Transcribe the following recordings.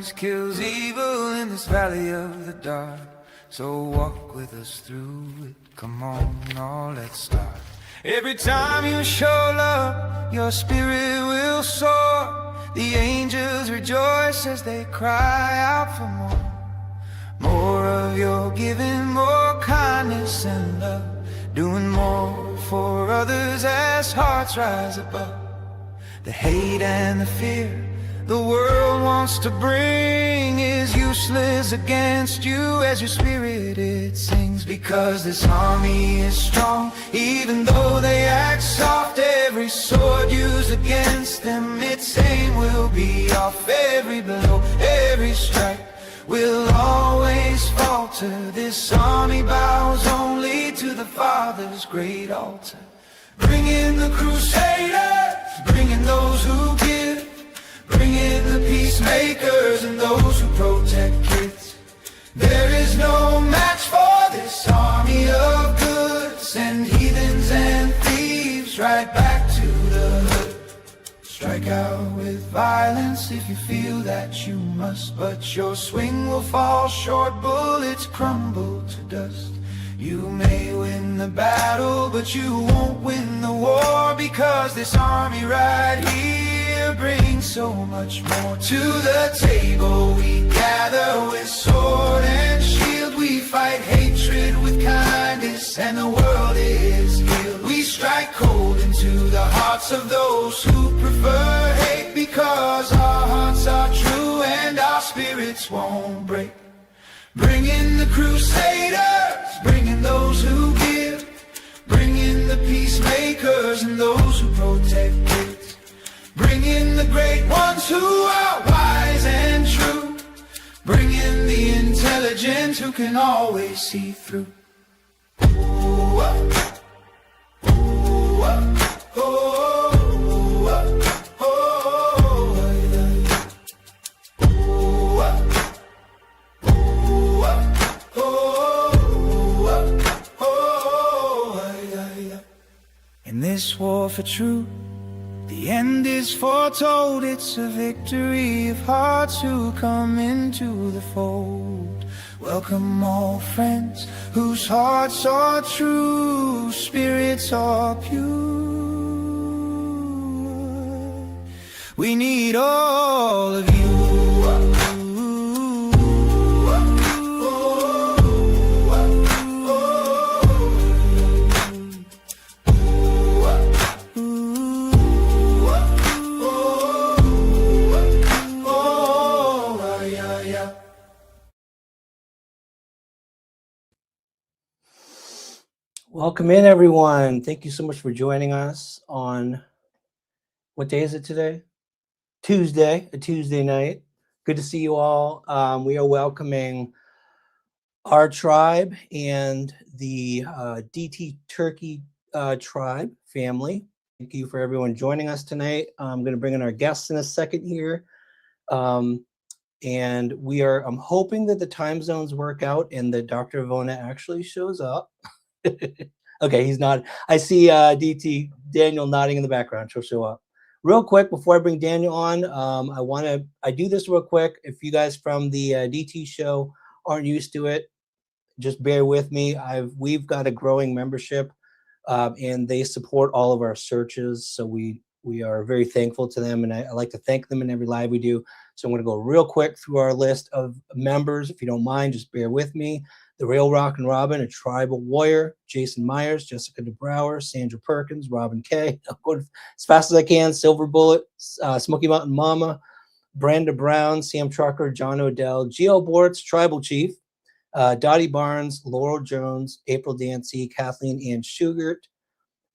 darkness kills evil in this valley of the dark. So walk with us through it. Come on, now let's start. Every time you show love, your spirit will soar. The angels rejoice as they cry out for more. More of your giving, more kindness and love. Doing more for others as hearts rise above the hate and the fear the world wants to bring is useless against you as your spirit it sings. Because this army is strong, even though they act soft. Every sword used against them, its aim will be off. Every blow, every strike will always falter. This army bows only to the Father's great altar. Bring in the crusaders, bring in those who give. Bring in the peacemakers and those who protect kids. There is no match for this army of good. Send heathens and thieves right back to the hood. Strike out with violence if you feel that you must, but your swing will fall short, bullets crumble to dust. You may win the battle, but you won't win the war, because this army right here brings so much more to the table. We gather with sword and shield. We fight hatred with kindness, and the world is healed. We strike cold into the hearts of those who prefer hate, because our hearts are true and our spirits won't break. Bring in the crusaders, bring in those who give. Bring in the peacemakers and those who protect kids. Bring in the great ones who are wise and true. Bring in the intelligent who can always see through. Ooh, ooh, ooh, in this war for truth, the end is foretold. It's a victory of hearts who come into the fold. Welcome all friends whose hearts are true, spirits are pure. We need all of you. Welcome in, everyone. Thank you so much for joining us on, what day is it today? Tuesday, a Tuesday night. Good to see you all. We are welcoming our tribe and the DT Turkey tribe family. Thank you for everyone joining us tonight. I'm going to bring in our guests in a second here. And I'm hoping that the time zones work out and that Dr. Vona actually shows up. Okay, he's not. I see DT Daniel nodding in the background. She'll show up. Real quick before I bring Daniel on, I do this real quick. If you guys from the DT show aren't used to it, just bear with me. We've got a growing membership, and they support all of our searches. So we are very thankful to them, and I like to thank them in every live we do. So I'm going to go real quick through our list of members. If you don't mind, just bear with me. The Rail Rock and Robin, a tribal warrior, Jason Myers, Jessica DeBrower, Sandra Perkins, Robin K. I'll go as fast as I can. Silver Bullet, Smoky Mountain Mama, Brenda Brown, Sam Trucker, John Odell, Gio Bortz, Tribal Chief, Dottie Barnes, Laurel Jones, April Dancy, Kathleen Ann Schugert,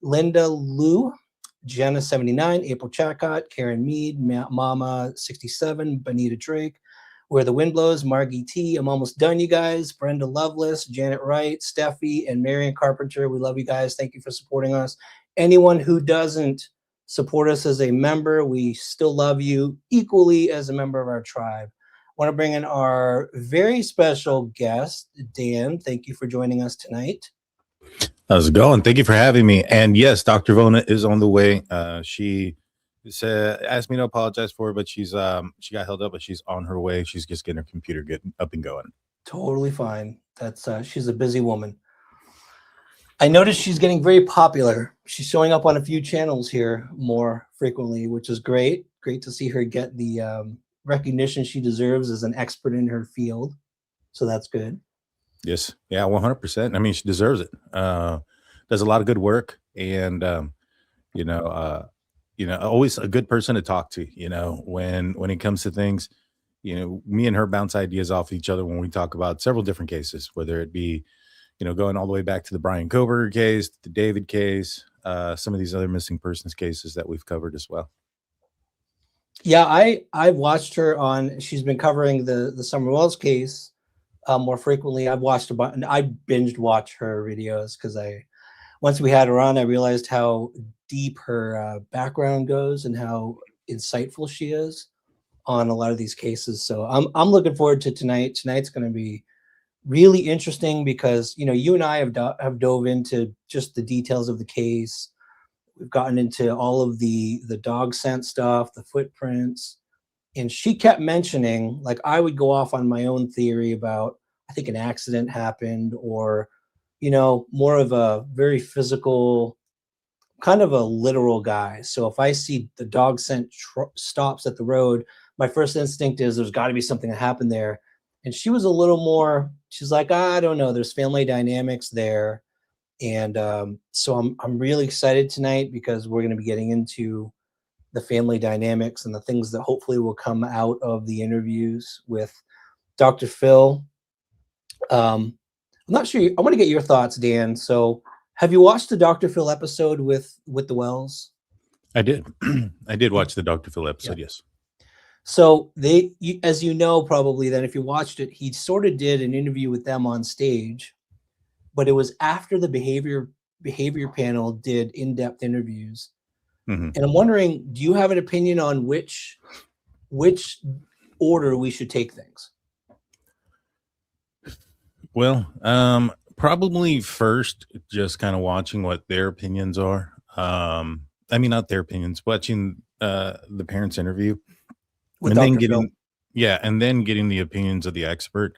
Linda Liu, Jenna 79, April Chacott, Karen Mead, Mama 67, Bonita Drake, Where the Wind Blows, Margie T. I'm almost done, you guys. Brenda Lovelace, Janet Wright, Steffi, and Marion Carpenter. We love you guys. Thank you for supporting us. Anyone who doesn't support us as a member, we still love you equally as a member of our tribe. I want to bring in our very special guest, Dan. Thank you for joining us tonight. How's it going? Thank you for having me. And yes, Dr. Vona is on the way. She asked me to apologize for her, but she got held up, but she's on her way. She's just getting her computer getting up and going. Totally fine. That's she's a busy woman. I noticed she's getting very popular. She's showing up on a few channels here more frequently, which is great. Great to see her get the recognition she deserves as an expert in her field. So that's good. Yes. Yeah, 100%. I mean, she deserves it. Does a lot of good work, and always a good person to talk to, when it comes to things. Me and her bounce ideas off each other when we talk about several different cases, whether it be, going all the way back to the Brian Koberger case, the David case, some of these other missing persons cases that we've covered as well. Yeah, I've watched her on. She's been covering the Summer Wells case more frequently. I've watched a bunch, and I binged watch her videos because once we had her on, I realized how deep her background goes and how insightful she is on a lot of these cases. So I'm looking forward to tonight. Tonight's going to be really interesting because you and I have dove into just the details of the case. We've gotten into all of the dog scent stuff, the footprints, and she kept mentioning, like, I would go off on my own theory about, I think an accident happened, or more of a very physical, kind of a literal guy. So if I see the dog scent stops at the road, my first instinct is there's got to be something that happened there. And she was a little more, she's like, I don't know, there's family dynamics there. And so I'm really excited tonight because we're going to be getting into the family dynamics and the things that hopefully will come out of the interviews with Dr. Phil. I'm not sure. I want to get your thoughts, Dan. So have you watched the Dr. Phil episode with the Wells? I did. I did watch the Dr. Phil episode. Yeah. Yes. So as you know, probably then if you watched it, he sort of did an interview with them on stage, but it was after the behavior panel did in-depth interviews. Mm-hmm. And I'm wondering, do you have an opinion on which order we should take things? Well, probably first, just kind of watching what their opinions are. I mean, not their opinions, watching the parents' interview, and then getting the opinions of the expert.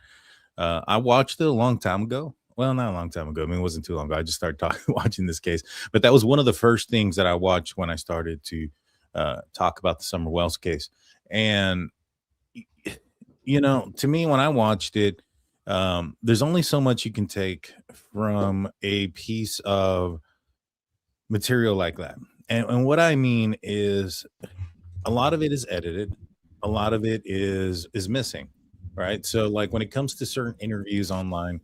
I watched it a long time ago. Well, not a long time ago. I mean, it wasn't too long ago. I just started watching this case, but that was one of the first things that I watched when I started to talk about the Summer Wells case. And to me, when I watched it, there's only so much you can take from a piece of material like that. And what I mean is a lot of it is edited. A lot of it is missing, right? So like when it comes to certain interviews online,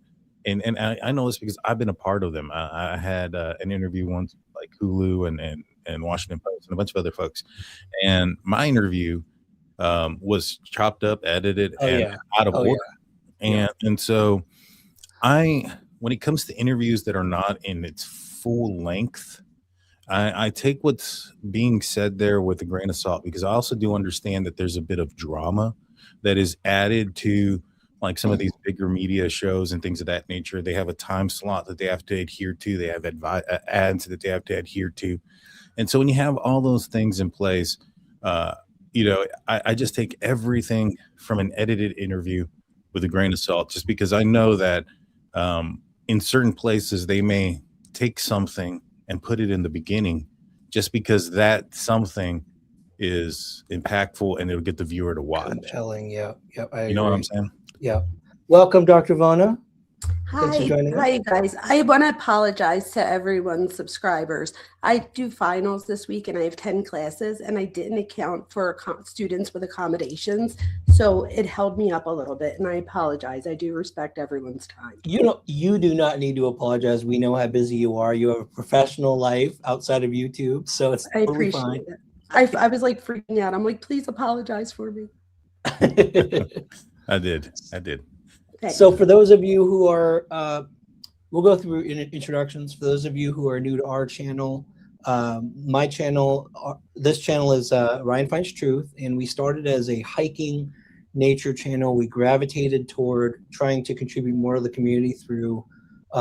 and I know this because I've been a part of them. I had an interview once, like Hulu and Washington Post and a bunch of other folks. And my interview was chopped up, edited, out of order. And so when it comes to interviews that are not in its full length, I take what's being said there with a grain of salt, because I also do understand that there's a bit of drama that is added to like some of these bigger media shows and things of that nature. They have a time slot that they have to adhere to. They have ads that they have to adhere to. And so when you have all those things in place, I just take everything from an edited interview with a grain of salt, just because I know that in certain places they may take something and put it in the beginning just because that something is impactful and it'll get the viewer to watch. Compelling, yeah. I agree. You know what I'm saying? Yeah. Welcome, Dr. Vona. Hi, guys. I want to apologize to everyone's subscribers. I do finals this week and I have 10 classes and I didn't account for students with accommodations. So it held me up a little bit and I apologize. I do respect everyone's time. You do not need to apologize. We know how busy you are. You have a professional life outside of YouTube. So it's totally appreciate fine. It. I was like freaking out. I'm like, please apologize for me. I did. Thanks. So for those of you who are, we'll go through introductions. For those of you who are new to our channel, my channel, this channel is Ryan Finds Truth, and we started as a hiking nature channel. We gravitated toward trying to contribute more to the community through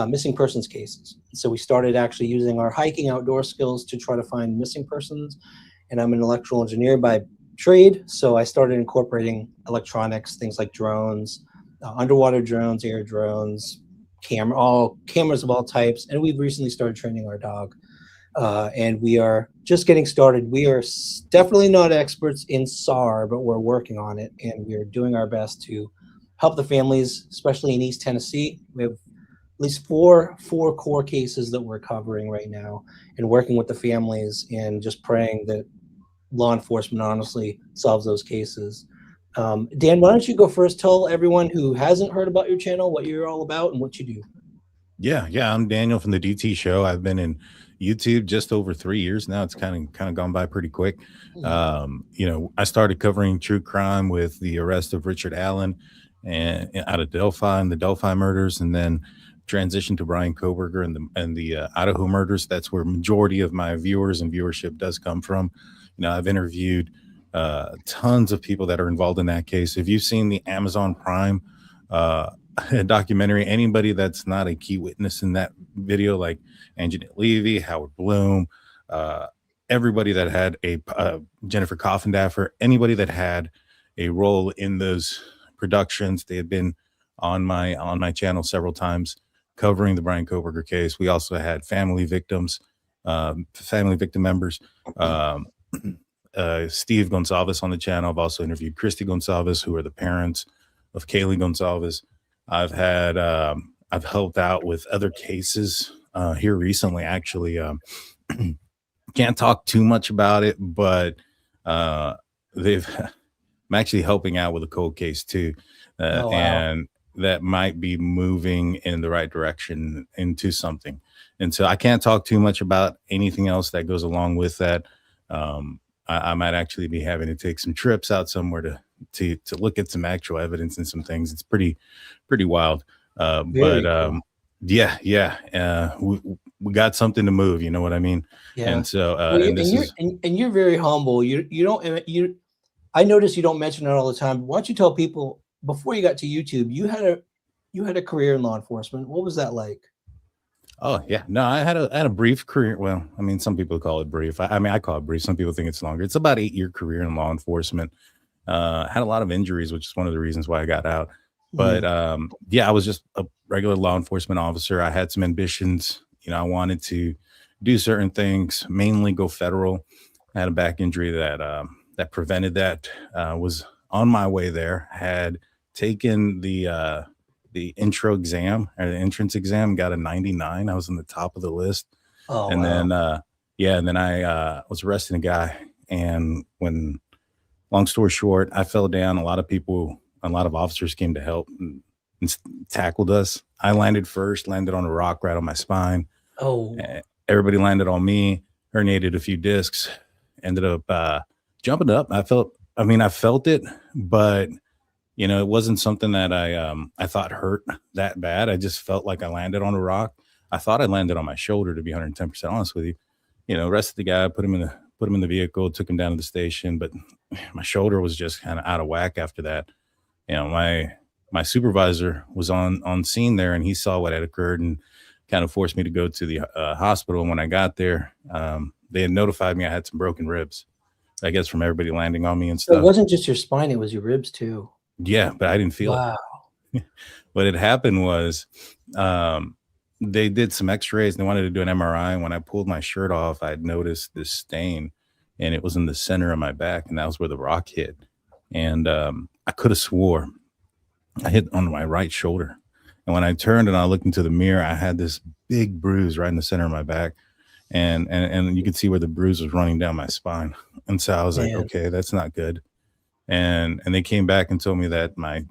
missing persons cases. So we started actually using our hiking outdoor skills to try to find missing persons. and I'm an electrical engineer by trade. So I started incorporating electronics, things like drones, underwater drones, air drones, cameras of all types. And we've recently started training our dog. And we are just getting started. We are definitely not experts in SAR, but we're working on it, and we're doing our best to help the families, especially in East Tennessee. We have at least four core cases that we're covering right now, and working with the families and just praying that law enforcement honestly solves those cases. Dan, why don't you go first? Tell everyone who hasn't heard about your channel what you're all about and what you do. Yeah, I'm Daniel from the DT Show. I've been in YouTube just over 3 years now. It's kind of gone by pretty quick. I started covering true crime with the arrest of Richard Allen and out of Delphi and the Delphi murders, and then transitioned to Brian Koberger and the Idaho murders. That's where majority of my viewers and viewership does come from. I've interviewed tons of people that are involved in that case. If you've seen the Amazon Prime documentary, anybody that's not a key witness in that video, like Anjanette Levy, Howard Bloom, everybody that had a Jennifer Coffindaffer, anybody that had a role in those productions, they had been on my channel several times covering the Brian Koberger case. We also had family victim members. Steve Gonsalves on the channel. I've also interviewed Christy Gonsalves, who are the parents of Kaylee Gonsalves. I've helped out with other cases here recently, actually. Can't talk too much about it, but I'm actually helping out with a cold case too. Wow. And that might be moving in the right direction into something. And so I can't talk too much about anything else that goes along with that. I might actually be having to take some trips out somewhere to look at some actual evidence and some things. It's pretty wild. Cool. We got something to move, you know what I mean? Yeah. And so you're very humble. I notice you don't mention it all the time. Why don't you tell people, before you got to YouTube, you had a career in law enforcement. What was that like? Oh yeah, no, I had a brief career. Well, I mean, some people call it brief. I call it brief. Some people think it's longer. It's about 8-year career in law enforcement. Had a lot of injuries, which is one of the reasons why I got out. But I was just a regular law enforcement officer. I had some ambitions. I wanted to do certain things, mainly go federal. I had a back injury that prevented that. Was on my way there. Had taken the intro exam or the entrance exam, got a 99. I was in the top of the list. Oh, and wow. then I was arresting a guy, and long story short, I fell down. A lot of officers came to help and tackled us. I landed first, landed on a rock right on my spine. Oh, everybody landed on me, herniated a few discs, ended up jumping up. I felt it, but it wasn't something that I thought hurt that bad. I just felt like I landed on a rock. I thought I landed on my shoulder, to be 110% honest with you. Arrested the guy, put him in the vehicle, took him down to the station, but my shoulder was just kind of out of whack after that. My supervisor was on scene there, and he saw what had occurred and kind of forced me to go to the hospital. And when I got there, they had notified me I had some broken ribs, I guess, from everybody landing on me and stuff. So it wasn't just your spine, it was your ribs too. Yeah, but I didn't feel it. What had happened was they did some x-rays and they wanted to do an MRI. And when I pulled my shirt off, I had noticed this stain, and it was in the center of my back, and that was where the rock hit. And I could have swore I hit on my right shoulder. And when I turned and I looked into the mirror, I had this big bruise right in the center of my back. And you could see where the bruise was running down my spine. And so I was like, okay, that's not good. And they came back and told me that my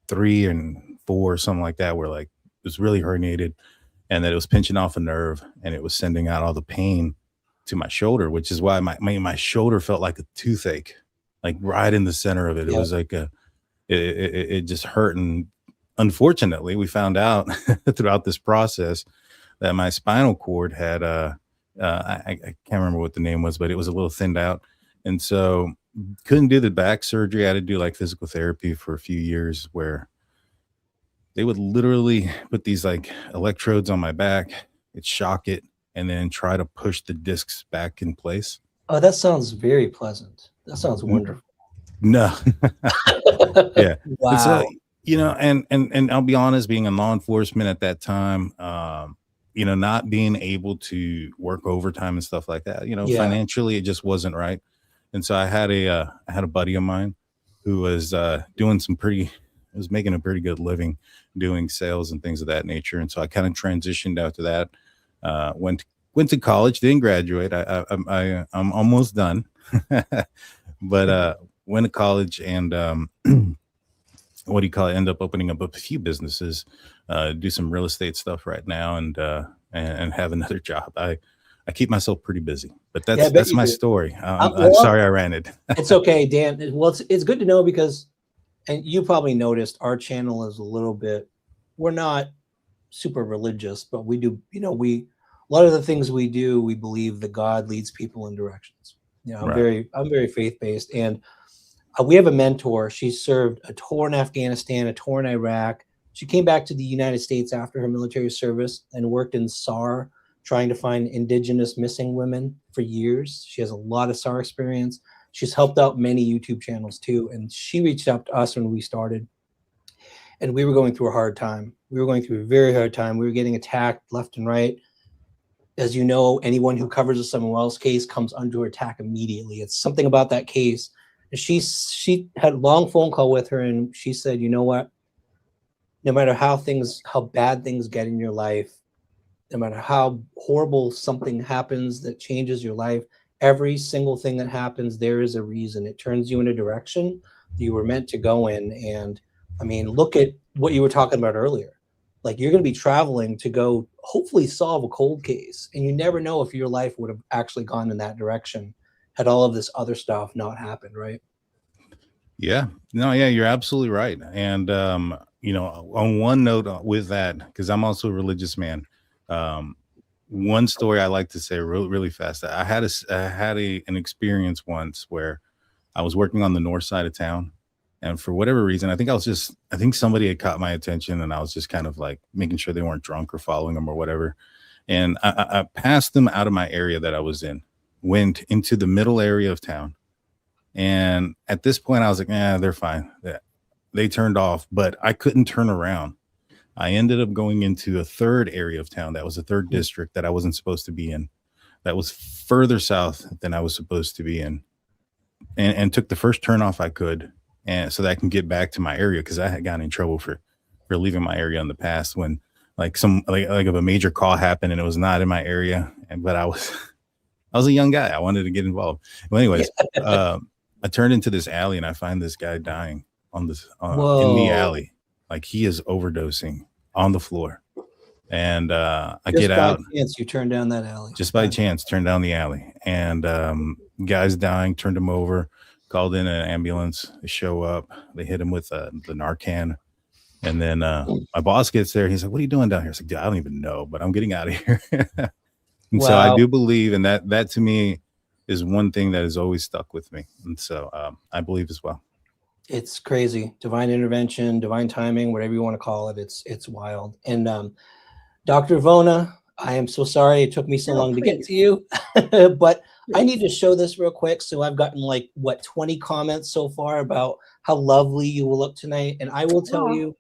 3 and 4, something like that, were like, it was really herniated, and that it was pinching off a nerve, and it was sending out all the pain to my shoulder, which is why my shoulder felt like a toothache, like right in the center of it. It was like it just hurt. And unfortunately, we found out throughout this process that my spinal cord had I can't remember what the name was, but it was a little thinned out. And so couldn't do the back surgery. I had to do like physical therapy for a few years, where they would literally put these like electrodes on my back, it'd shock it, and then try to push the discs back in place. Oh, that sounds very pleasant. That sounds N- wonderful. No. Yeah. But so, Wow. and I'll be honest, being in law enforcement at that time, not being able to work overtime and stuff like that, Yeah. financially it just wasn't right. And so I had a buddy of mine who was was making a pretty good living doing sales and things of that nature. And so I kind of transitioned out to that. Went to college, didn't graduate. I'm almost done, but went to college and what do you call it? End up opening up a few businesses, do some real estate stuff right now, and have another job. I keep myself pretty busy, but Yeah, I bet that's you my do. story. I'm Well, sorry I ran it. it's okay, Dan. Well, it's good to know because, and you probably noticed our channel is a little bit, we're not super religious, but we do, a lot of the things we do, we believe that God leads people in directions. Right. I'm very faith-based, and we have a mentor. She served a tour in Afghanistan, a tour in Iraq. She came back to the United States after her military service and worked in SAR, trying to find indigenous missing women for years. She has a lot of SAR experience. She's helped out many YouTube channels too. And she reached out to us when we started, and we were going through a hard time. We were going through a very hard time. We were getting attacked left and right. As you know, anyone who covers a Someone Wells case comes under attack immediately. It's something about that case. She had a long phone call with her, and she said, you know what? No matter how bad things get in your life, no matter how horrible something happens that changes your life, every single thing that happens, there is a reason. It turns you in a direction you were meant to go in. And I mean, look at what you were talking about earlier. Like, you're going to be traveling to go hopefully solve a cold case, and you never know if your life would have actually gone in that direction had all of this other stuff not happened, right? Yeah. No, yeah, you're absolutely right. And on one note with that, because I'm also a religious man, um, one story I like to say really fast. I had an experience once where I was working on the north side of town, and for whatever reason, I think somebody had caught my attention, and I was just kind of like making sure they weren't drunk or following them or whatever. And I passed them out of my area that I was in, went into the middle area of town, and at this point, I was like, they're fine. They turned off, but I couldn't turn around. I ended up going into a third area of town that was a third district that I wasn't supposed to be in, that was further south than I was supposed to be in, and took the first turn off I could, and so that I can get back to my area, because I had gotten in trouble for leaving my area in the past when like if a major call happened and it was not in my area, but I was I was a young guy. I wanted to get involved. Well, anyways, I turned into this alley and I find this guy dying on this in the Whoa. alley, like he is overdosing on the floor. And I Just get by out chance, you turned down that alley. just by chance, turned down the alley, and guy's dying. Turned him over, called in an ambulance. They show up. They hit him with the Narcan. And then my boss gets there. He's like, "What are you doing down here?" I was like, "Dude, I don't even know, but I'm getting out of here." And so I Wow. do believe, and that to me is one thing that has always stuck with me. And so I believe as well. It's crazy. Divine intervention, divine timing, whatever you want to call it. It's wild. And Dr. Vona, I am so sorry it took me so No, long to get please. to you, but I need to show this real quick. So I've gotten 20 comments so far about how lovely you will look tonight. And I will tell Aw. you,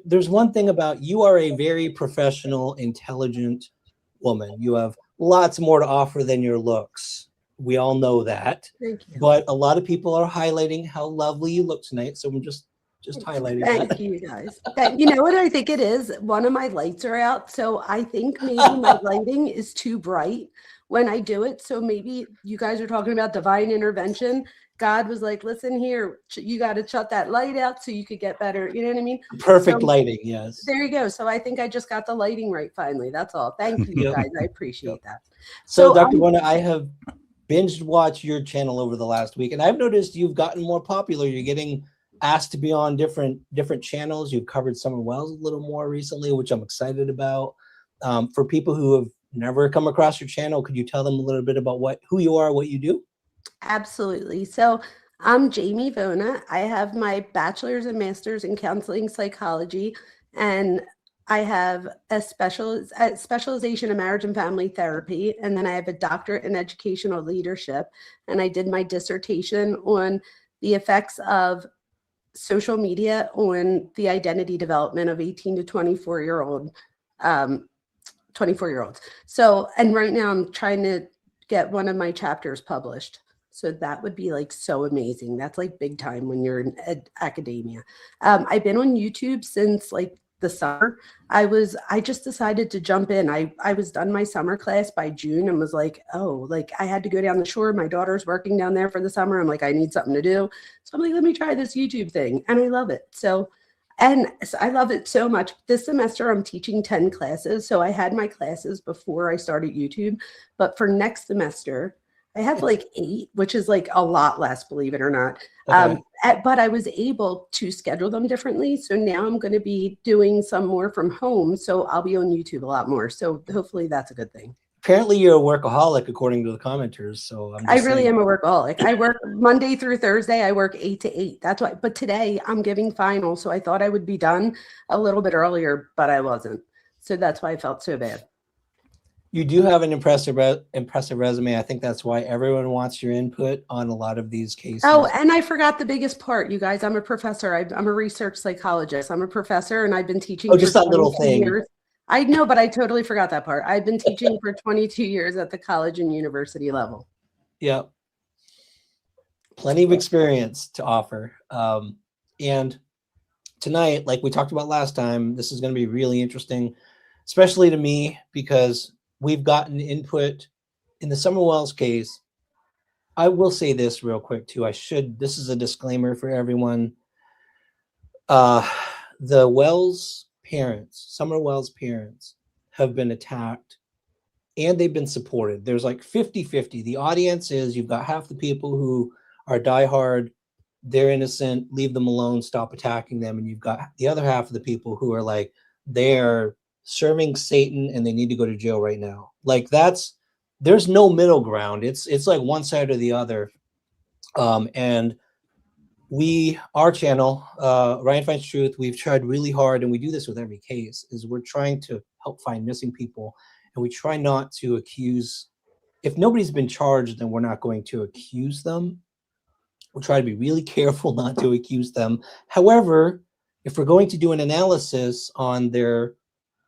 there's one thing about you are a very professional, intelligent woman. You have lots more to offer than your looks. We all know that. Thank you. But a lot of people are highlighting how lovely you look tonight. So I'm just highlighting Thank that. you, guys. You know what I think it is? One of my lights are out, so I think maybe my lighting is too bright when I do it. So maybe you guys are talking about divine intervention. God was like, listen here, you got to shut that light out so you could get better. You know what I mean? Perfect So lighting, yes. there you go. So I think I just got the lighting right finally. That's all. Thank you, Yep. guys. I appreciate that. So, So Dr. Vona, I have binged watched your channel over the last week, and I've noticed you've gotten more popular. You're getting asked to be on different channels. You've covered Someone Wells a little more recently, which I'm excited about. For people who have never come across your channel, could you tell them a little bit about who you are, what you do? absolutely. So I'm Jamie Vona. I have my bachelor's and master's in counseling psychology. And I have a specialization in marriage and family therapy, and then I have a doctorate in educational leadership. And I did my dissertation on the effects of social media on the identity development of 18 to 24-year-olds. So, and right now I'm trying to get one of my chapters published. So that would be like so amazing. That's like big time when you're in academia. I've been on YouTube since like the summer. I just decided to jump in. I was done my summer class by June and was like, oh, like I had to go down the shore. My daughter's working down there for the summer. I'm like, I need something to do. So I'm like, let me try this YouTube thing. And I love it. So I love it so much. This semester, I'm teaching 10 classes. So I had my classes before I started YouTube. But for next semester, I have like 8, which is like a lot less, believe it or not. Okay. But I was able to schedule them differently. So now I'm going to be doing some more from home. So I'll be on YouTube a lot more. So hopefully that's a good thing. Apparently you're a workaholic according to the commenters. So I really am a workaholic. I work Monday through Thursday. I work 8 to 8. That's why. But today I'm giving finals. So I thought I would be done a little bit earlier, but I wasn't. So that's why I felt so bad. You do have an impressive resume. I think that's why everyone wants your input on a lot of these cases. Oh, and I forgot the biggest part, you guys. I'm a professor. I'm a research psychologist. I'm a professor, and I've been teaching. Oh, just that little thing. Years. I know, but I totally forgot that part. I've been teaching for 22 years at the college and university level. Yep. Plenty of experience to offer. And tonight, like we talked about last time, this is going to be really interesting, especially to me, because we've gotten input in the Summer Wells case. I will say this real quick too. This is a disclaimer for everyone. The Wells parents, Summer Wells parents, have been attacked and they've been supported. There's like 50-50. The audience is, you've got half the people who are diehard, they're innocent, leave them alone, stop attacking them. And you've got the other half of the people who are like, they're serving Satan and they need to go to jail right now. Like there's no middle ground. It's like one side or the other. And our channel, Ryan Finds Truth, we've tried really hard, and we do this with every case, is we're trying to help find missing people. And we try not to accuse. If nobody's been charged, then we're not going to accuse them. We'll try to be really careful not to accuse them. However, if we're going to do an analysis on their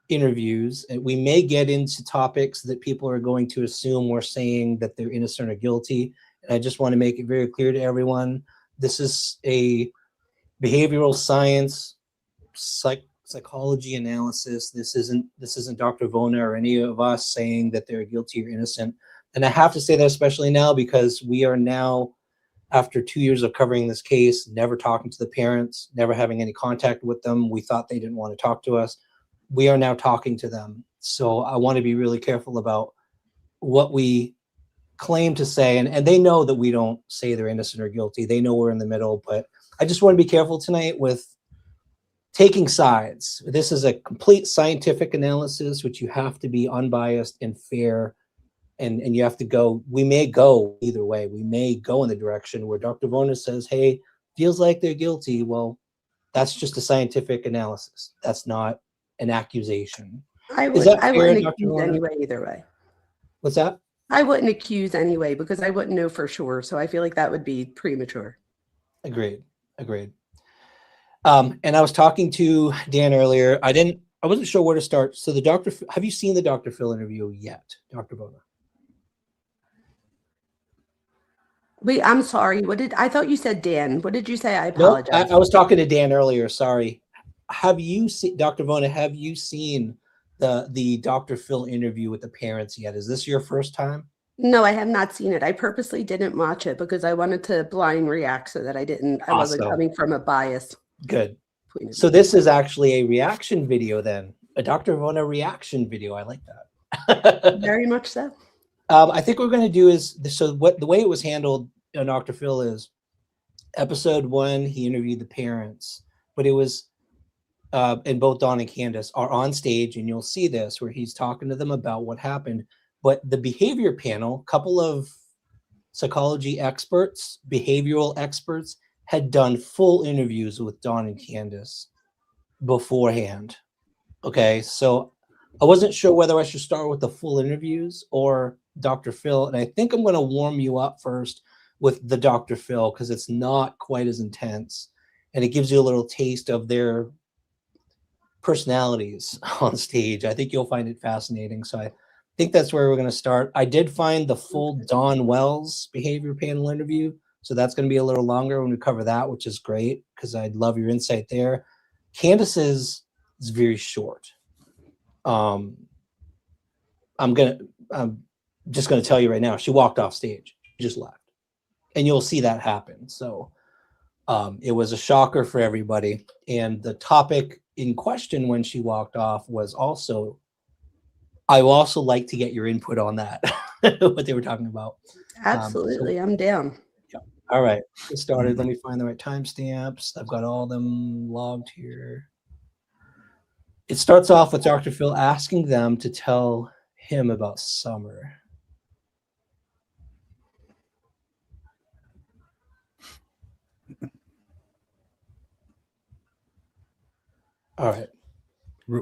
interviews, and we may get into topics that people are going to assume we're saying that they're innocent or guilty. And I just want to make it very clear to everyone, this is a behavioral science, psychology analysis. This isn't Dr. Vona or any of us saying that they're guilty or innocent. And I have to say that especially now, because we are now, after 2 years of covering this case, never talking to the parents, never having any contact with them. We thought they didn't want to talk to us. We are now talking to them. So I want to be really careful about what we claim to say. And they know that we don't say they're innocent or guilty. They know we're in the middle. But I just want to be careful tonight with taking sides. This is a complete scientific analysis, which you have to be unbiased and fair. And you have to go, we may go either way. We may go in the direction where Dr. Vona says, hey, feels like they're guilty. Well, that's just a scientific analysis. That's not an accusation. I wouldn't accuse anyway either way. What's that? I wouldn't accuse anyway, because I wouldn't know for sure. So I feel like that would be premature. Agreed. And I was talking to Dan earlier. I wasn't sure where to start. So have you seen the Dr. Phil interview yet, Dr. Vona? Wait, I'm sorry. I thought you said Dan. What did you say? I apologize. No, I was talking to Dan earlier. Sorry. Have you seen, Dr. Vona, have you seen the Dr. Phil interview with the parents yet? Is this your first time? No, I have not seen it. I purposely didn't watch it because I wanted to blind react so that I wasn't coming from a bias. Good. So this is actually a reaction video then, a Dr. Vona reaction video. I like that. Very much so. I think what we're going to do is, the way it was handled on Dr. Phil is, episode 1, he interviewed the parents, but it was, and both Dawn and Candace are on stage, and you'll see this where he's talking to them about what happened. But the behavior panel, couple of psychology experts, behavioral experts, had done full interviews with Dawn and Candace beforehand. Okay, so I wasn't sure whether I should start with the full interviews or Dr. Phil, and I think I'm going to warm you up first with the Dr. Phil because it's not quite as intense, and it gives you a little taste of their personalities on stage. I think you'll find it fascinating. So I think that's where we're going to start. I did find the full Dawn Wells behavior panel interview, so that's going to be a little longer when we cover that, which is great because I'd love your insight there. Candace's is very short. I'm just gonna tell you right now, she walked off stage, she just left, and you'll see that happen. So it was a shocker for everybody, and the topic in question when she walked off was also, I would also like to get your input on that, what they were talking about. Absolutely, I'm down. Yeah. All right, get started. Let me find the right timestamps. I've got all of them logged here. It starts off with Dr. Phil asking them to tell him about summer. All right.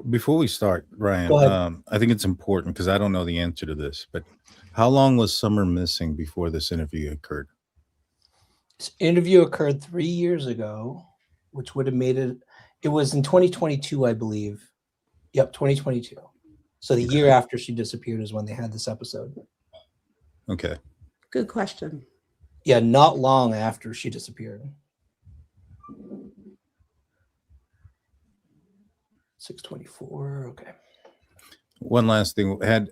Before we start, Ryan, I think it's important because I don't know the answer to this, but how long was Summer missing before this interview occurred? This interview occurred 3 years ago, which would have made it, it was in 2022, I believe. Yep, 2022. So the year after she disappeared is when they had this episode. Okay. Good question. Yeah, not long after she disappeared. 624. Okay. One last thing. Had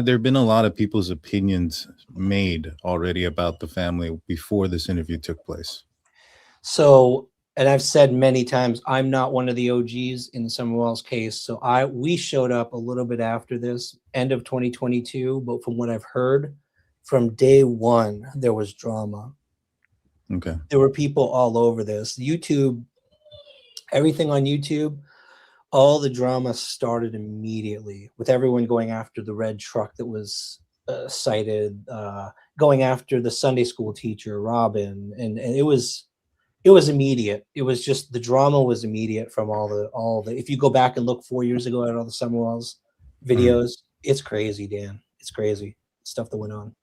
there been a lot of people's opinions made already about the family before this interview took place? So, and I've said many times, I'm not one of the OGs in the Summer Wells case. So we showed up a little bit after this, end of 2022. But from what I've heard, from day one, there was drama. Okay. There were people all over this. YouTube, everything on YouTube, all the drama started immediately with everyone going after the red truck that was cited, going after the Sunday school teacher, Robin. And it was immediate. It was just, the drama was immediate from all the, if you go back and look 4 years ago at all the Summer Wells videos, It's crazy, Dan. It's crazy stuff that went on.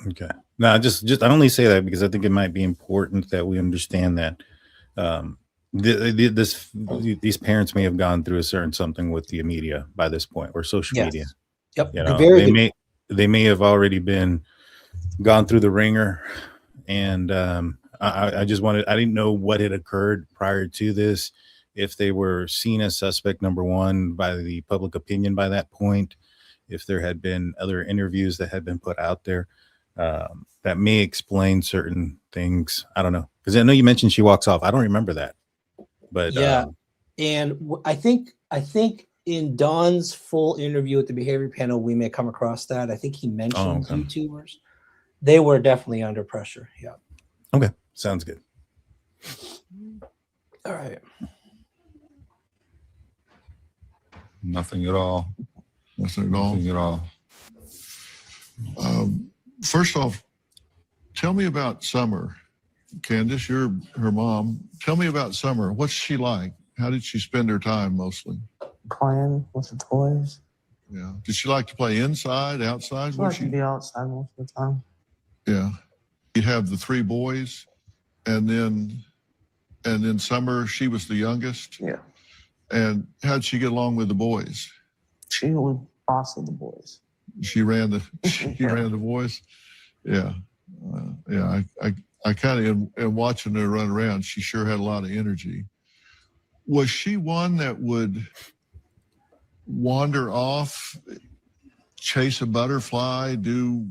Okay. No, just I only say that because I think it might be important that we understand that these parents may have gone through a certain something with the media by this point, or social media. Yep. You know, they may have already gone through the ringer, and I didn't know what had occurred prior to this, if they were seen as suspect number one by the public opinion by that point, if there had been other interviews that had been put out there that may explain certain things. I don't know, because I know you mentioned she walks off. I don't remember that, but yeah. And I think in Don's full interview with the behavior panel, we may come across that. I think he mentioned YouTubers. They were definitely under pressure. Yeah. Okay. Sounds good. All right. Nothing at all. Nothing at all. Nothing at all. First off, tell me about Summer. Candace, you're her mom. Tell me about Summer. What's she like? How did she spend her time mostly? Playing with the toys. Yeah. Did she like to play inside, outside? She liked to be outside most of the time. Yeah. You have the three boys, and then Summer, she was the youngest. Yeah. And how'd she get along with the boys? She was boss of the boys. She ran the ran the boys. Yeah. Yeah. I kind of, in watching her run around, she sure had a lot of energy. Was she one that would wander off, chase a butterfly, do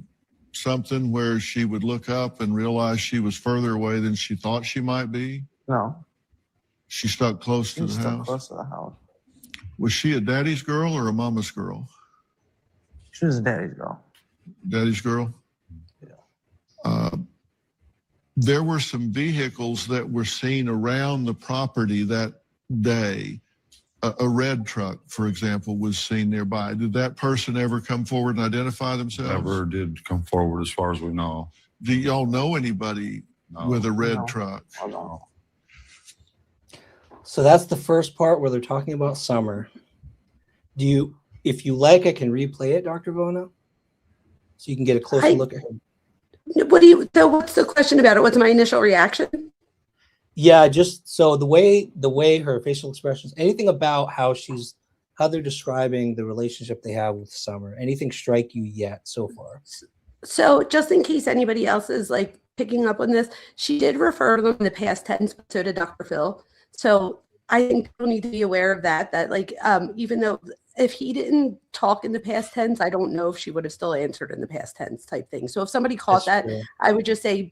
something where she would look up and realize she was further away than she thought she might be? No. She stuck close to the Stuck house? close to the house. Was she a daddy's girl or a mama's girl? She was a daddy's girl. Daddy's girl? Yeah. There were some vehicles that were seen around the property that day. A red truck, for example, was seen nearby. Did that person ever come forward and identify themselves? Never did come forward as far as we know. Do y'all know anybody with a red truck? No. So that's the first part where they're talking about Summer. if you like, I can replay it, Dr. Vona, so you can get a closer look at her. What's the question about it? What's my initial reaction? Yeah, just so the way her facial expressions, anything about how they're describing the relationship they have with Summer, anything strike you yet so far? So just in case anybody else is like picking up on this, she did refer to them in the past tense, but so did Dr. Phil. So I think people need to be aware of that like, even though if he didn't talk in the past tense, I don't know if she would have still answered in the past tense type thing. So if somebody caught That's that, true. I would just say,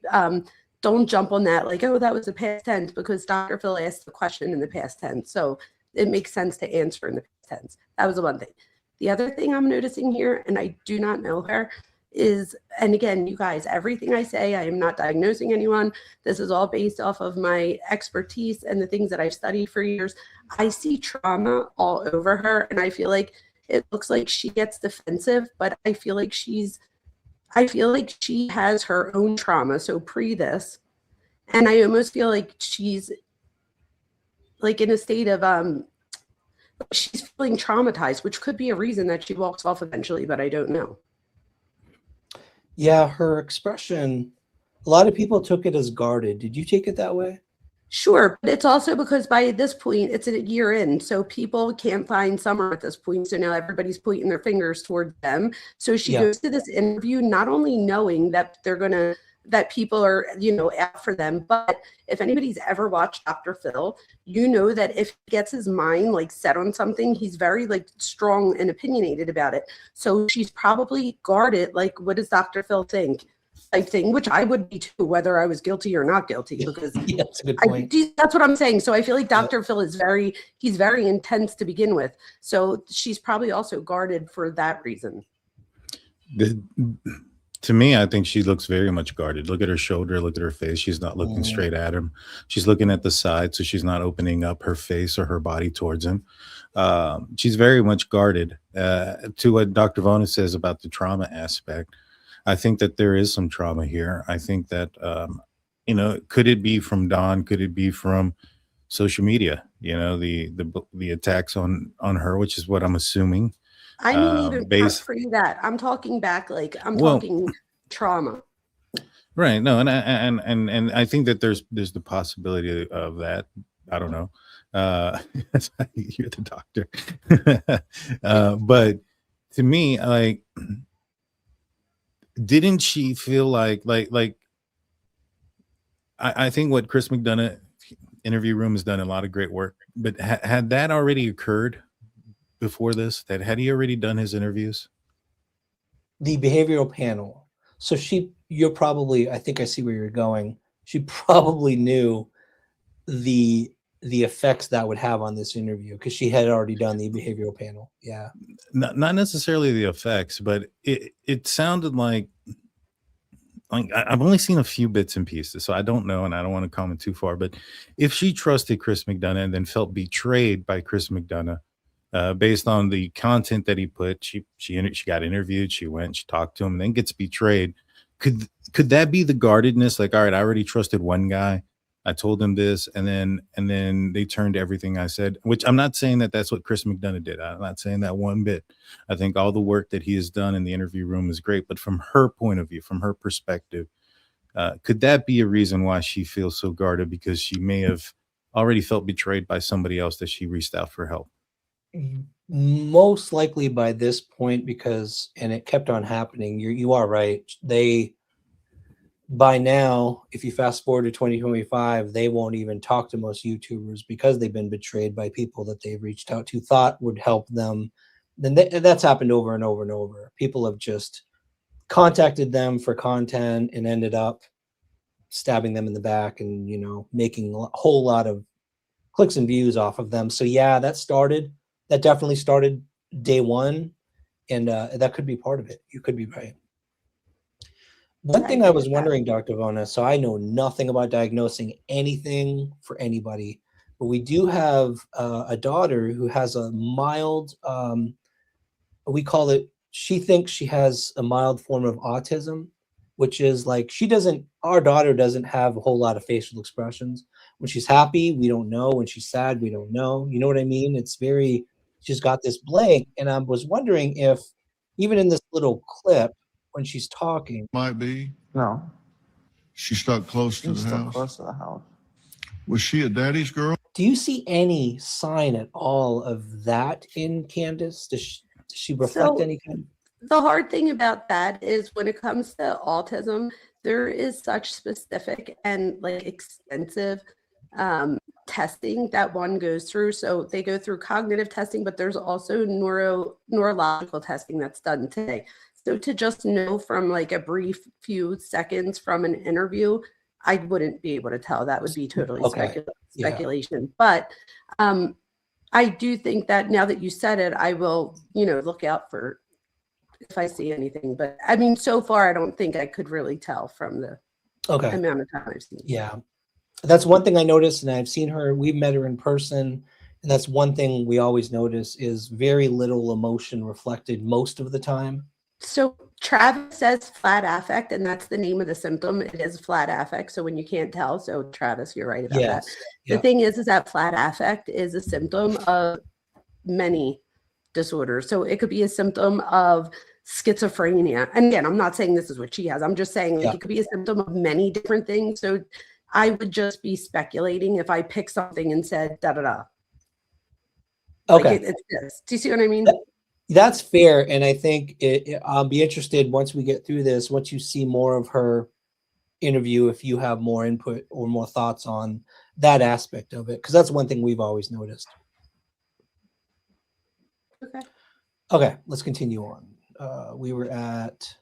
don't jump on that like, oh, that was the past tense, because Dr. Phil asked the question in the past tense. So it makes sense to answer in the past tense. That was the one thing. The other thing I'm noticing here, and I do not know her, is, and again, you guys, everything I say, I am not diagnosing anyone. This is all based off of my expertise and the things that I've studied for years. I see trauma all over her, and I feel like it looks like she gets defensive, but I feel like she has her own trauma. So pre this, and I almost feel like she's like in a state of she's feeling traumatized, which could be a reason that she walks off eventually, but I don't know. Yeah, her expression, a lot of people took it as guarded. Did you take it that way? Sure, but it's also because by this point, it's a year in, so people can't find Summer at this point. So now everybody's pointing their fingers towards them. So she goes to this interview not only knowing that that people are, out for them, but if anybody's ever watched Dr. Phil, you know that if he gets his mind like set on something, he's very like strong and opinionated about it. So she's probably guarded, like, what does Dr. Phil think? Type thing, which I would be too, whether I was guilty or not guilty, because Yeah, that's a good point. That's what I'm saying. So I feel like Dr. Phil is he's very intense to begin with. So she's probably also guarded for that reason. To me, I think she looks very much guarded. Look at her shoulder, look at her face. She's not looking straight at him. She's looking at the side, so she's not opening up her face or her body towards him. She's very much guarded. To what Dr. Vona says about the trauma aspect, I think that there is some trauma here. I think that, could it be from Don? Could it be from social media? The attacks on her, which is what I'm assuming. I mean, even for that, I'm talking back, like talking trauma. Right. No, and I think that there's the possibility of that. I don't know. You're the doctor. But to me, like, didn't she feel like I think what Chris McDonough interview room has done a lot of great work, but had that already occurred before this? That had he already done his interviews? The behavioral panel. So you're probably, I think I see where you're going. She probably knew the effects that would have on this interview because she had already done the behavioral panel. Yeah. Not necessarily the effects, but it sounded like I've only seen a few bits and pieces, so I don't know, and I don't want to comment too far. But if she trusted Chris McDonough and then felt betrayed by Chris McDonough, based on the content that he put, she got interviewed, she talked to him, and then gets betrayed. Could that be the guardedness? Like, all right, I already trusted one guy, I told him this, and then they turned everything I said. Which I'm not saying that that's what Chris McDonough did. I'm not saying that one bit. I think all the work that he has done in the interview room is great, but from her point of view, from her perspective, could that be a reason why she feels so guarded? Because she may have already felt betrayed by somebody else that she reached out for help. Most likely by this point, because, and it kept on happening. You are right. By now, if you fast forward to 2025, they won't even talk to most YouTubers because they've been betrayed by people that they've reached out to, thought would help them. Then that's happened over and over and over. People have just contacted them for content and ended up stabbing them in the back and, making a whole lot of clicks and views off of them. So yeah, that definitely started day one. And that could be part of it. You could be right. One thing I was wondering, Dr. Vona, so I know nothing about diagnosing anything for anybody, but we do have a daughter who has a mild, we call it, she thinks she has a mild form of autism, which is like, our daughter doesn't have a whole lot of facial expressions. When she's happy, we don't know. When she's sad, we don't know. You know what I mean? It's very she's got this blank. And I was wondering if even in this little clip when she's talking, Might be. No, She stuck close to she's the still house. close to the house. Was she a daddy's girl? do you see any sign at all of that in Candace? Does she reflect So- any kind of The hard thing about that is when it comes to autism, there is such specific and like extensive testing that one goes through. So they go through cognitive testing, but there's also neurological testing that's done today. So to just know from like a brief few seconds from an interview, I wouldn't be able to tell. That would be totally Okay. Yeah. speculation. But I do think that now that you said it, I will, look out for if I see anything. But I mean, so far, I don't think I could really tell from the Okay. amount of time I've seen. Yeah. That's one thing I noticed, and I've seen her, we've met her in person, and that's one thing we always notice is very little emotion reflected most of the time. So Travis says flat affect, and that's the name of the symptom. It is flat affect. So when you can't tell, so Travis, you're right about that. Yes. The Yeah. thing is that flat affect is a symptom of many disorders. So it could be a symptom of schizophrenia. And again, I'm not saying this is what she has. I'm just saying Yeah. it could be a symptom of many different things. So I would just be speculating if I pick something and said da da da. Okay. Like it's this. Do you see what I mean? That's fair. And I think I'll be interested once we get through this, once you see more of her interview, if you have more input or more thoughts on that aspect of it, because that's one thing we've always noticed. Okay. Okay, let's continue on. We were at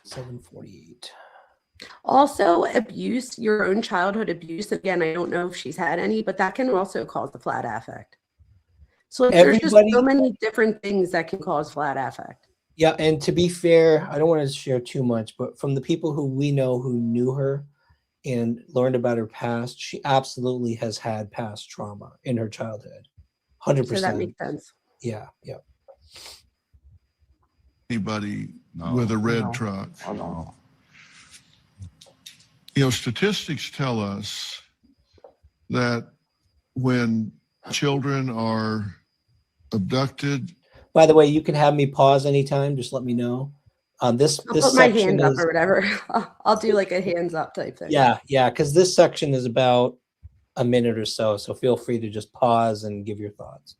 7:48. Also, abuse, your own childhood abuse. Again, I don't know if she's had any, but that can also cause the flat affect. So like, there's just so Everybody- many different things that can cause flat affect. Yeah, and to be fair, I don't want to share too much, but from the people who we know who knew her and learned about her past, she absolutely has had past trauma in her childhood. 100%. So that makes sense. Yeah. Anybody No. with a red No. truck? I don't. Statistics tell us that when children are abducted, By the way, you can have me pause anytime. Just let me know. This I'll this put my section hand up is or whatever. I'll do like a hands up type thing. yeah, because this section is about a minute or so. So feel free to just pause and give your thoughts.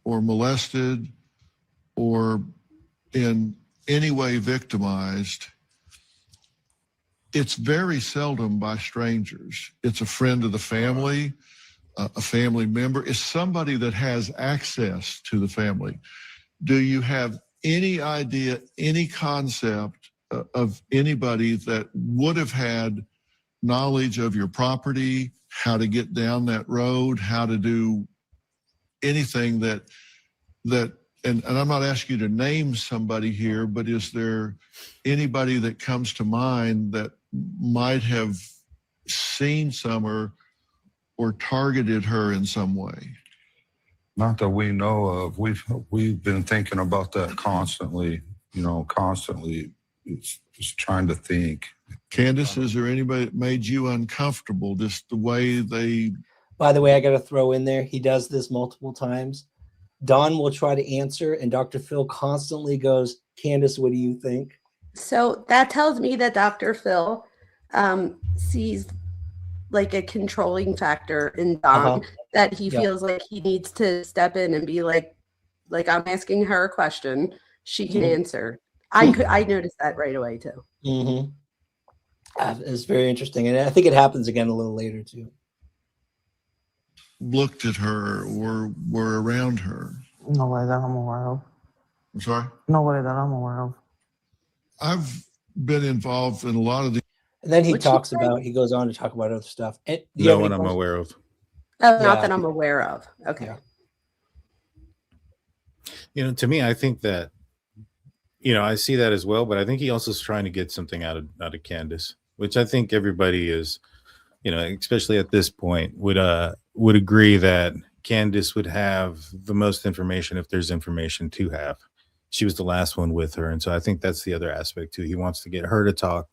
or molested, or in any way victimized, it's very seldom by strangers. It's a friend of the family, a family member. It's somebody that has access to the family. Do you have any idea, any concept of anybody that would have had knowledge of your property, how to get down that road, how to do anything that and I'm not asking you to name somebody here, but is there anybody that comes to mind that might have seen some or targeted her in some way? Not that we know of. We've been thinking about that constantly, constantly. It's just trying to think. Candace, is there anybody that made you uncomfortable, just the way they? By the way, I got to throw in there, he does this multiple times. Don will try to answer, and Dr. Phil constantly goes, Candace, what do you think? So that tells me that Dr. Phil sees like a controlling factor in Dom, that he Yeah. feels like he needs to step in and be like I'm asking her a question, she can answer. I noticed that right away too. Mm-hmm. It's very interesting. And I think it happens again a little later too. Looked at her or were around her? Nobody that I'm aware of. I'm sorry? Nobody that I'm aware of. I've been involved in a lot of the And then he What'd she talks say? about, he goes on to talk about other stuff. And do you No have any one I'm questions? aware of. Oh, Yeah. not that I'm aware of. Okay. Yeah. To me, I think that, I see that as well, but I think he also is trying to get something out of Candace, which I think everybody is, especially at this point, would agree that Candace would have the most information if there's information to have. She was the last one with her. And so I think that's the other aspect too. He wants to get her to talk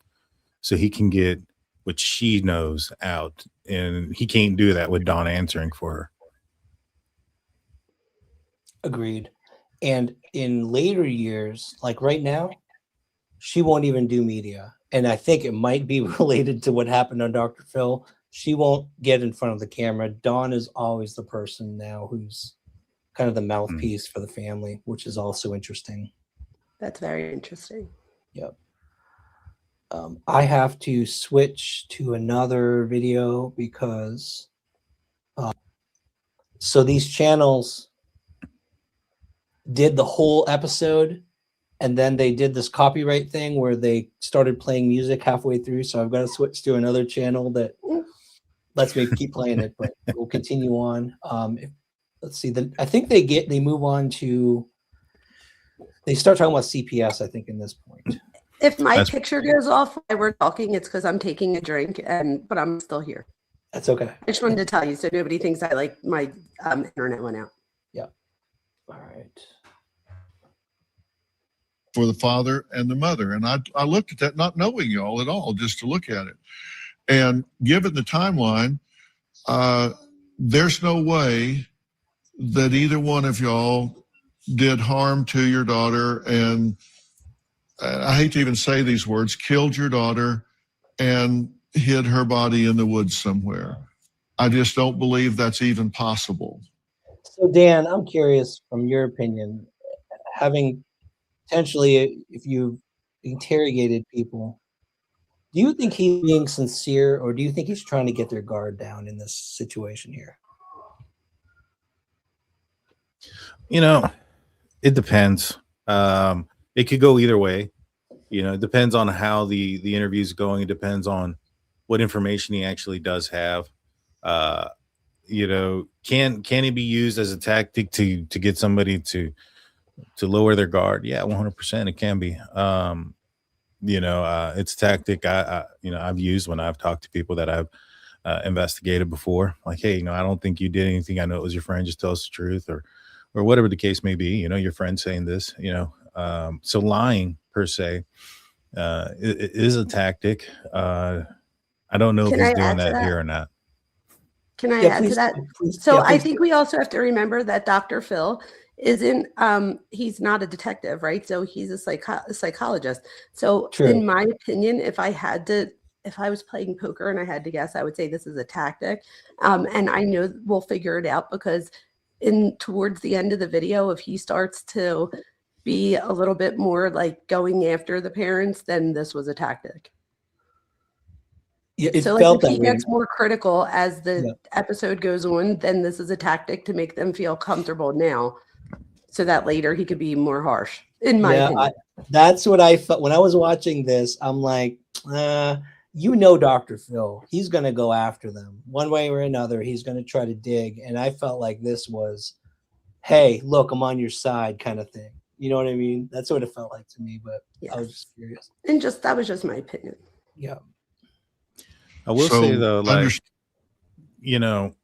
so he can get what she knows out. And he can't do that with Dawn answering for her. Agreed. And in later years, like right now, she won't even do media. And I think it might be related to what happened on Dr. Phil. She won't get in front of the camera. Dawn is always the person now who's kind of the mouthpiece for the family, which is also interesting. That's very interesting. Yep. I have to switch to another video because so these channels did the whole episode and then they did this copyright thing where they started playing music halfway through. So I've got to switch to another channel that lets me keep playing it, but we'll continue on. Let's see. I think they move on to, they start talking about CPS, I think, in this point. If my picture goes off while we're talking, it's because I'm taking a drink, but I'm still here. That's okay. I just wanted to tell you so nobody thinks I like my internet went out. Yeah. All right. For the father and the mother. And I looked at that, not knowing y'all at all, just to look at it. And given the timeline, there's no way that either one of y'all did harm to your daughter, and I hate to even say these words, killed your daughter and hid her body in the woods somewhere. I just don't believe that's even possible. So Dan, I'm curious from your opinion, having potentially, if you've interrogated people, do you think he's being sincere or do you think he's trying to get their guard down in this situation here? You know, it depends. It could go either way. You know, it depends on how the interview is going. It depends on what information he actually does have. You know, can it be used as a tactic to get somebody to lower their guard? Yeah, 100% it can be. You know, it's a tactic I've used when I've talked to people that I've investigated before. Like, hey, you know, I don't think you did anything. I know it was your friend. Just tell us the truth, or whatever the case may be. You know, your friend saying this. You know, so lying per se it is a tactic. I don't know if he's doing that here or not. Can I add to that? So I think we also have to remember that Dr. Phil isn't he's not a detective, right? So he's a psychologist. So in my opinion, if I was playing poker and I had to guess, I would say this is a tactic. And I know we'll figure it out because towards the end of the video, if he starts to be a little bit more like going after the parents, then this was a tactic. Yeah, it so felt like if he that way. gets more critical as the episode goes on, then this is a tactic to make them feel comfortable now, so that later he could be more harsh. In my opinion, that's what I felt when I was watching this. I'm like, you know, Dr. Phil, he's going to go after them one way or another. He's going to try to dig, and I felt like this was, hey, look, I'm on your side, kind of thing. You know what I mean? That's what it felt like to me. But I was just curious. And that was just my opinion. Yeah. I will say though, like, you know,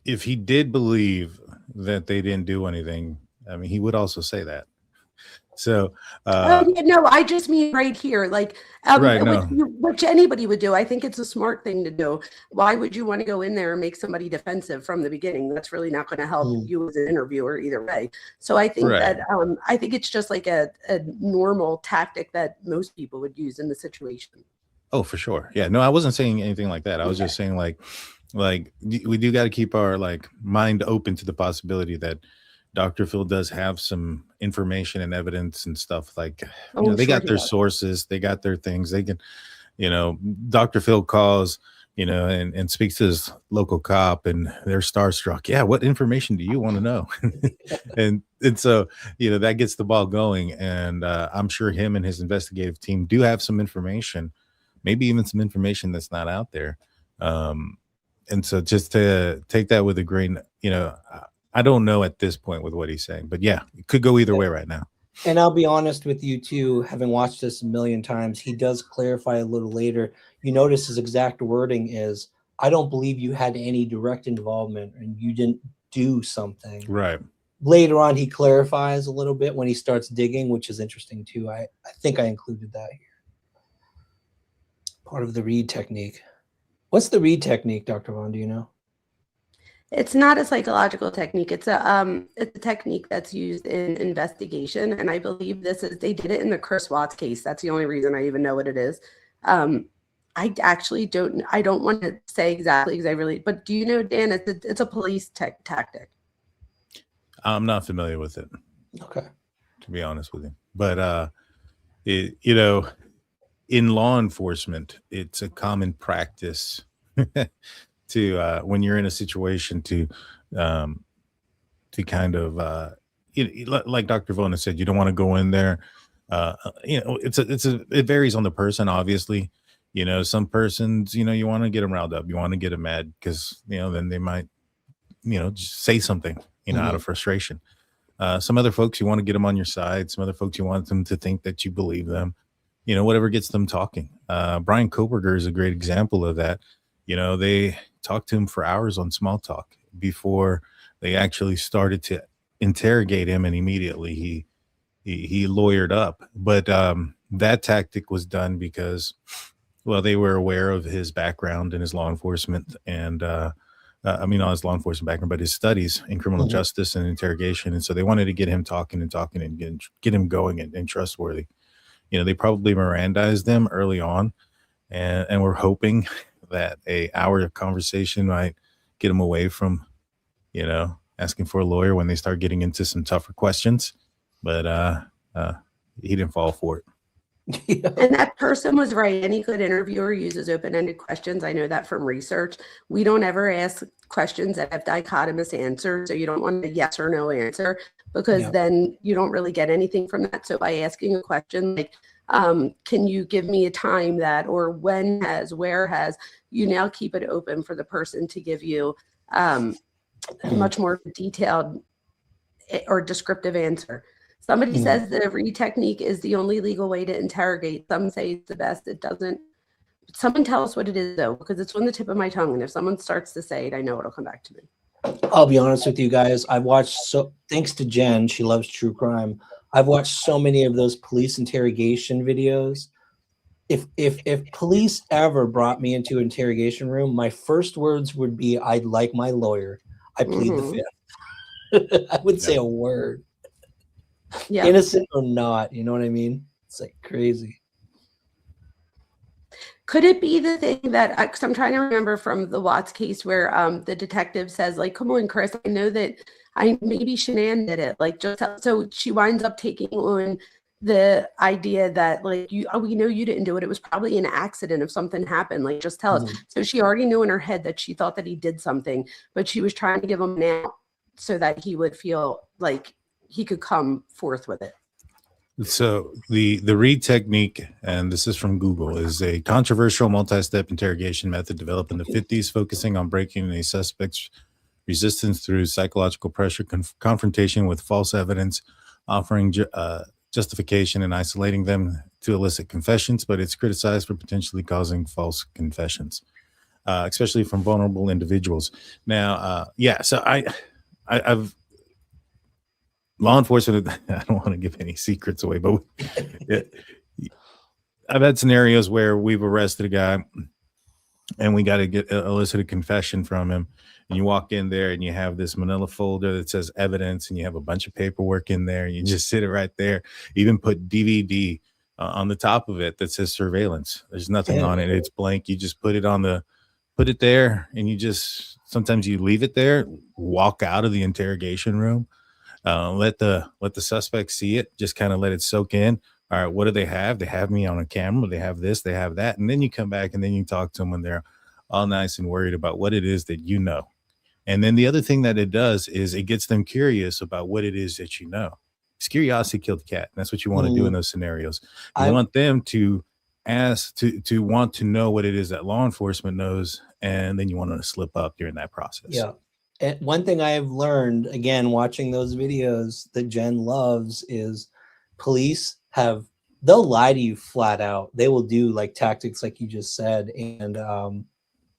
if he did believe that they didn't do anything, I mean, he would also say that. So, no, I just mean right here, like, right, which anybody would do. I think it's a smart thing to do. Why would you want to go in there and make somebody defensive from the beginning? That's really not going to help you as an interviewer either way. So I think that I think it's just like a normal tactic that most people would use in the situation. Oh, for sure. Yeah. No, I wasn't saying anything like that. I was just saying like we do got to keep our like mind open to the possibility that Dr. Phil does have some information and evidence and stuff. Like, you know, they got their sources, they got their things. They can, you know, Dr. Phil calls, you know, and speaks to his local cop and they're starstruck. Yeah. What information do you want to know? and so, you know, that gets the ball going. And I'm sure him and his investigative team do have some information, maybe even some information that's not out there. And so just to take that with a grain, you know, I don't know at this point with what he's saying, but yeah, it could go either way right now. And I'll be honest with you too, having watched this a million times, he does clarify a little later. You notice his exact wording is, I don't believe you had any direct involvement and you didn't do something. Right. Later on, he clarifies a little bit when he starts digging, which is interesting too. I think I included that here. Part of the read technique. What's the read technique, Dr. Vaughn? Do you know? It's not a psychological technique. It's a technique that's used in investigation, and I believe they did it in the Chris Watts case. That's the only reason I even know what it is. I actually don't. I don't want to say exactly because I really. But do you know, Dan? It's a police tactic. I'm not familiar with it. Okay. To be honest with you, but you know, in law enforcement, it's a common practice to when you're in a situation to kind of like Dr. Vona said, you don't want to go in there. It varies on the person, obviously. Some persons, you want to get them riled up, you want to get them mad because then they might just say something out of frustration. Some other folks, you want to get them on your side. Some other folks, you want them to think that you believe them. Whatever gets them talking. Brian Koberger is a great example of that. They talked to him for hours on small talk before they actually started to interrogate him, and immediately he lawyered up. But that tactic was done because, well, they were aware of his background in his law enforcement and not his law enforcement background, but his studies in criminal justice and interrogation. And so they wanted to get him talking and get him going and trustworthy. They probably Mirandized them early on, and we're hoping that a hour of conversation might get him away from, asking for a lawyer when they start getting into some tougher questions. But he didn't fall for it. And that person was right. Any good interviewer uses open-ended questions. I know that from research. We don't ever ask questions that have dichotomous answers. So you don't want a yes or no answer because then you don't really get anything from that. So by asking a question like, can you give me a time that, or when has, where has, you now keep it open for the person to give you a much more detailed or descriptive answer. Somebody says the read technique is the only legal way to interrogate. Some say it's the best. It doesn't. Someone tell us what it is, though, because it's on the tip of my tongue. And if someone starts to say it, I know it'll come back to me. I'll be honest with you guys. I've watched thanks to Jen, she loves true crime. I've watched so many of those police interrogation videos. If police ever brought me into an interrogation room, my first words would be, I'd like my lawyer. I plead the fifth. I wouldn't say a word. Yeah. Innocent or not, you know what I mean? It's like crazy. Could it be the thing that, because I'm trying to remember from the Watts case where the detective says, like, come on, Chris, I know that maybe Shanann did it. Like, just so she winds up taking on the idea that, like, we know you didn't do it. It was probably an accident if something happened. Like, just tell us. So she already knew in her head that she thought that he did something, but she was trying to give him an out so that he would feel like he could come forth with it. So the read technique, and this is from Google, is a controversial multi-step interrogation method developed in the 50s, focusing on breaking a suspect's resistance through psychological pressure, confrontation with false evidence, offering justification, and isolating them to elicit confessions. But it's criticized for potentially causing false confessions, especially from vulnerable individuals. Now, so I've law enforcement, I don't want to give any secrets away, but I've had scenarios where we've arrested a guy and we got to get elicit a confession from him. And you walk in there and you have this manila folder that says evidence, and you have a bunch of paperwork in there. And you just sit it right there. You even put DVD on the top of it that says surveillance. There's nothing on it. It's blank. You just put it there, and you just, sometimes you leave it there, walk out of the interrogation room. Let the suspect see it, just kind of let it soak in. All right, what do they have? They have me on a camera. They have this, they have that. And then you come back and then you talk to them when they're all nice and worried about what it is that you know. And then the other thing that it does is it gets them curious about what it is that you know. It's curiosity killed the cat. And that's what you want to do in those scenarios. You want them to ask, to want to know what it is that law enforcement knows. And then you want them to slip up during that process. Yeah. And one thing I have learned, again, watching those videos that Jen loves, is police they'll lie to you flat out. They will do like tactics like you just said. And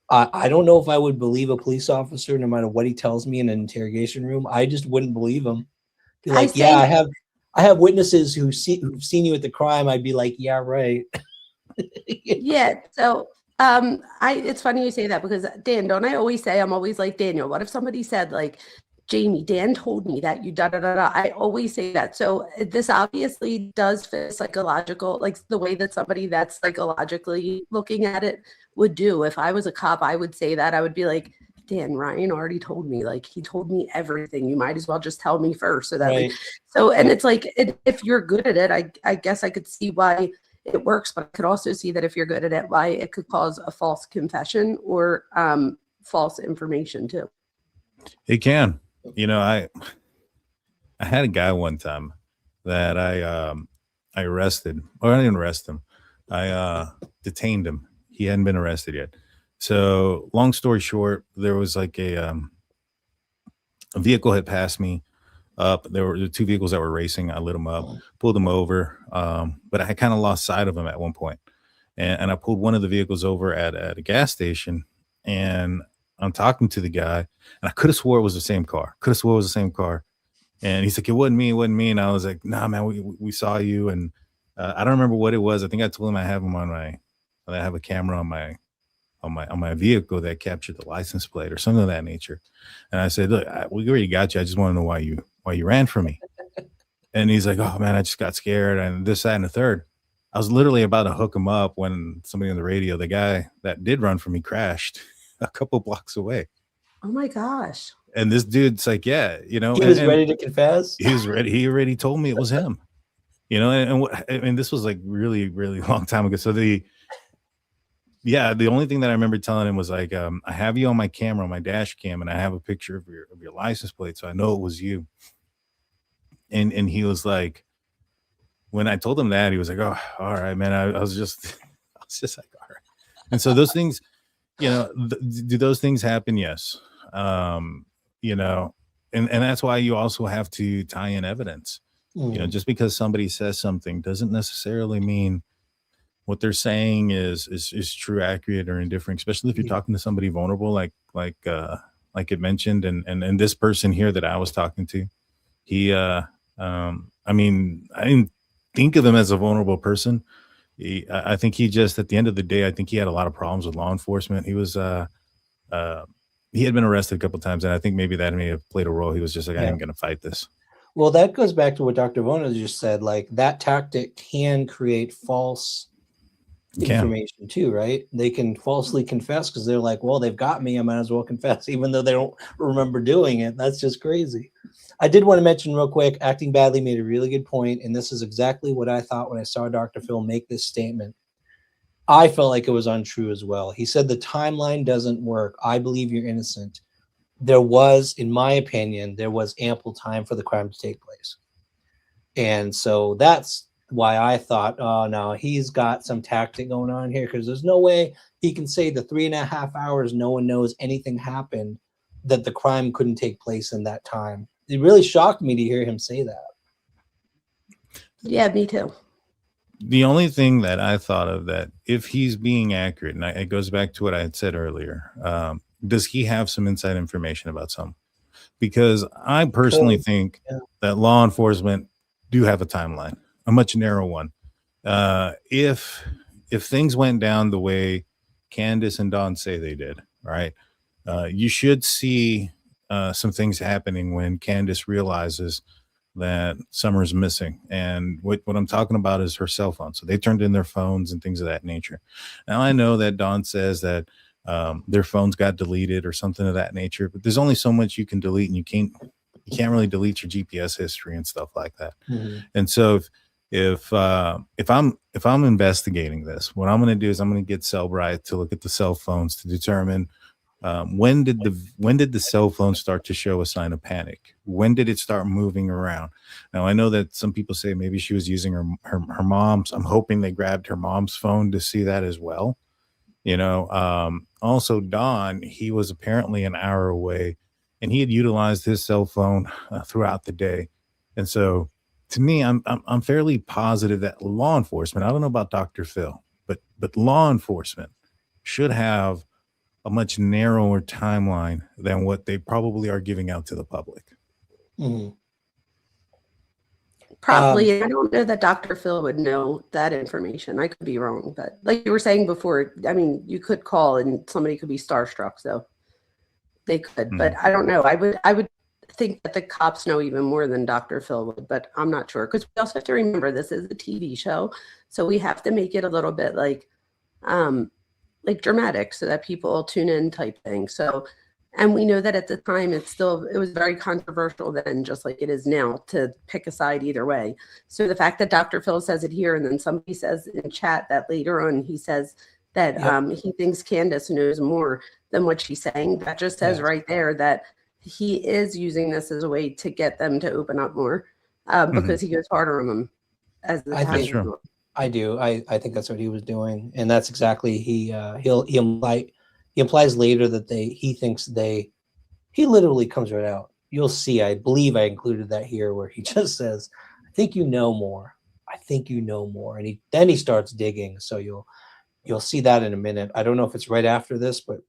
I don't know if I would believe a police officer no matter what he tells me in an interrogation room. I just wouldn't believe him. Be like, I have witnesses who've seen you at the crime. I'd be like, yeah, right. Yeah. So It's funny you say that because Dan, don't I always say, I'm always like, Daniel, what if somebody said like, Jamie, Dan told me that you da da da da. I always say that. So this obviously does fit psychological, like the way that somebody that's psychologically looking at it would do. If I was a cop, I would say that. I would be like, Dan, Ryan already told me, like he told me everything. You might as well just tell me first. So that, Right. so, and it's like, if you're good at it, I guess I could see why it works, but I could also see that if you're good at it, why it could cause a false confession or false information too. It can. You know, I had a guy one time that I arrested, or I didn't arrest him. I detained him. He hadn't been arrested yet. So long story short, there was like a vehicle had passed me up. There were two vehicles that were racing. I lit them up, pulled them over. But I kind of lost sight of them at one point. And I pulled one of the vehicles over at a gas station, and I'm talking to the guy, and I could have swore it was the same car. And he's like, it wasn't me. And I was like, nah, man, we saw you. And I don't remember what it was. I think I told him I have a camera on my vehicle that captured the license plate or something of that nature. And I said, look, we already got you. I just want to know why you ran from me. And he's like, oh man, I just got scared and this, that, and the third. I was literally about to hook him up when somebody on the radio, the guy that did run from me, crashed a couple blocks away. Oh my gosh. And this dude's like, yeah, you know, He was ready to confess. He was ready. He already told me it was him, you know, and this was like really, really long time ago. So the only thing that I remember telling him was like, I have you on my camera, on my dash cam, and I have a picture of your license plate. So I know it was you. And he was like, when I told him that, he was like, oh, all right, man. I was just like, all right. And so those things, you know, do those things happen? Yes. You know, and that's why you also have to tie in evidence. You know, just because somebody says something doesn't necessarily mean what they're saying is true, accurate, or indifferent, especially if you're talking to somebody vulnerable, like it mentioned. And this person here that I was talking to, he, I mean, I didn't think of him as a vulnerable person. I think he just, at the end of the day, I think he had a lot of problems with law enforcement. He was, he had been arrested a couple of times, and I think maybe that may have played a role. He was just like, I ain't going to fight this. Well, that goes back to what Dr. Vona just said. Like that tactic can create false information too, right? They can falsely confess because they're like, well, they've got me, I might as well confess, even though they don't remember doing it. That's just crazy. I did want to mention real quick, Acting Badly made a really good point, and this is exactly what I thought when I saw Dr. Phil make this statement. I felt like it was untrue as well. He said the timeline doesn't work. I believe you're innocent. There was, in my opinion, there was ample time for the crime to take place. And so that's why I thought, oh no, he's got some tactic going on here, because there's no way he can say the 3.5 hours no one knows anything happened, that the crime couldn't take place in that time. It really shocked me to hear him say that. Yeah, me too. The only thing that I thought of, that if he's being accurate, and it goes back to what I had said earlier, does he have some inside information about something? Because I personally think that law enforcement do have a timeline, a much narrower one. If things went down the way Candace and Dawn say they did, right? You should see some things happening when Candace realizes that Summer's missing. And what I'm talking about is her cell phone. So they turned in their phones and things of that nature. Now I know that Dawn says that their phones got deleted or something of that nature, but there's only so much you can delete, and you can't really delete your GPS history and stuff like that. And so if I'm investigating this, what I'm going to do is I'm going to get Cellbrite to look at the cell phones to determine when did the cell phone start to show a sign of panic? When did it start moving around? Now I know that some people say maybe she was using her mom's. I'm hoping they grabbed her mom's phone to see that as well. You know, also Don, he was apparently an hour away, and he had utilized his cell phone throughout the day. And so to me, I'm fairly positive that law enforcement, I don't know about Dr. Phil, but law enforcement should have a much narrower timeline than what they probably are giving out to the public. Probably. I don't know that Dr. Phil would know that information. I could be wrong, but like you were saying before, I mean, you could call and somebody could be starstruck, so they could, but I don't know. I would think that the cops know even more than Dr. Phil would, but I'm not sure. Because we also have to remember this is a TV show, so we have to make it a little bit like dramatic so that people tune in type thing. So, and we know that at the time it was very controversial then, just like it is now, to pick a side either way. So the fact that Dr. Phil says it here and then somebody says in chat that later on he says that he thinks Candace knows more than what she's saying, that just says right there that he is using this as a way to get them to open up more because he goes harder on them as the time goes on. I do. I think that's what he was doing, and that's exactly he implies later that he literally comes right out. You'll see. I believe I included that here where he just says, "I think you know more. I think you know more," and then he starts digging. So you'll see that in a minute. I don't know if it's right after this, but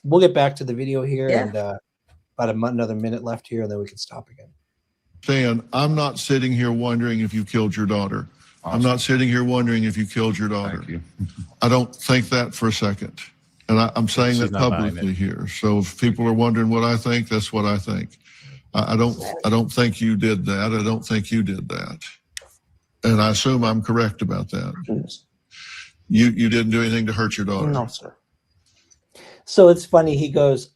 we'll get back to the video here and about another minute left here, and then we can stop again. Stan, I'm not sitting here wondering if you killed your daughter. Awesome. I'm not sitting here wondering if you killed your daughter. Thank you. I don't think that for a second. And I'm saying that publicly here. So if people are wondering what I think, that's what I think. I don't think you did that. I don't think you did that. And I assume I'm correct about that. You didn't do anything to hurt your daughter. No, sir. So it's funny. He goes,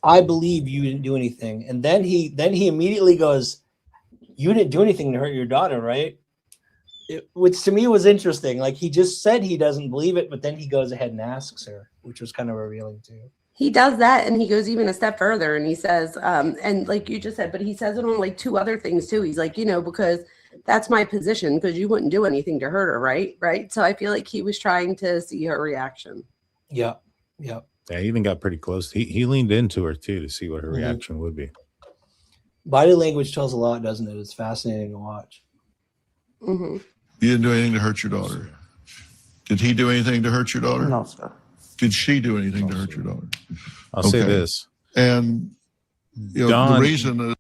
"I believe you didn't do anything," and then he immediately goes, "You didn't do anything to hurt your daughter, right?" Which to me was interesting. Like he just said he doesn't believe it, but then he goes ahead and asks her, which was kind of revealing too. He does that, and he goes even a step further, and he says, and like you just said, but he says it on like two other things too. He's like, because that's my position, because you wouldn't do anything to hurt her, right? Right. So I feel like he was trying to see her reaction. Yeah. Yeah, he even got pretty close. He leaned into her too to see what her reaction would be. Body language tells a lot, doesn't it? It's fascinating to watch. You didn't do anything to hurt your daughter. Did he do anything to hurt your daughter? No, sir. Did she do anything to hurt your daughter? I'll say this. And the reason that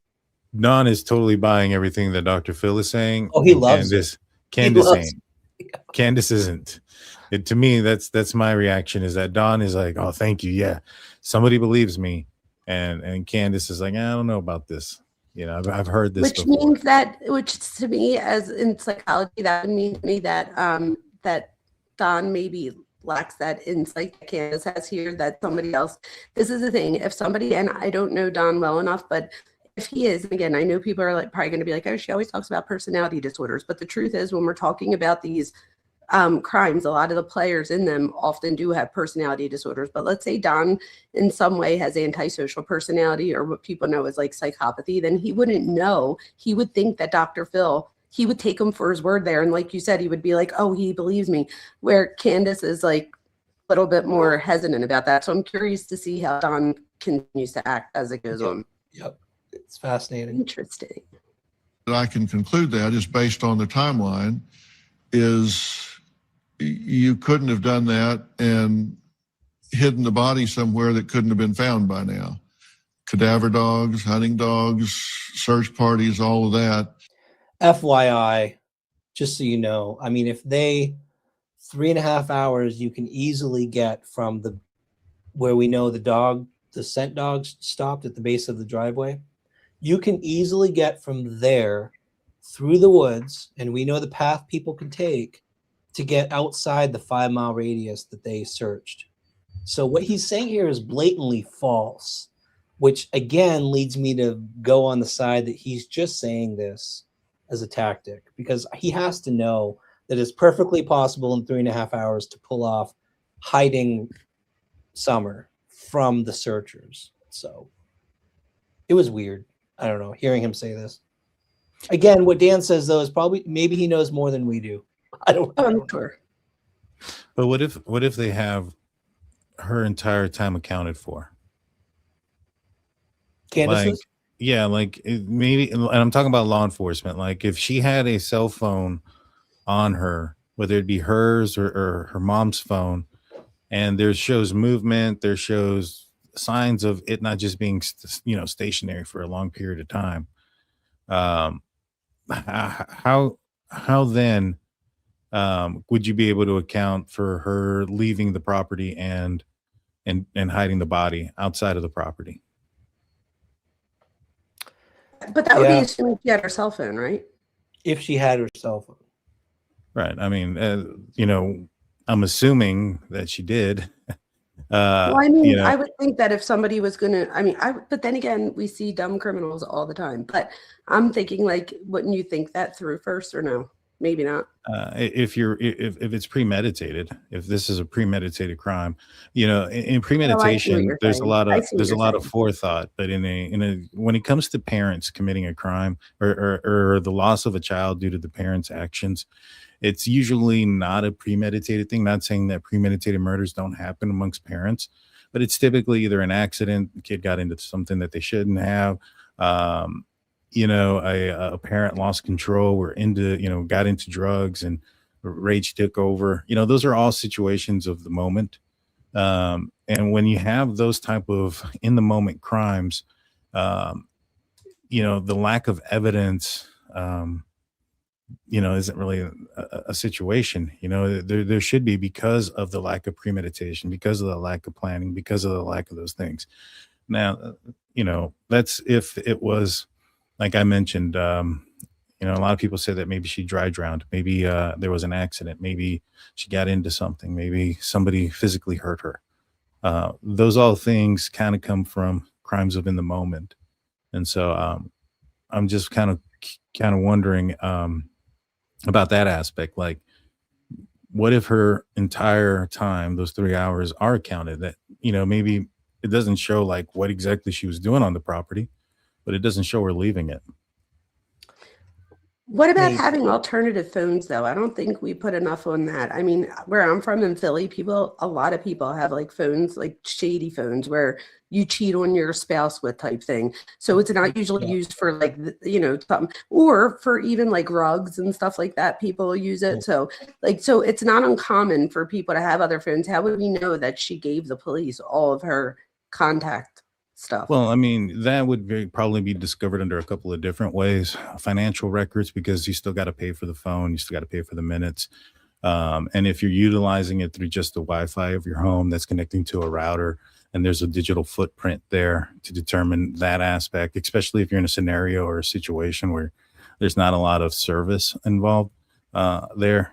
Don is totally buying everything that Dr. Phil is saying. Oh, he loves it. Candace ain't. Candace isn't. To me, that's my reaction, is that Don is like, "Oh, thank you. Yeah, somebody believes me," and Candace is like, "I don't know about this. I've heard this which before." Means that, which to me, as in psychology, that would mean to me that that Don maybe lacks that insight that Candace has here, that somebody else. This is the thing. If somebody, and I don't know Don well enough, but if he is, and again, I know people are like probably going to be like, "Oh, she always talks about personality disorders," but the truth is, when we're talking about these crimes, a lot of the players in them often do have personality disorders. But let's say Don in some way has antisocial personality, or what people know as like psychopathy, then he wouldn't know. He would think that Dr. Phil, he would take him for his word there, and like you said, he would be like, "Oh, he believes me," where Candace is like a little bit more hesitant about that. So I'm curious to see how Don continues to act as it goes on. Yep, it's fascinating. Interesting. I can conclude that is based on the timeline is you couldn't have done that and hidden the body somewhere that couldn't have been found by now. Cadaver dogs, hunting dogs, search parties, all of that. FYI, just so you know, I mean, if 3.5 hours, you can easily get from where we know the scent dogs stopped at the base of the driveway. You can easily get from there through the woods, and we know the path people can take to get outside the 5-mile radius that they searched. So what he's saying here is blatantly false, which again leads me to go on the side that he's just saying this as a tactic, because he has to know that it's perfectly possible in 3.5 hours to pull off hiding Summer from the searchers. So it was weird. I don't know, hearing him say this. Again, what Dan says though is maybe he knows more than we do. I don't know. I'm sure. But what if they have her entire time accounted for? Candace's? Maybe, and I'm talking about law enforcement. Like if she had a cell phone on her, whether it be hers or her mom's phone, and there shows movement, there shows signs of it not just being stationary for a long period of time. how then would you be able to account for her leaving the property and hiding the body outside of the property? But that would be Yeah, assuming she had her cell phone, right? if she had her cell phone. Right. I mean, I'm assuming that she did. Well, I You mean, know, I would think that if somebody was gonna, I mean, but then again, we see dumb criminals all the time. But I'm thinking, like, wouldn't you think that through first, or no? Maybe not. if it's premeditated, if this is a premeditated crime, in Oh, I see what premeditation, you're saying. I see what there's a you're lot of saying. forethought, but in a when it comes to parents committing a crime or the loss of a child due to the parents' actions, it's usually not a premeditated thing. Not saying that premeditated murders don't happen amongst parents, but it's typically either an accident, the kid got into something that they shouldn't have. Um, a parent lost control or got into drugs and rage took over. Those are all situations of the moment. And when you have those type of in the moment crimes, um, the lack of evidence, isn't really a situation. There should be, because of the lack of premeditation, because of the lack of planning, because of the lack of those things. Now, that's if it was, like I mentioned, a lot of people say that maybe she dry drowned, maybe there was an accident, maybe she got into something, maybe somebody physically hurt her. Those all things kind of come from crimes of in the moment, and so I'm just kind of wondering about that aspect. Like, what if her entire time, those 3 hours, are counted? That maybe it doesn't show like what exactly she was doing on the property, but it doesn't show her leaving it. What about Maybe. having alternative phones, though? I don't think we put enough on that. I mean, where I'm from in Philly, a lot of people have like phones, like shady phones, where you cheat on your spouse with type thing. So it's not usually Yeah. used for like, something, or for even like rugs and stuff like that. People use Yeah. it. So it's not uncommon for people to have other phones. How would we know that she gave the police all of her contact stuff? Well, I mean, that would probably be discovered under a couple of different ways. Financial records, because you still got to pay for the phone, you still got to pay for the minutes. And if you're utilizing it through just the Wi-Fi of your home that's connecting to a router, and there's a digital footprint there to determine that aspect, especially if you're in a scenario or a situation where there's not a lot of service involved. Again,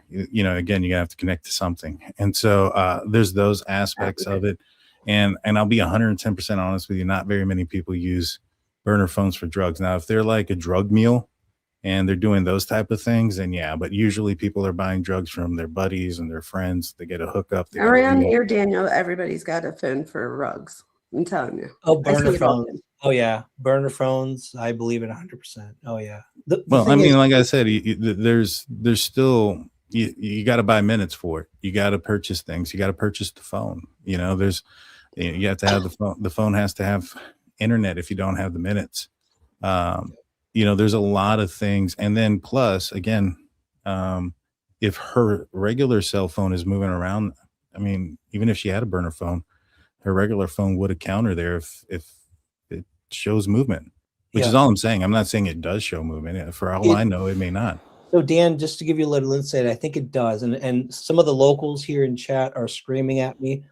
you have to connect to something, and so there's those aspects of it. And I'll be 110% honest with you, not very many people use burner phones for drugs. Now, if they're like a drug mule and they're doing those type of things, then yeah, but usually people are buying drugs from their buddies and their friends. They get a hookup, they got a Around deal. here, Daniel, everybody's got a phone for rugs. I'm telling you. Oh, I burner see it phones. often. Oh yeah, burner phones. I believe it 100%. Oh yeah. The Well, I thing mean, is, like I said, there's still, you got to buy minutes for it. You got to purchase things. You got to purchase the phone. You have to have the phone. The phone has to have internet if you don't have the minutes. Um, there's a lot of things. And then plus, again, um, if her regular cell phone is moving around, I mean, even if she had a burner phone, her regular phone would account her there if it shows movement, which yeah. is all I'm saying. I'm not saying it does show movement. For all It, I know, it may not. so Dan, just to give you a little insight, I think it does, and some of the locals here in chat are screaming at me.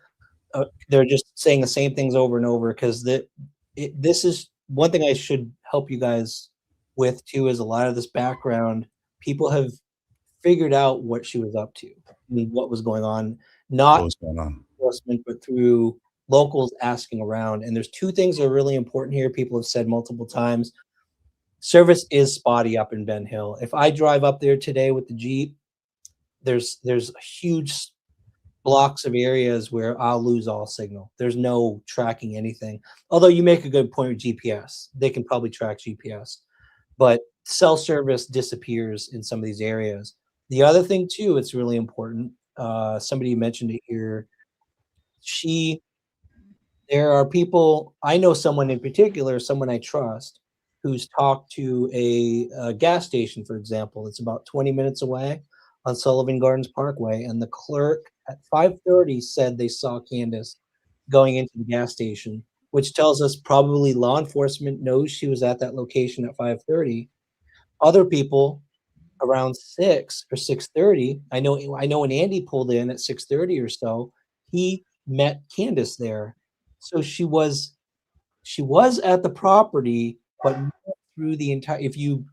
They're just saying the same things over and over, because this is one thing I should help you guys with too. Is a lot of this background, people have figured out what she was up to and what was going on, What not was going on? enforcement, but through locals asking around. And there's two things that are really important here. People have said multiple times. Service is spotty up in Ben Hill. If I drive up there today with the Jeep, there's huge blocks of areas where I'll lose all signal. There's no tracking anything. Although you make a good point with GPS. They can probably track GPS. But cell service disappears in some of these areas. The other thing too, it's really important. Somebody mentioned it here. There are people, I know someone in particular, someone I trust, who's talked to a gas station, for example. It's about 20 minutes away on Sullivan Gardens Parkway, and the clerk at 5:30 said they saw Candace going into the gas station, which tells us probably law enforcement knows she was at that location at 5:30. Other people around 6 or 6:30. I know when Andy pulled in at 6:30 or so, he met Candace there. So she was at the property, but not through the entire, if you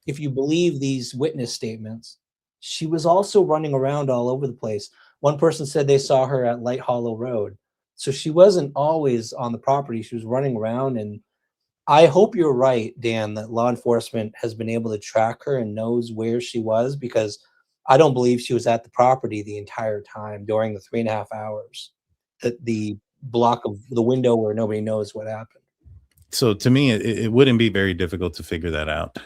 believe these witness statements, she was also running around all over the place. One person said they saw her at Light Hollow Road. So she wasn't always on the property. She was running around, and I hope you're right, Dan, that law enforcement has been able to track her and knows where she was, because I don't believe she was at the property the entire time during the 3.5 hours, that the block of the window where nobody knows what happened. So to me, it wouldn't be very difficult to figure that out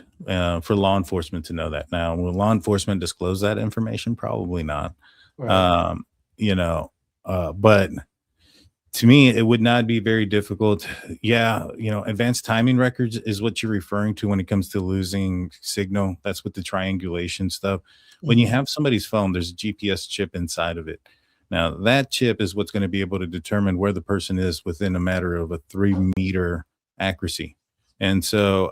for law enforcement to know that. Now, will law enforcement disclose that information? Probably not. Right. You know, but to me, it would not be very difficult. Yeah, advanced timing records is what you're referring to when it comes to losing signal. That's with the triangulation stuff. When you have somebody's phone, there's a GPS chip inside of it. Now, that chip is what's going to be able to determine where the person is within a matter of a 3-meter accuracy. And so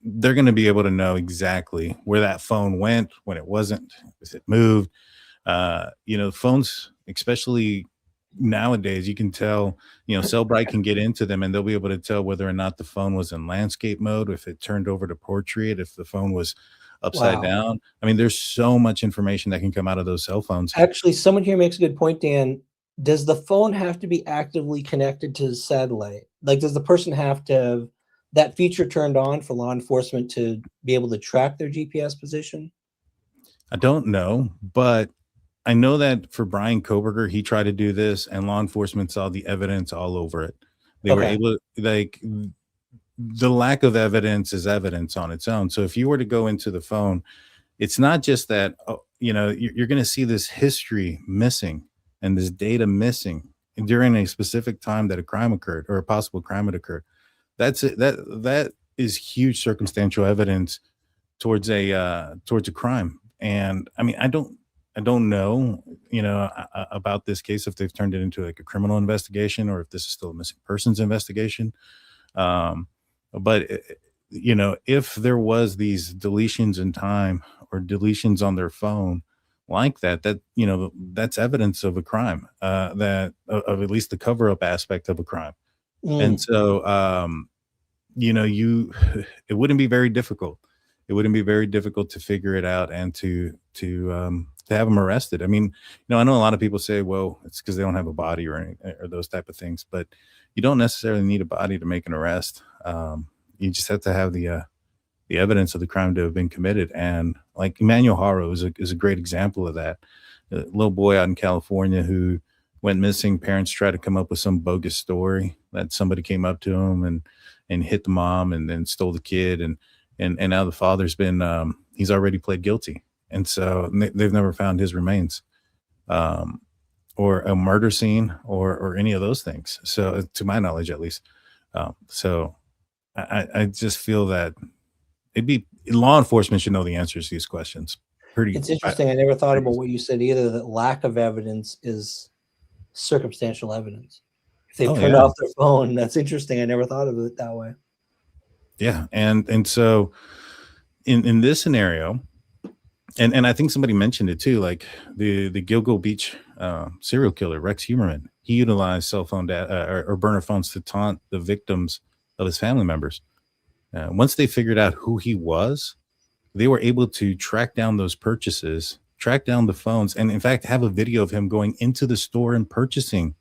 they're going to be able to know exactly where that phone went, when it wasn't, if it moved. Phones, especially nowadays, you can tell, Cellbrite can get into them and they'll be able to tell whether or not the phone was in landscape mode, if it turned over to portrait, if the phone was upside down. I mean, there's so much information that can come out of those cell phones. Actually, someone here makes a good point, Dan. Does the phone have to be actively connected to the satellite? Like, does the person have to have that feature turned on for law enforcement to be able to track their GPS position? I don't know, but I know that for Brian Koberger, he tried to do this and law enforcement saw the evidence all over it. They were able, like, the lack of evidence is evidence on its own. So if you were to go into the phone, it's not just that, you're going to see this history missing and this data missing during a specific time that a crime occurred or a possible crime had occurred. That's it. That is huge circumstantial evidence towards a crime. And I mean, I don't know, about this case, if they've turned it into like a criminal investigation or if this is still a missing persons investigation. But if there was these deletions in time or deletions on their phone like that, that's evidence of a crime, that of at least the cover up aspect of a crime. And so, it wouldn't be very difficult. It wouldn't be very difficult to figure it out and to have them arrested. I mean, I know a lot of people say, well, it's because they don't have a body or those type of things, but you don't necessarily need a body to make an arrest. You just have to have the evidence of the crime to have been committed. And like Emmanuel Haro is a great example of that. A little boy out in California who went missing. Parents tried to come up with some bogus story that somebody came up to him and hit the mom and then stole the kid. And now the father's been, he's already pled guilty. And so they've never found his remains, or a murder scene or any of those things. So to my knowledge, at least. So I just feel that law enforcement should know the answers to these questions. It's interesting. I never thought about what you said either, that lack of evidence is circumstantial evidence. If they turned off their phone, that's interesting. I never thought of it that way. Yeah. And so in this scenario, and I think somebody mentioned it too, like the Gilgo Beach serial killer, Rex Humerman, he utilized cell phone data or burner phones to taunt the victims of his family members. Once they figured out who he was, they were able to track down those purchases, track down the phones, and in fact, have a video of him going into the store and purchasing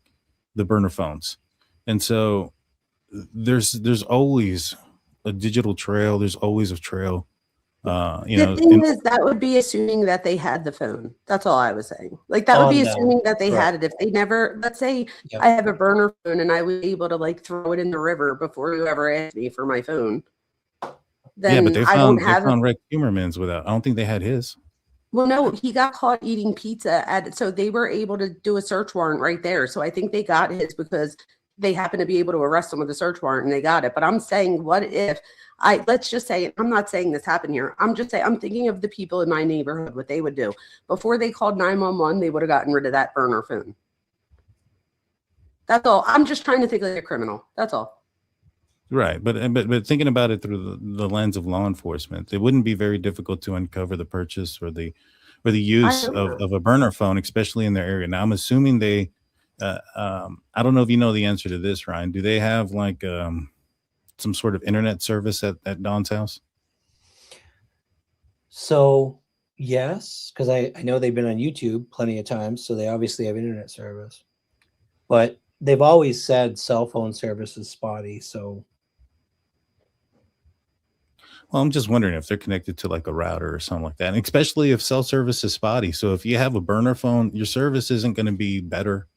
the burner phones. And so there's always a digital trail. There's always a trail. The thing is, that would be assuming that they had the phone. That's all I was saying. Like, that would be assuming that they had it. If they never, let's say I have a burner phone and I was able to like throw it in the river before you ever asked me for my phone. Then but they found Rex Humerman's without. I don't think they had his. Well, no, he got caught eating pizza so they were able to do a search warrant right there. So I think they got his because they happened to be able to arrest him with a search warrant and they got it. But I'm saying, what if let's just say, I'm not saying this happened here. I'm just saying, I'm thinking of the people in my neighborhood, what they would do. Before they called 911, they would have gotten rid of that burner phone. That's all. I'm just trying to think like a criminal. That's all. Right, but thinking about it through the lens of law enforcement, it wouldn't be very difficult to uncover the purchase or the I use hope not. of a burner phone, especially in their area. Now, I'm assuming they, I don't know if you know the answer to this, Ryan. Do they have like some sort of internet service at Don's house? So yes, because I know they've been on YouTube plenty of times, so they obviously have internet service. But they've always said cell phone service is spotty. So Well, I'm just wondering if they're connected to like a router or something like that, and especially if cell service is spotty. So if you have a burner phone, your service isn't going to be better.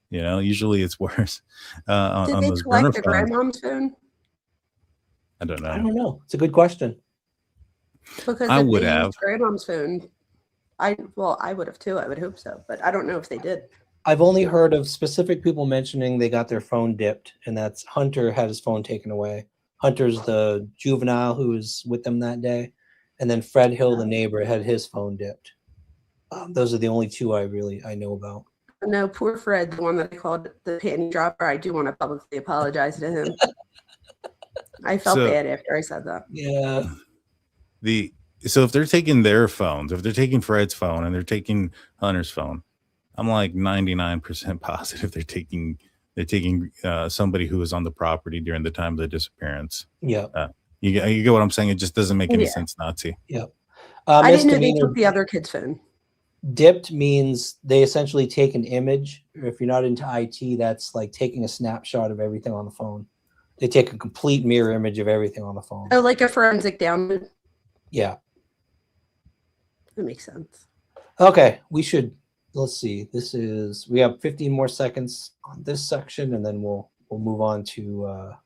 You know, usually it's worse Did on they those burner collect the phones. grandmom's phone? I don't I know. don't know. It's a good question. Because I if would they have. used grandmom's phone, I would have too. I would hope so, but I don't know if they did. I've only heard of specific people mentioning they got their phone dipped, and that's Hunter had his phone taken away. Hunter's the juvenile who was with them that day, and then Fred Hill, the neighbor, had his phone dipped. Those are the only two I know about. No, poor Fred, the one that I called the panty dropper. I do want to publicly apologize to him. I felt So bad after I said that. Yeah, so if they're taking their phones, if they're taking Fred's phone and they're taking Hunter's phone, I'm like 99% positive they're taking somebody who was on the property during the time of the disappearance. yeah, You get what I'm saying? It just doesn't make any Yeah. sense not to. yeah. I didn't know they Misdemeanor took the other kid's phone. dipped means they essentially take an image. If you're not into IT, that's like taking a snapshot of everything on the phone. They take a complete mirror image of everything on the phone. Oh, like a forensic download. Yeah. That makes sense. Okay, let's see. We have 15 more seconds on this section, and then we'll move on to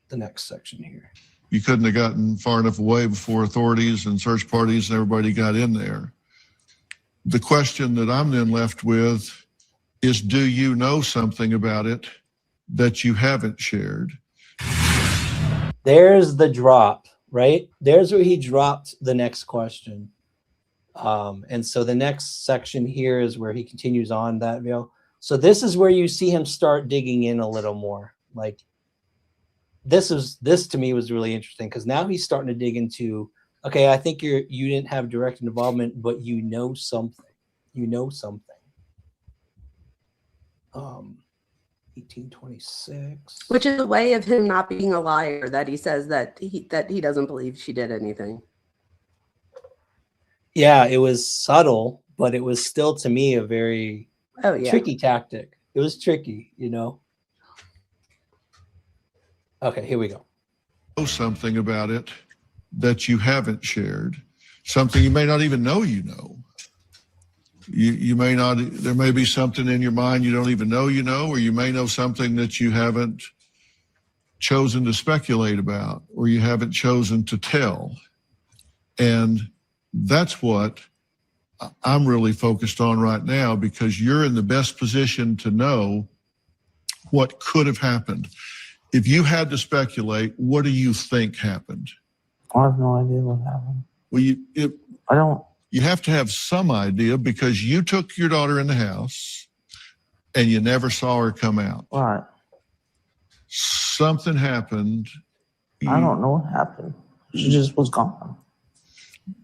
the next section here. You couldn't have gotten far enough away before authorities and search parties and everybody got in there. The question that I'm then left with is, do you know something about it that you haven't shared? There's the drop, right? There's where he dropped the next question. And so the next section here is where he continues on that veil. So this is where you see him start digging in a little more. Like this to me was really interesting because now he's starting to dig into, okay, I think you didn't have direct involvement, but you know something. You know something. 1826. Which is a way of him not being a liar, that he says that he doesn't believe she did anything. Yeah, it was subtle, but it was still to me a very tricky tactic. It was tricky, you know. Okay, here we go. Know something about it that you haven't shared, something you may not even know you know. You may not, there may be something in your mind you don't even know you know, or you may know something that you haven't chosen to speculate about, or you haven't chosen to tell. And that's what I'm really focused on right now, because you're in the best position to know what could have happened. If you had to speculate, what do you think happened? I have no idea what happened. Well, I don't. you have to have some idea, because you took your daughter in the house and you never saw her come out. Right. Something happened. I don't know what happened. She just was gone.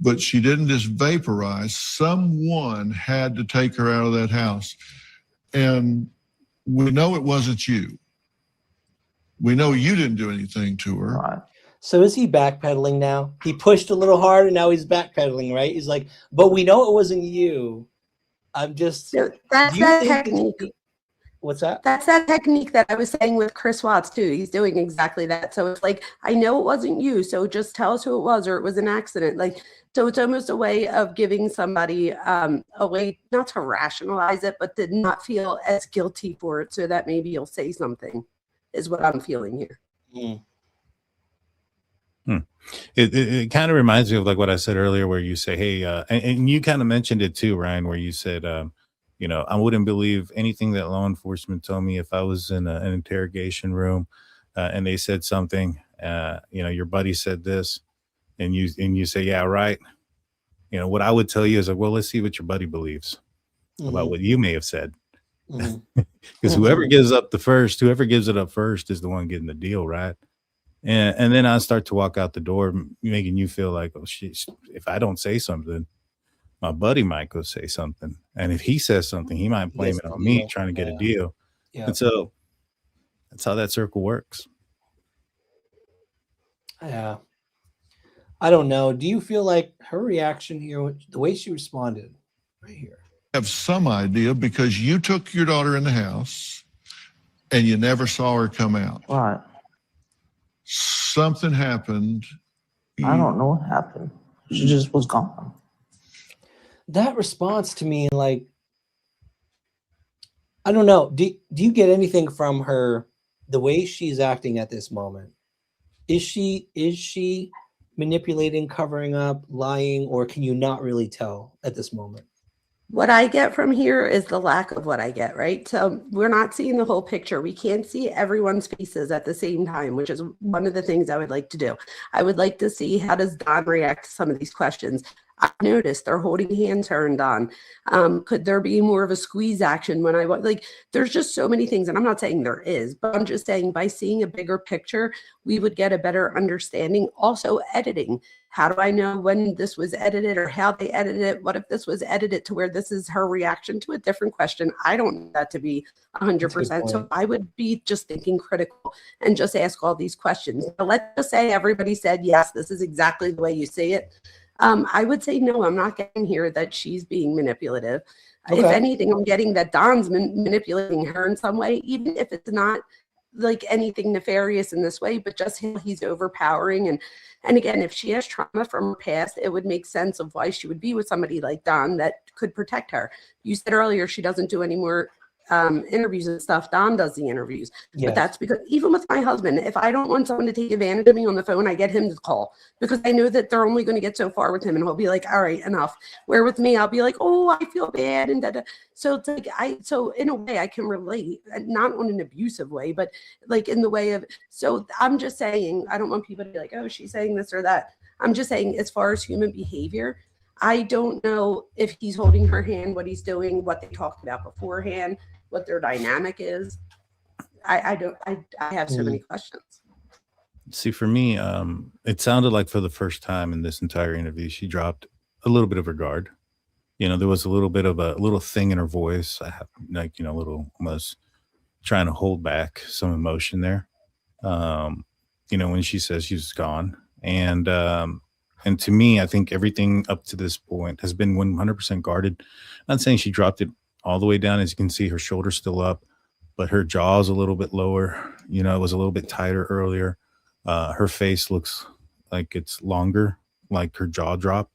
But she didn't just vaporize. Someone had to take her out of that house. And we know it wasn't you. We know you didn't do anything to her. Right. So is he backpedaling now? He pushed a little hard and now he's backpedaling, right? He's like, but we know it wasn't you. I'm just. So that's do you that think technique. What's that? That's that technique that I was saying with Chris Watts too. He's doing exactly that. So it's like, I know it wasn't you, so just tell us who it was, or it was an accident. Like, so it's almost a way of giving somebody a way not to rationalize it, but to not feel as guilty for it, so that maybe you'll say something, is what I'm feeling here. Mm. It kind of reminds me of like what I said earlier, where you say, hey, and you kind of mentioned it too, Ryan, where you said, you know, I wouldn't believe anything that law enforcement told me if I was in an interrogation room and they said something, you know, your buddy said this, and you say, yeah, right. You know, what I would tell you is like, well, let's see what your buddy believes about what you may have said. Because whoever gives it up first is the one getting the deal, right? And then I start to walk out the door, making you feel like, oh, she's, if I don't say something, my buddy might go say something. And if he says something, he might blame Yes, it on me yeah, trying to get a yeah, deal. yeah. And so that's how that circle works. Yeah. I don't know. Do you feel like her reaction here, the way she responded right here? Have some idea because you took your daughter in the house and you never saw her come out. Right. Something happened. I don't know what happened. She just was gone. That response to me, like, I don't know. Do you get anything from her, the way she's acting at this moment? Is she manipulating, covering up, lying, or can you not really tell at this moment? What I get from here is the lack of what I get, right? So we're not seeing the whole picture. We can't see everyone's faces at the same time, which is one of the things I would like to do. I would like to see, how does Don react to some of these questions? I noticed they're holding hands, her and Don. Could there be more of a squeeze action when I like? There's just so many things, and I'm not saying there is, but I'm just saying by seeing a bigger picture, we would get a better understanding. Also, editing. How do I know when this was edited or how they edited it? What if this was edited to where this is her reaction to a different question? I don't know that to be 100%. So I would be just thinking critical and just ask all these questions. But let's just say everybody said, yes, this is exactly the way you see it. I would say, no, I'm not getting here that she's being manipulative. Okay. If anything, I'm getting that Don's manipulating her in some way, even if it's not like anything nefarious in this way, but just he's overpowering. And again, if she has trauma from her past, it would make sense of why she would be with somebody like Don that could protect her. You said earlier she doesn't do any more interviews and stuff. Don does the interviews. Yes. But that's because even with my husband, if I don't want someone to take advantage of me on the phone, I get him to call because I know that they're only going to get so far with him and he'll be like, all right, enough. Where with me, I'll be like, oh, I feel bad. And da-da. So it's like, so in a way I can relate, not on an abusive way, but like in the way of, so I'm just saying, I don't want people to be like, oh, she's saying this or that. I'm just saying, as far as human behavior, I don't know if he's holding her hand, what he's doing, what they talked about beforehand, what their dynamic is. I have so many questions. See, for me, it sounded like for the first time in this entire interview, she dropped a little bit of her guard. You know, there was a little bit of a little thing in her voice. I have like, a little almost trying to hold back some emotion there. When she says she's gone. And to me, I think everything up to this point has been 100% guarded. Not saying she dropped it all the way down. As you can see, her shoulder's still up, but her jaw's a little bit lower. It was a little bit tighter earlier. Her face looks like it's longer, like her jaw dropped,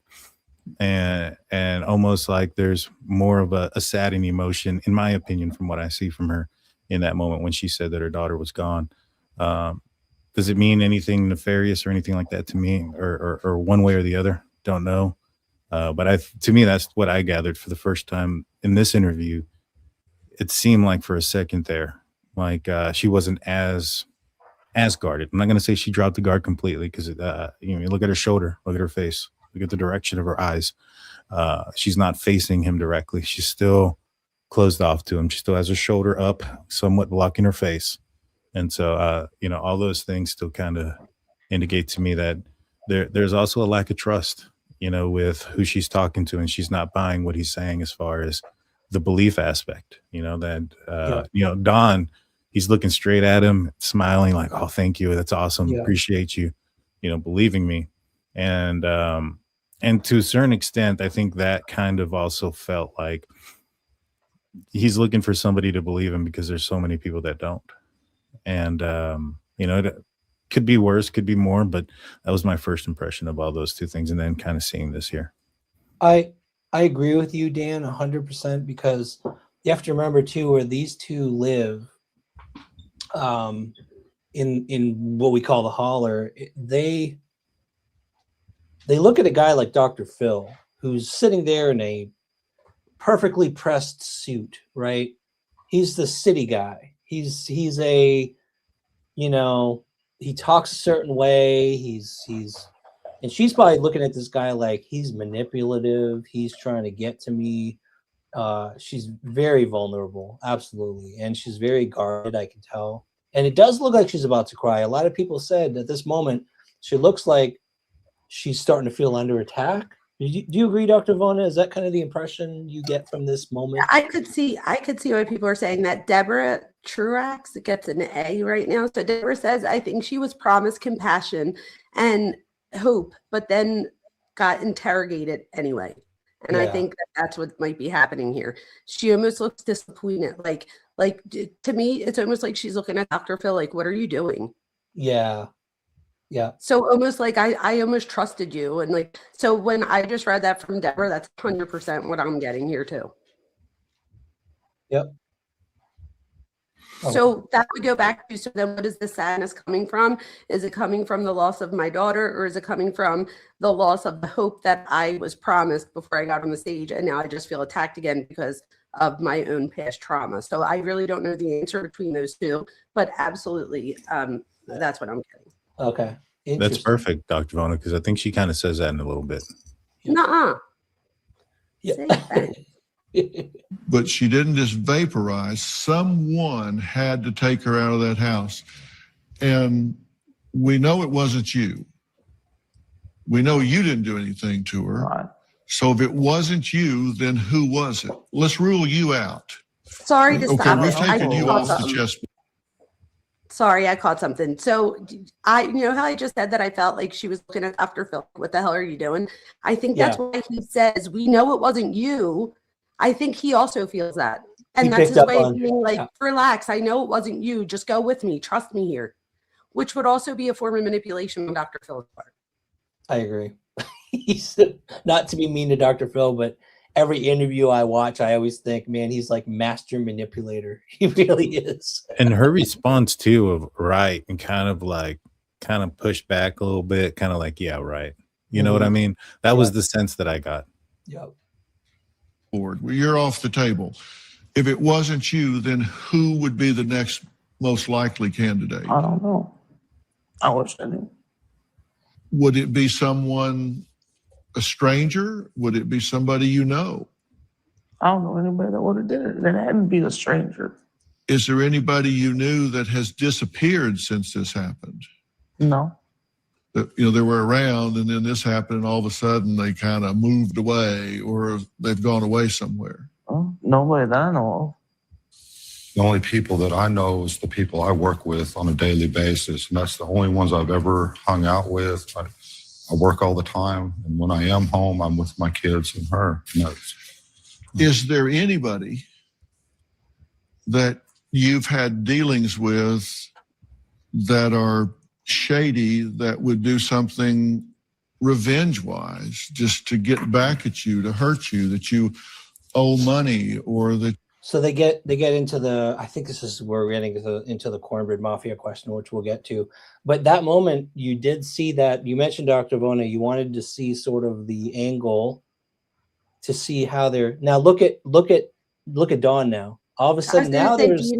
and almost like there's more of a saddening emotion, in my opinion, from what I see from her in that moment when she said that her daughter was gone. Does it mean anything nefarious or anything like that to me, or one way or the other? Don't know. But to me, that's what I gathered for the first time in this interview. It seemed like for a second there, like she wasn't as guarded. I'm not going to say she dropped the guard completely because you look at her shoulder, look at her face, look at the direction of her eyes. She's not facing him directly. She's still closed off to him. She still has her shoulder up, somewhat blocking her face. And so, all those things still kind of indicate to me that there's also a lack of trust, with who she's talking to, and she's not buying what he's saying as far as the belief aspect, Don, he's looking straight at him, smiling like, oh, thank you. That's awesome. Yeah. Appreciate you, believing me. And to a certain extent, I think that kind of also felt like he's looking for somebody to believe him because there's so many people that don't. And, it could be worse, could be more, but that was my first impression of all those two things. And then kind of seeing this here. I agree with you, Dan, 100%, because you have to remember too, where these two live, in what we call the holler, they look at a guy like Dr. Phil, who's sitting there in a perfectly pressed suit, right? He's the city guy. He's a, he talks a certain way. And she's probably looking at this guy like he's manipulative. He's trying to get to me. She's very vulnerable. Absolutely. And she's very guarded. I can tell. And it does look like she's about to cry. A lot of people said at this moment, she looks like she's starting to feel under attack. Do you agree, Dr. Vona? Is that kind of the impression you get from this moment? I could see why people are saying that. Deborah Truax gets an A right now. So Deborah says, I think she was promised compassion and hope, but then got interrogated anyway. And I think that's what might be happening here. She almost looks disappointed. Like to me, it's almost like she's looking at Dr. Phil like, what are you doing? Yeah. Yeah. So almost like I almost trusted you. And like, so when I just read that from Deborah, that's 100% what I'm getting here too. Yep. So that would go back to, so then what is the sadness coming from? Is it coming from the loss of my daughter, or is it coming from the loss of the hope that I was promised before I got on the stage? And now I just feel attacked again because of my own past trauma. So I really don't know the answer between those two, but absolutely, that's what I'm getting. Okay. That's perfect, Dr. Vona, because I think she kind of says that in a little bit. Nuh-uh. Yeah. But she didn't just vaporize. Someone had to take her out of that house. And we know it wasn't you. We know you didn't do anything to her. Right. So if it wasn't you, then who was it? Let's rule you out. Sorry to Okay, stop we've it. taken you off the something. chessboard. Sorry, I caught something. So you know how I just said that I felt like she was looking at Dr. Phil. What the hell are you doing? I think that's why he says, we know it wasn't you. I think he also feels that. And that's his way of being like, relax. I know it wasn't you. Just go with me. Trust me here. Which would also be a form of manipulation on Dr. Phil's part. I agree. He's not to be mean to Dr. Phil, but every interview I watch, I always think, man, he's like master manipulator. He really is. And her response too of right and kind of push back a little bit, kind of like, yeah, right. You know what I mean? That was the sense that I got. Yep. You're off the table. If it wasn't you, then who would be the next most likely candidate? I don't know. I wish I knew. Would it be someone, a stranger? Would it be somebody you know? I don't know anybody that would have did it. Then it had to be a stranger. Is there anybody you knew that has disappeared since this happened? No. That, they were around and then this happened and all of a sudden they kind of moved away or they've gone away somewhere? Oh, nobody that I know of. The only people that I know is the people I work with on a daily basis, and that's the only ones I've ever hung out with. I work all the time, and when I am home, I'm with my kids and her. And is there anybody that you've had dealings with that are shady that would do something revenge-wise just to get back at you, to hurt you, that you owe money or that? So they get into the, I think this is where we're getting into the cornbread mafia question, which we'll get to. But that moment, you did see that, you mentioned Dr. Vona, you wanted to see sort of the angle to see how they're, now look at Dawn now. All of a sudden now there's,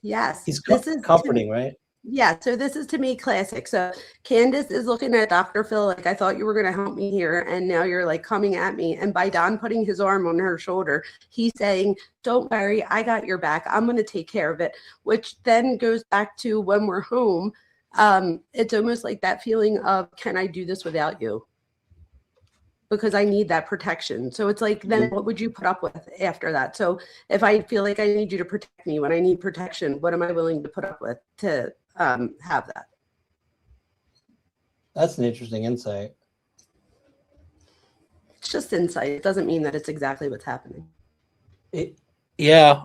yes, he's comforting, right? Yeah, so this is to me classic. So Candace is looking at Dr. Phil like, I thought you were going to help me here, and now you're like coming at me. And by Don putting his arm on her shoulder, he's saying, don't worry, I got your back. I'm going to take care of it, which then goes back to when we're home. It's almost like that feeling of, can I do this without you? Because I need that protection. So it's like, then what would you put up with after that? So if I feel like I need you to protect me when I need protection, what am I willing to put up with to have that? That's an interesting insight. It's just insight. It doesn't mean that it's exactly what's happening. Yeah,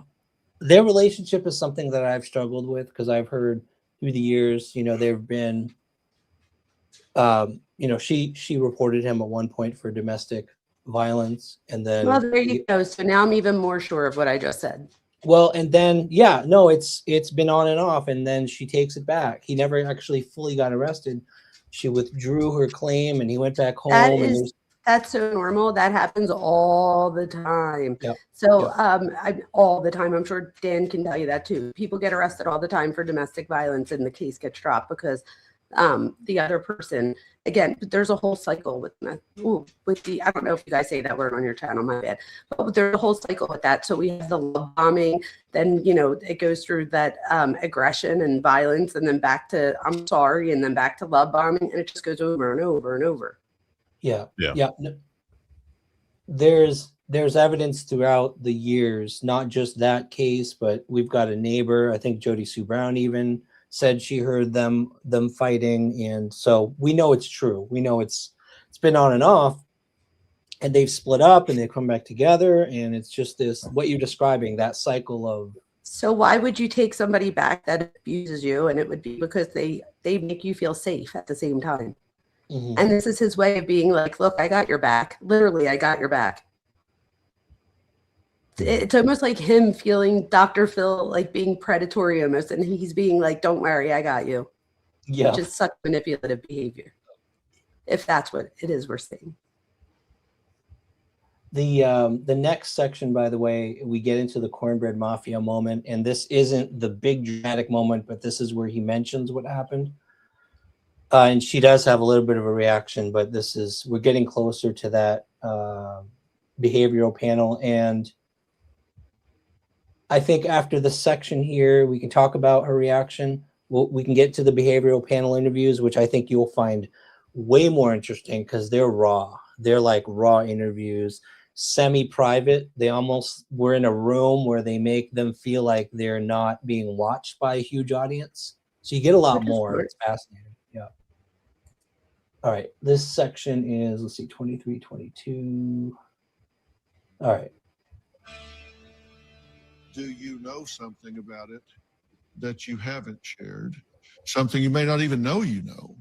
their relationship is something that I've struggled with because I've heard through the years, there've been, she reported him at one point for domestic violence, and then well, there you go. So now I'm even more sure of what I just said. Well, and then it's been on and off, and then she takes it back. He never actually fully got arrested. She withdrew her claim, and he went back home. That's so normal. That happens all the time. Yep. So all the time. I'm sure Dan can tell you that too. People get arrested all the time for domestic violence, and the case gets dropped because The other person, again, there's a whole cycle with that. Ooh, with the, I don't know if you guys say that word on your channel, my bad, but there's a whole cycle with that. So we have the love bombing, then, you know, it goes through that aggression and violence, and then back to I'm sorry, and then back to love bombing, and it just goes over and over and over. Yeah. Yeah. Yeah. There's evidence throughout the years, not just that case, but we've got a neighbor, I think Jody Sue Brown even said she heard them fighting. And so we know it's true. We know it's been on and off, and they've split up and they come back together. And it's just this, what you're describing, that cycle of. So why would you take somebody back that abuses you? And it would be because they make you feel safe at the same time. Mhm. And this is his way of being like, look, I got your back. Literally, I got your back. It's almost like him feeling Dr. Phil, like being predatory almost. And he's being like, don't worry, I got you. Yeah. Which is such manipulative behavior. If that's what it is we're seeing. The next section, by the way, we get into the cornbread mafia moment, and this isn't the big dramatic moment, but this is where he mentions what happened. And she does have a little bit of a reaction, but we're getting closer to that behavioral panel. And I think after the section here, we can talk about her reaction. We can get to the behavioral panel interviews, which I think you'll find way more interesting because they're raw. They're like raw interviews, semi-private. They almost were in a room where they make them feel like they're not being watched by a huge audience. So you get a lot more. It's fascinating. Yeah. All right. This section is, let's see, 23, 22. All right. Do you know something about it that you haven't shared? Something you may not even know you know.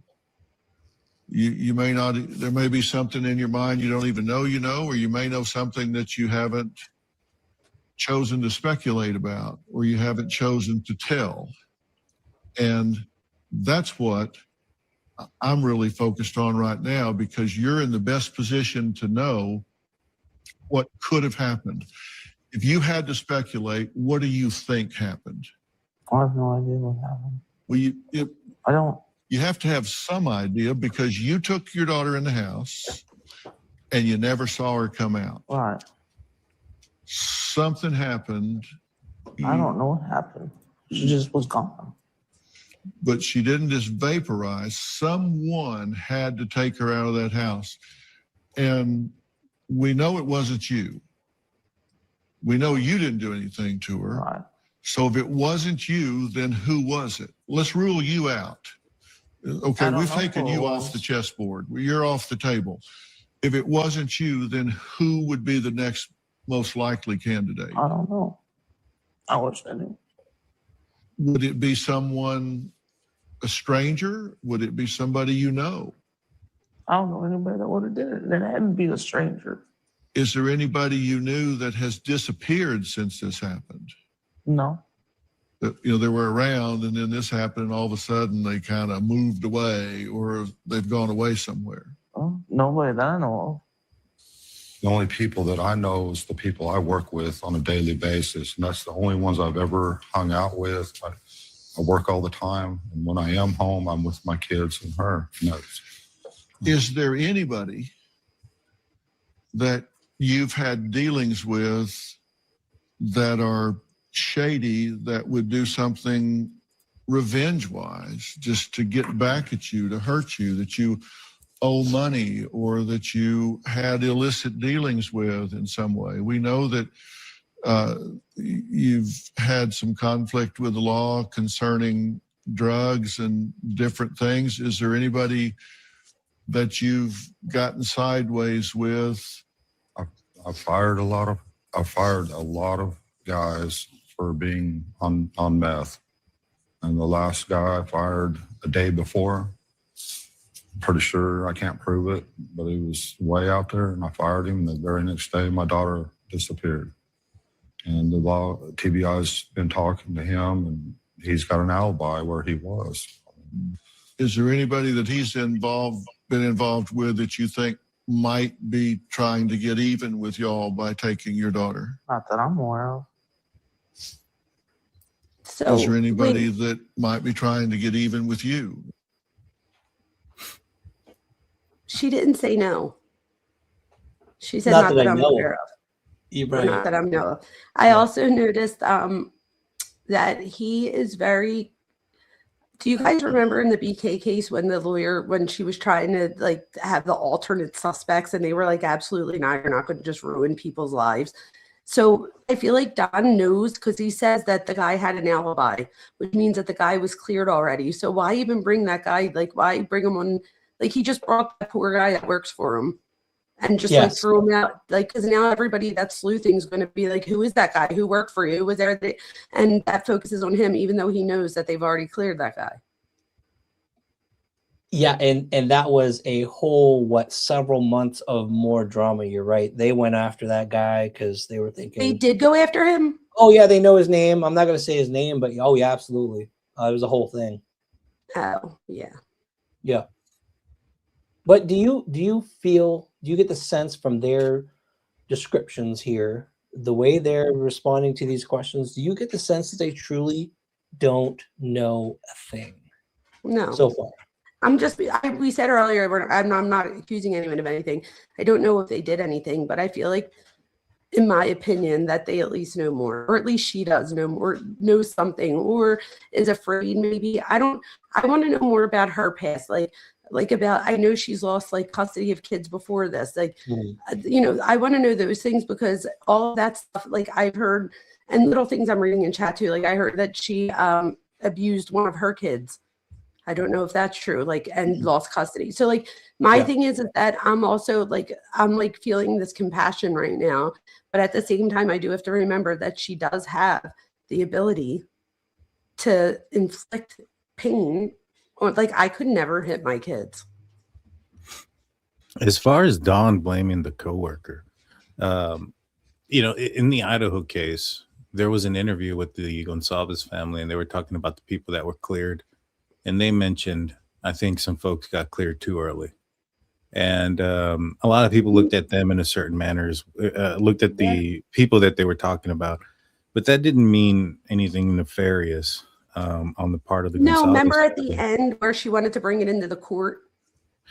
You may not, there may be something in your mind you don't even know you know, or you may know something that you haven't chosen to speculate about, or you haven't chosen to tell. And that's what I'm really focused on right now, because you're in the best position to know what could have happened. If you had to speculate, what do you think happened? I have no idea what happened. Well, I don't. You have to have some idea, because you took your daughter in the house and you never saw her come out. Right. Something happened. I don't know what happened. She just was gone. But she didn't just vaporize. Someone had to take her out of that house. And we know it wasn't you. We know you didn't do anything to her. Right. So if it wasn't you, then who was it? Let's rule you out. Okay, we've taken you off the chessboard. You're off the table. If it wasn't you, then who would be the next most likely candidate? I don't know. I wish I knew. Would it be someone, a stranger? Would it be somebody you know? I don't know anybody that would have did it. Then it had to be a stranger. Is there anybody you knew that has disappeared since this happened? No. That, you know, they were around and then this happened and all of a sudden they kind of moved away or they've gone away somewhere? Oh, nobody that I know of. The only people that I know is the people I work with on a daily basis, and that's the only ones I've ever hung out with. I work all the time, and when I am home, I'm with my kids and her. Is there anybody that you've had dealings with that are shady, that would do something revenge-wise just to get back at you, to hurt you, that you owe money or that you had illicit dealings with in some way? We know that you've had some conflict with the law concerning drugs and different things. Is there anybody that you've gotten sideways with? I fired a lot of guys for being on meth. And the last guy I fired a day before, pretty sure, I can't prove it, but he was way out there and I fired him. The very next day, my daughter disappeared. And the law, TBI's been talking to him and he's got an alibi where he was. Is there anybody that he's been involved with that you think might be trying to get even with y'all by taking your daughter? Not that I'm aware of. So, is there anybody that might be trying to get even with you? She didn't say no. She said Not not that that I I'm know of. aware of. You're Or right. not that I'm know of. I also noticed that he is very. Do you guys remember in the BK case when the lawyer, when she was trying to like have the alternate suspects and they were like, absolutely not, you're not going to just ruin people's lives. So I feel like Don knows because he says that the guy had an alibi, which means that the guy was cleared already. So why even bring that guy? Like, why bring him on? Like, he just brought that poor guy that works for him and just like Yes. threw him out. Like, because now everybody that's sleuthing is going to be like, who is that guy? Who worked for you? Who was there? And that focuses on him, even though he knows that they've already cleared that guy. Yeah, and that was a whole several months of more drama. You're right. They went after that guy because they were thinking They did go after him. oh yeah, they know his name. I'm not gonna say his name, but oh yeah, absolutely. It was a whole thing. Oh yeah. Yeah. But do you get the sense from their descriptions here, the way they're responding to these questions, do you get the sense that they truly don't know a thing No. so far? We said earlier, I'm not accusing anyone of anything. I don't know if they did anything, but I feel like, in my opinion, that they at least know more, or at least she does know more, knows something, or is afraid maybe. I want to know more about her past, like about, I know she's lost like custody of kids before this. Like, you know, I want to know those things because all of that stuff, like I've heard, and little things I'm reading in chat too. Like I heard that she abused one of her kids. I don't know if that's true, like, and lost custody. So like my thing is that I'm also like, I'm like feeling this compassion right now, but at the same time, I do have to remember that she does have the ability to inflict pain. Or like I could never hit my kids. As far as Dawn blaming the coworker, you know, in the Idaho case, there was an interview with the Gonsalves family, and they were talking about the people that were cleared, and they mentioned, I think some folks got cleared too early, and a lot of people looked at them in a certain manner, looked at the people that they were talking about, but that didn't mean anything nefarious on the part of the No, Gonsalves remember at family. the end where she wanted to bring it into the court?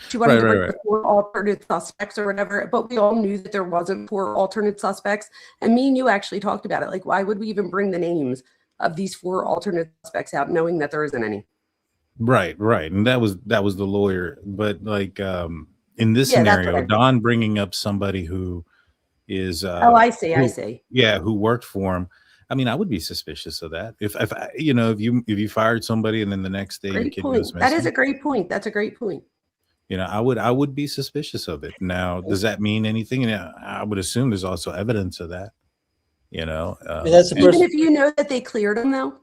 She wanted to bring the 4 alternate suspects or whatever, but we all knew that there wasn't 4 alternate suspects. And me and you actually talked about it. Like, why would we even bring the names of these 4 alternate suspects out knowing that there isn't any? Right. And that was the lawyer. But like in this Yeah, that's what scenario, I mean. Don bringing up somebody who is Oh, I see. Yeah, who worked for him. I mean, I would be suspicious of that. If you know, if you fired somebody and then the next day your Great kid point. goes That missing, is a great point. That's a great point. you know, I would be suspicious of it. Now, does that mean anything? And I would assume there's also evidence of that. You know, that's the Even person. if you know that they cleared him, though.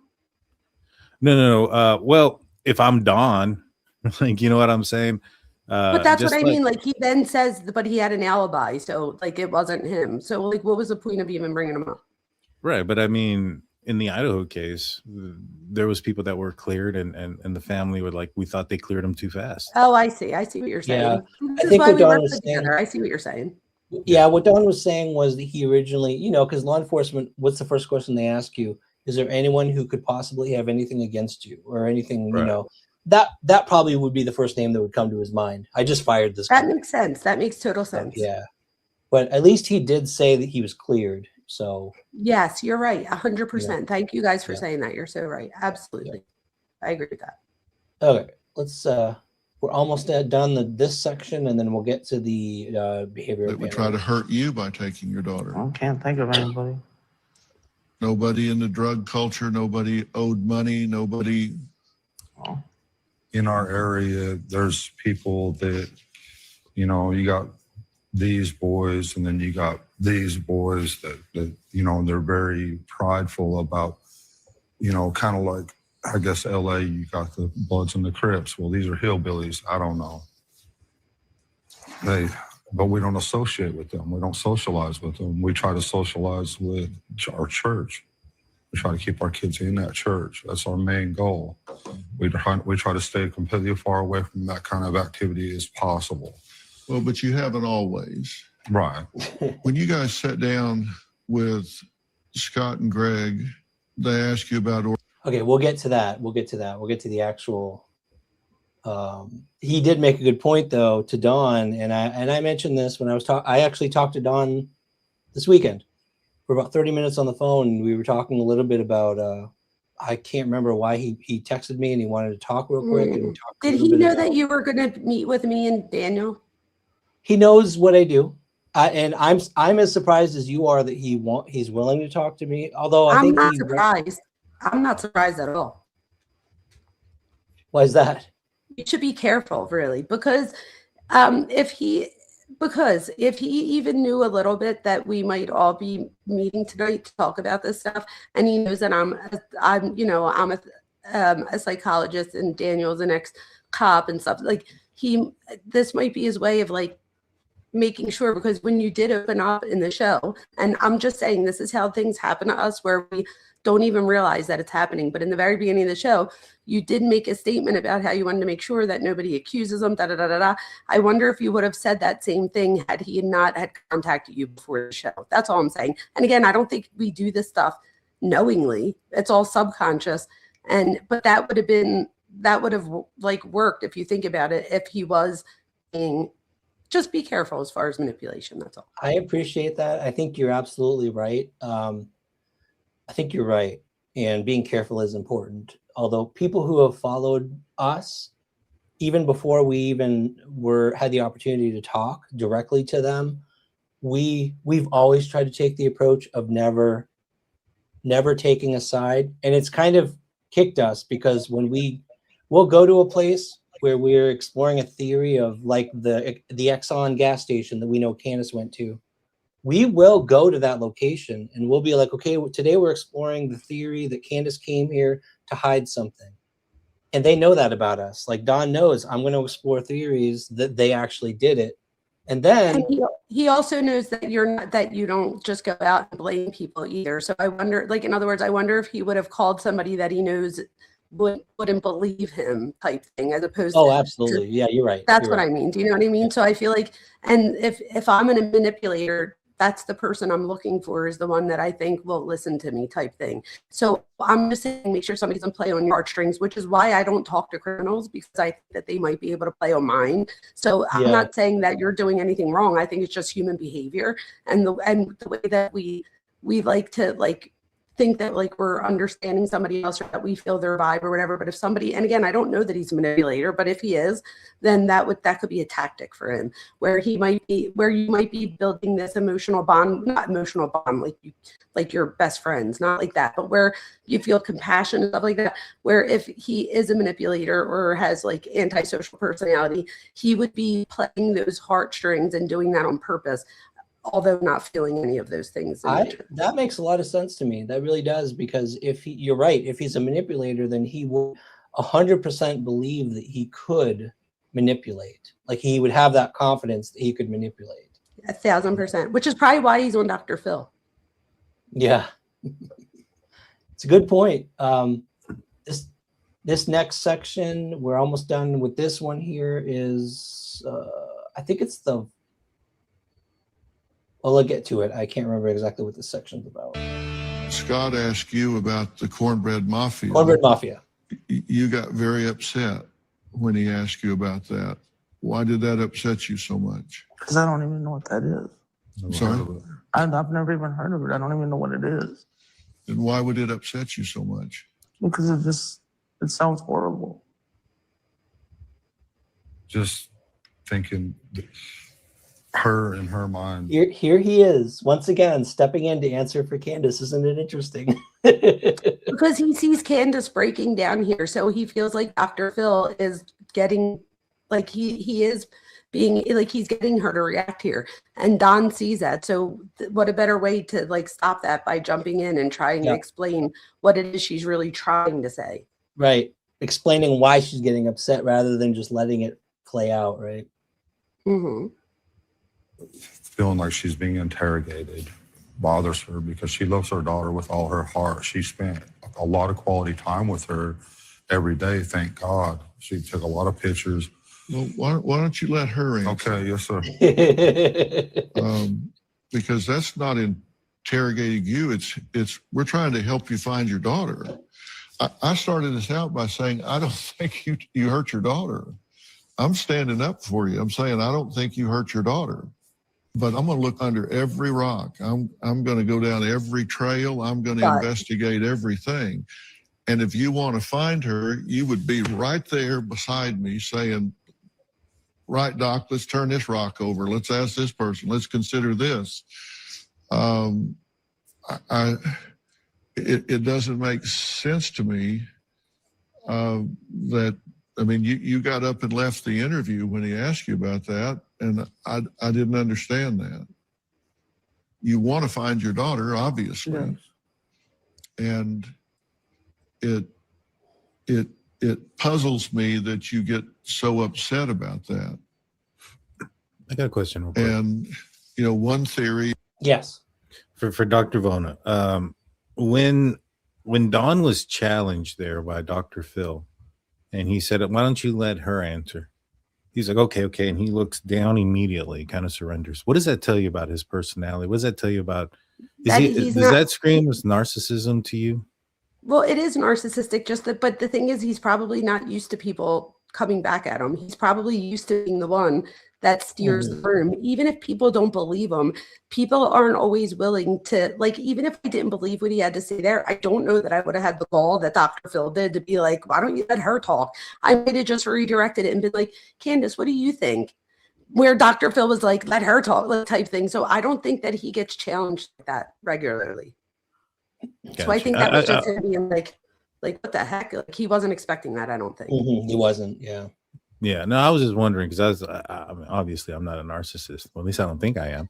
No. Well, if I'm Don, like, you know what I'm saying? But that's what just I like, mean. Like he then says, but he had an alibi, so like it wasn't him. So like, what was the point of even bringing him up? right, but I mean, in the Idaho case, there was people that were cleared, and the family were like, we thought they cleared them too fast. Oh, I see what you're saying. Yeah, This I is think why what we Don work was saying. together. I see what you're saying. Yeah, what Don was saying was that he originally, you know, because law enforcement, what's the first question they ask you? Is there anyone who could possibly have anything against you or anything, Right. you know? That probably would be the first name that would come to his mind. I just fired this guy. That makes sense. That makes total sense. Yeah. But at least he did say that he was cleared. So Yes, you're right. 100%. Yeah. Thank you guys for Yeah. saying that. You're so right. Absolutely. I agree with that. okay, let's we're almost done this section, and then we'll get to the behavioral. That would try to hurt you by taking your daughter. I can't think of anybody. Nobody in the drug culture, nobody owed money, nobody. Oh, In our area, there's people that, you know, you got these boys and then you got these boys that you know, they're very prideful about, you know, kind of like, I guess LA, you got the Bloods and the Crips. Well, these are hillbillies. I don't know. But we don't associate with them. We don't socialize with them. We try to socialize with our church. We try to keep our kids in that church. That's our main goal. We try to stay completely far away from that kind of activity as possible. Well, but you haven't always. Right. When you guys sat down with Scott and Greg, they asked you about Okay, we'll get to that. We'll get to the actual He did make a good point though to Dawn, and I mentioned this when I was talking. I actually talked to Dawn this weekend for about 30 minutes on the phone. And we were talking a little bit about I can't remember why he texted me and he wanted to talk real quick. And we talked Did he know that you were going to meet with me and Daniel? He knows what I do. And I'm as surprised as you are that he's willing to talk to me. Although I think I'm not surprised. I'm not surprised at all. Why is that? You should be careful, really, because if he even knew a little bit that we might all be meeting tonight to talk about this stuff, and he knows that I'm a psychologist and Daniel's an ex-cop and stuff, like this might be his way of like making sure, because when you did open up in the show, and I'm just saying this is how things happen to us where we don't even realize that it's happening, but in the very beginning of the show, you did make a statement about how you wanted to make sure that nobody accuses him, da da da da da. I wonder if you would have said that same thing had he not had contacted you before the show. That's all I'm saying. And again, I don't think we do this stuff knowingly. It's all subconscious. But that would have like worked if you think about it, if he was being, just be careful as far as manipulation. That's all. I appreciate that. I think you're absolutely right. I think you're right. And being careful is important. Although people who have followed us, even before we even had the opportunity to talk directly to them, we've always tried to take the approach of never taking a side. And it's kind of kicked us, because when we'll go to a place where we're exploring a theory of like the Exxon gas station that we know Candace went to, we will go to that location and we'll be like, okay, today we're exploring the theory that Candace came here to hide something. And they know that about us. Like Don knows I'm going to explore theories that they actually did it. And then he also knows that you don't just go out and blame people either. So I wonder, like, in other words, I wonder if he would have called somebody that he knows wouldn't believe him type thing, as opposed to. Oh, absolutely. Yeah, you're right. That's what I mean. Do you know what I mean? So I feel like, and if I'm a manipulator, that's the person I'm looking for, is the one that I think will listen to me type thing. So I'm just saying, make sure somebody doesn't play on your heartstrings, which is why I don't talk to criminals, because I think that they might be able to play on mine. So I'm not saying that you're doing anything wrong. I think it's just human behavior, and the way that we like to like think that like we're understanding somebody else, or that we feel their vibe or whatever. But if somebody, and again, I don't know that he's a manipulator, but if he is, then that could be a tactic for him, where you might be building this emotional bond, not emotional bond like your best friends, not like that, but where you feel compassion and stuff like that, where if he is a manipulator or has like antisocial personality, he would be playing those heartstrings and doing that on purpose, although not feeling any of those things. That makes a lot of sense to me. That really does, because you're right, if he's a manipulator, then he will 100% believe that he could manipulate. Like he would have that confidence that he could manipulate. 1,000%, which is probably why he's on Dr. Phil. Yeah, it's a good point. This next section, we're almost done with this one here, is I think it's the. Well, I'll get to it. I can't remember exactly what this section's about. Scott asked you about the Cornbread Mafia. Cornbread Mafia. You got very upset when he asked you about that. Why did that upset you so much? Because I don't even know what that is. I'm sorry? I've never even heard of it. I don't even know what it is. And why would it upset you so much? Because it sounds horrible. Just thinking her in her mind. Here he is once again stepping in to answer for Candace. Isn't it interesting? Because he sees Candace breaking down here, so he feels like Dr. Phil is getting, like he is being, like he's getting her to react here, and Don sees that. So what a better way to like stop that by jumping in and trying to explain what it is she's really trying to say. Right, explaining why she's getting upset rather than just letting it play out. Right. Mm-hmm. Feeling like she's being interrogated bothers her, because she loves her daughter with all her heart. She spent a lot of quality time with her every day. Thank God. She took a lot of pictures. Well, why don't you let her answer? Okay, yes, sir. Because that's not interrogating you. It's we're trying to help you find your daughter. I started this out by saying, I don't think you hurt your daughter. I'm standing up for you. I'm saying, I don't think you hurt your daughter, but I'm going to look under every rock. I'm going to go down every trail. I'm going to investigate everything. And if you want to find her, you would be right there beside me saying, right, Doc, let's turn this rock over. Let's ask this person. Let's consider this. It doesn't make sense to me that, I mean, you got up and left the interview when he asked you about that, and I didn't understand that. You want to find your daughter, obviously, and it puzzles me that you get so upset about that. I got a question real quick. And one theory. Yes. For Dr. Vona, when Dawn was challenged there by Dr. Phil, and he said, "Why don't you let her answer?" He's like, okay. And he looks down immediately, kind of surrenders. What does that tell you about his personality? What does that tell you about, does that scream as narcissism to you? Well, it is narcissistic, but the thing is, he's probably not used to people coming back at him. He's probably used to being the one that steers the room. Even if people don't believe him, people aren't always willing to, like, even if I didn't believe what he had to say there, I don't know that I would have had the gall that Dr. Phil did to be like, why don't you let her talk? I might have just redirected it and been like, Candace, what do you think? Where Dr. Phil was like, let her talk, type thing. So I don't think that he gets challenged like that regularly. Gotcha. So I think that was just him being like, what the heck? Like, he wasn't expecting that, I don't think. He wasn't, yeah. Yeah, no, I was just wondering because I mean, obviously I'm not a narcissist. Well, at least I don't think I am.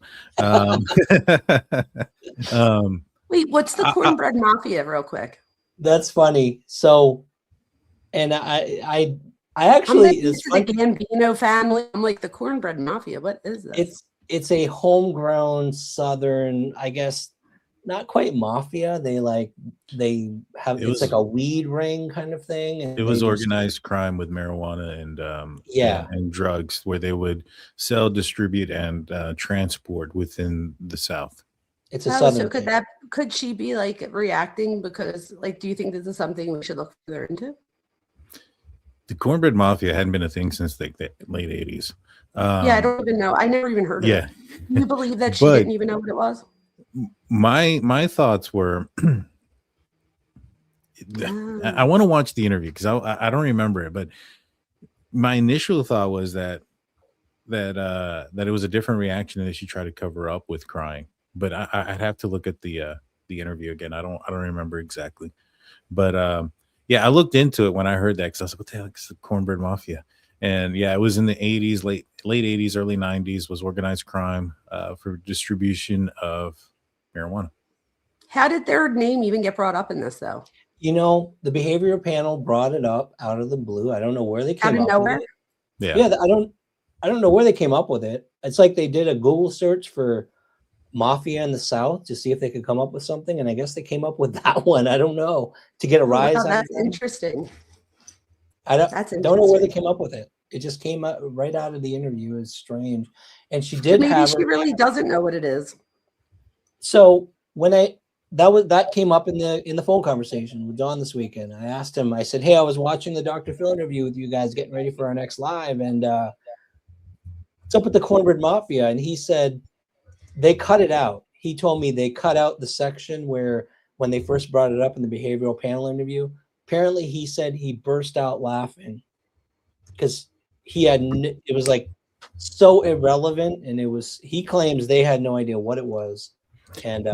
Wait, what's the cornbread mafia, real quick? That's funny. So, and I actually, it's the Gambino family. I'm like, the cornbread mafia. What is this? It's a homegrown Southern, I guess, not quite mafia. It's like a weed ring kind of thing. And it was organized crime with marijuana and drugs, where they would sell, distribute, and transport within the South. It's a Southern. So could she be like reacting because, like, do you think this is something we should look further into? The cornbread mafia hadn't been a thing since the late 80s. I don't even know. I never even heard of it. You believe that she didn't even know what it was? My thoughts were, I want to watch the interview because I don't remember it, but my initial thought was that it was a different reaction and that she tried to cover up with crying. But I'd have to look at the interview again. I don't remember exactly, but I looked into it when I heard that because I was like, what the heck is the cornbread mafia? And it was in the 80s, late 80s, early 90s, was organized crime for distribution of marijuana. How did their name even get brought up in this, though? The behavioral panel brought it up out of the blue. I don't know where they came up with it. Yeah, I don't know where they came up with it. It's like they did a Google search for mafia in the South to see if they could come up with something, and I guess they came up with that one. I don't know, to get a rise. That's interesting. I don't know where they came up with it. It just came out right out of the interview. It's strange. And she did maybe she really doesn't know what it is. So when that came up in the phone conversation with Don this weekend, I asked him, I said, hey, I was watching the Dr. Phil interview with you guys getting ready for our next live, and what's up with the cornbread mafia? And he said they cut it out. He told me they cut out the section where when they first brought it up in the behavioral panel interview. Apparently he said he burst out laughing because it was like so irrelevant, and he claims they had no idea what it was. And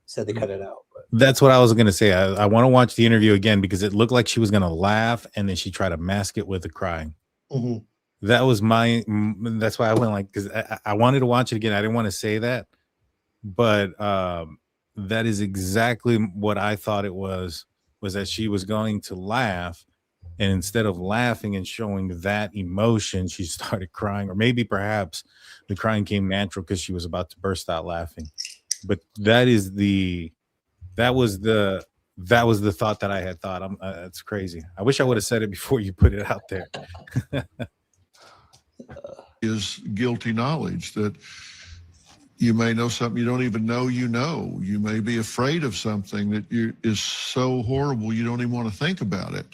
said they cut it out. But. That's what I was going to say. I want to watch the interview again because it looked like she was going to laugh and then she tried to mask it with the crying. Mm-hmm. That's why I went like, because I wanted to watch it again. I didn't want to say that, but that is exactly what I thought it was that she was going to laugh, and instead of laughing and showing that emotion, she started crying, or maybe perhaps the crying came natural because she was about to burst out laughing. But that was the thought that I had thought. That's crazy. I wish I would have said it before you put it out there. Is guilty knowledge that You may know something you don't even know you know. You may be afraid of something that is so horrible you don't even want to think about it.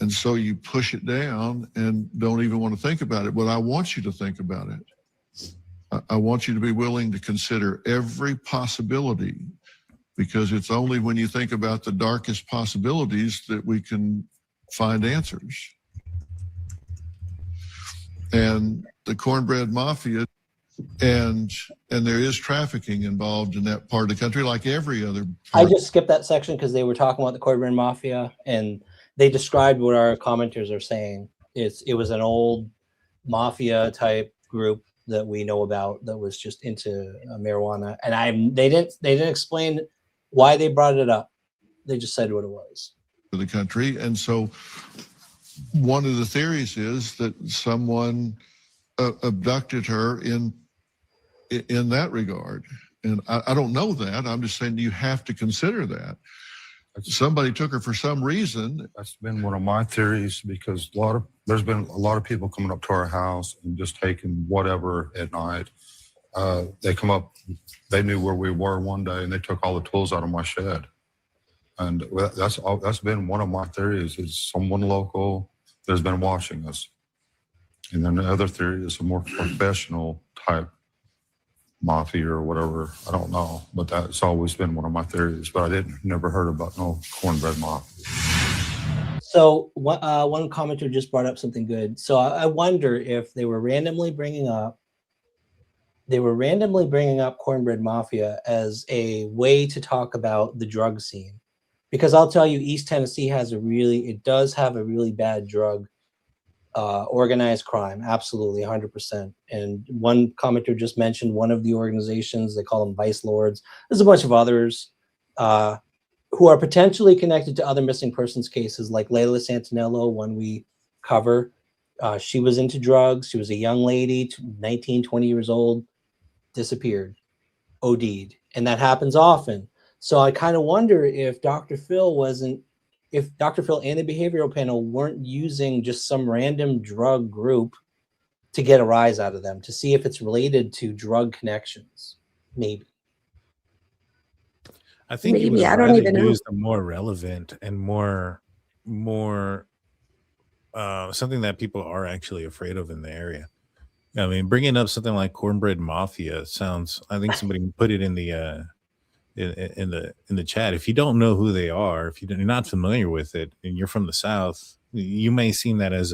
And so you push it down and don't even want to think about it. But I want you to think about it. I want you to be willing to consider every possibility, because it's only when you think about the darkest possibilities that we can find answers. And the cornbread mafia, and there is trafficking involved in that part of the country, like every other I part. just skipped that section because they were talking about the cornbread mafia, and they described what our commenters are saying. It was an old mafia type group that we know about that was just into marijuana, and they didn't explain why they brought it up. They just said what it was. For the country. And so one of the theories is that someone abducted her in that regard. And I don't know that. I'm just saying you have to consider that. Somebody took her for some reason. That's been one of my theories, because there's been a lot of people coming up to our house and just taking whatever at night. They come up, they knew where we were one day, and they took all the tools out of my shed. And that's been one of my theories, is someone local that's been watching us. And then the other theory is a more professional type mafia or whatever. I don't know, but that's always been one of my theories. But I never heard about no cornbread mafia. So one commenter just brought up something good. So I wonder if they were randomly bringing up cornbread mafia as a way to talk about the drug scene. Because I'll tell you, East Tennessee does have a really bad drug, organized crime, absolutely, 100%. And one commenter just mentioned one of the organizations, they call them Vice Lords. There's a bunch of others who are potentially connected to other missing persons cases, like Layla Santinello, one we cover. She was into drugs. She was a young lady, 19, 20 years old, disappeared, OD'd. And that happens often. So I kind of wonder if Dr. Phil and the behavioral panel weren't using just some random drug group to get a rise out of them, to see if it's related to drug connections. Maybe. I think Maybe, I don't even know. use the more relevant and more something that people are actually afraid of in the area. I mean, bringing up something like cornbread mafia sounds. I think somebody put it in the in the chat. If you don't know who they are, if you're not familiar with it, and you're from the South, you may seem that as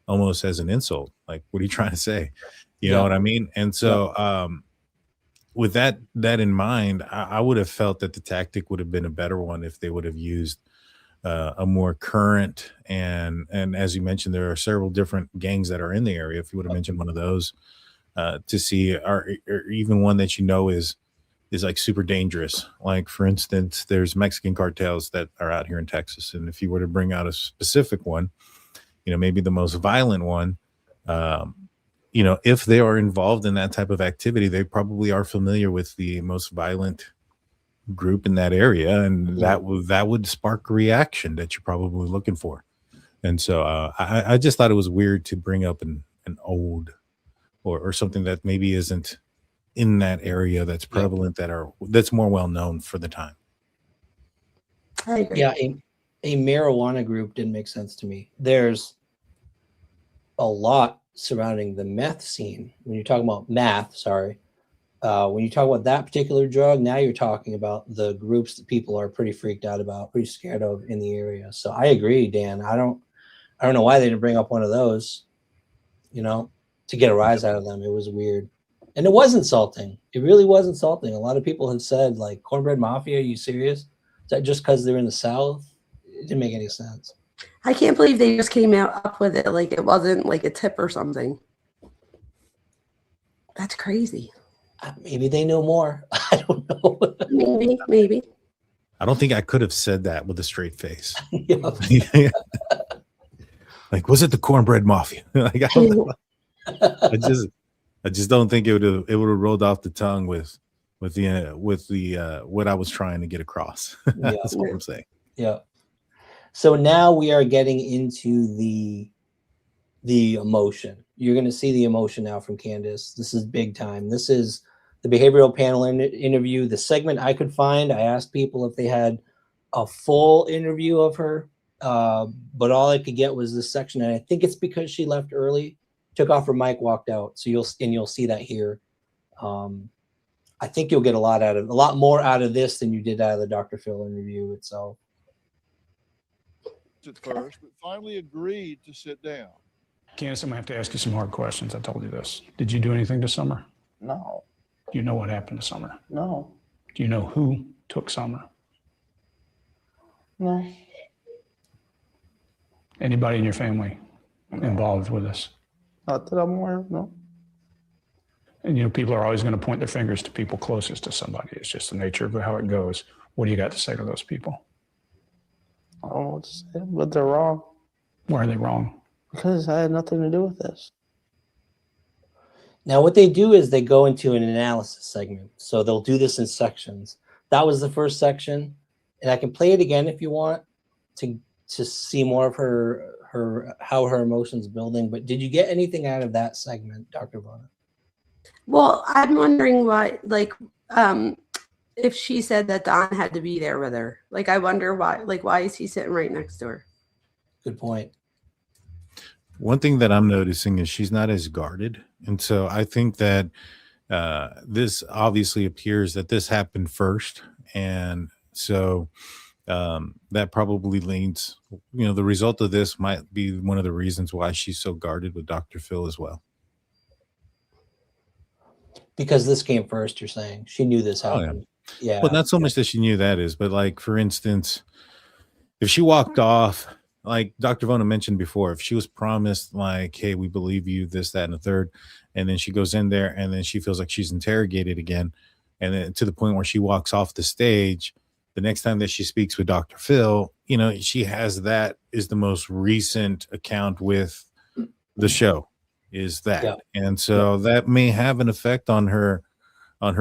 almost as an insult. Like, what are you trying to say? You know what I mean? And so, with that in mind, I would have felt that the tactic would have been a better one if they would have used a more current and as you mentioned, there are several different gangs that are in the area. If you would have mentioned one of those, to see, or even one that is like super dangerous. Like, for instance, there's Mexican cartels that are out here in Texas, and if you were to bring out a specific one, maybe the most violent one, if they are involved in that type of activity, they probably are familiar with the most violent group in that area, and that would spark a reaction that you're probably looking for. And so I just thought it was weird to bring up an old or something that maybe isn't in that area that's prevalent, that's more well known for the time. I agree. Yeah, a marijuana group didn't make sense to me. There's a lot surrounding the meth scene. When you're talking about when you talk about that particular drug, now you're talking about the groups that people are pretty freaked out about, pretty scared of in the area. So I agree, Dan. I don't know why they didn't bring up one of those, to get a rise out of them. It was weird. And it was insulting. It really was insulting. A lot of people have said, like, cornbread mafia, are you serious? Is that just because they're in the South? It didn't make any sense. I can't believe they just came up with it like it wasn't like a tip or something. That's crazy. Maybe they know more. I don't know. Maybe. I don't think I could have said that with a straight face. Like, was it the cornbread mafia? Like, I just don't think it would have rolled off the tongue with the what I was trying to get across. That's what I'm saying. Yeah. So now we are getting into the emotion. You're going to see the emotion now from Candace. This is big time. This is the behavioral panel interview, the segment I could find, I asked people if they had a full interview of her, but all I could get was this section, and I think it's because she left early, took off her mic, walked out. So you'll see that here. I think you'll get a lot more out of this than you did out of the Dr. Phil interview itself. At first, but finally agreed to sit down. Candace, I'm gonna have to ask you some hard questions. I told you this. Did you do anything to Summer? No. Do you know what happened to Summer? No. Do you know who took Summer? No. Anybody in your family involved with this? Not that I'm aware of, no. And you know, people are always going to point their fingers to people closest to somebody. It's just the nature of how it goes. What do you got to say to those people? I don't know what to say, but they're wrong. Why are they wrong? Because I had nothing to do with this. Now, what they do is they go into an analysis segment. So they'll do this in sections. That was the first section. And I can play it again if you want to see more of how her emotions building. But did you get anything out of that segment, Dr. Vona? Well, I'm wondering why, like, if she said that Don had to be there with her. Like, I wonder why is he sitting right next to her? Good point. One thing that I'm noticing is she's not as guarded. And so I think that this obviously appears that this happened first. And so that probably leans, the result of this might be one of the reasons why she's so guarded with Dr. Phil as well. Because this came first, you're saying. She knew this happened. Yeah. Well, not so much that she knew that is, but like, for instance, if she walked off, like Dr. Vona mentioned before, if she was promised like, hey, we believe you, this, that, and the third, and then she goes in there and then she feels like she's interrogated again. And then to the point where she walks off the stage, the next time that she speaks with Dr. Phil, she has that is the most recent account with the show is that. Yeah. And so that may have an effect on her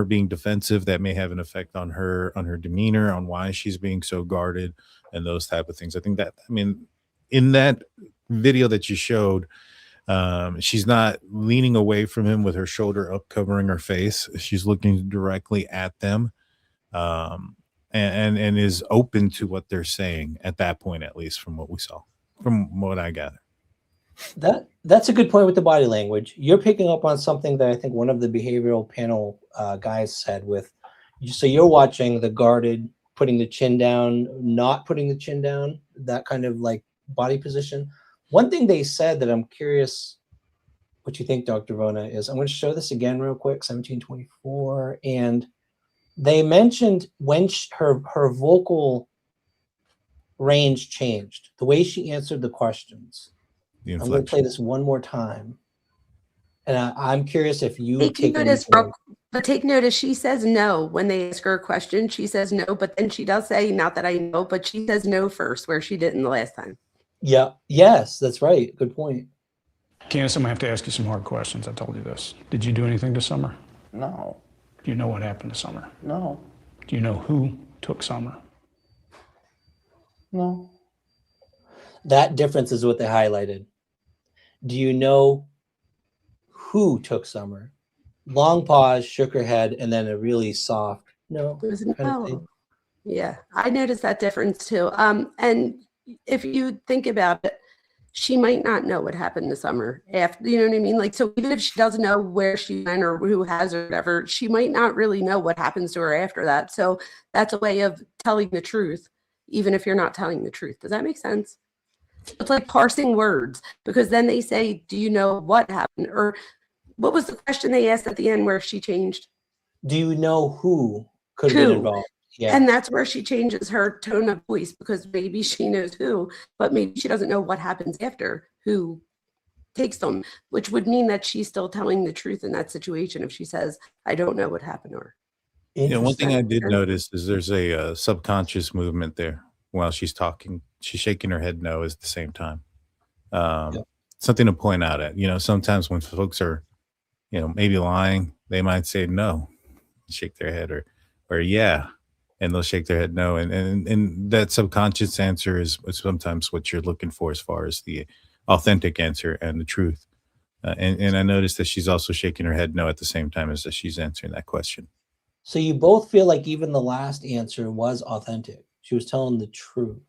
being defensive. That may have an effect on her demeanor, on why she's being so guarded and those type of things. I think that, in that video that you showed, she's not leaning away from him with her shoulder up, covering her face. She's looking directly at them, and is open to what they're saying at that point, at least from what we saw, from what I gather. That's a good point with the body language. You're picking up on something that I think one of the behavioral panel guys said so you're watching the guarded, putting the chin down, not putting the chin down, that kind of like body position. One thing they said that I'm curious what you think, Dr. Vona, is I'm going to show this again real quick, 1724. And they mentioned when her vocal range changed, the way she answered the questions. I'm going to play this one more time. And I'm curious if you take notice, she says no. When they ask her a question, she says no, but then she does say, not that I know, but she says no first, where she didn't the last time. Yeah. Yes, that's right. Good point. Candace, I'm going to have to ask you some hard questions. I told you this. Did you do anything to Summer? No. Do you know what happened to Summer? No. Do you know who took Summer? No. That difference is what they highlighted. Do you know who took Summer? Long pause, shook her head, and then a really soft no. It was no. Yeah, I noticed that difference too. And if you think about it, she might not know what happened to Summer after, you know what I mean? Like, so even if she doesn't know where she went or who has or whatever, she might not really know what happens to her after that. So that's a way of telling the truth, even if you're not telling the truth. Does that make sense? It's like parsing words, because then they say, do you know what happened? Or what was the question they asked at the end where she changed? Do you know who could have been involved? Yeah. And that's where she changes her tone of voice, because maybe she knows who, but maybe she doesn't know what happens after who takes them, which would mean that she's still telling the truth in that situation if she says, I don't know what happened to her. One thing I did notice is there's a subconscious movement there while she's talking. She's shaking her head no at the same time. Something to point out at, sometimes when folks are, maybe lying, they might say no, shake their head or yeah. And they'll shake their head no. And that subconscious answer is sometimes what you're looking for as far as the authentic answer and the truth. And I noticed that she's also shaking her head no at the same time as that she's answering that question. So you both feel like even the last answer was authentic. She was telling the truth.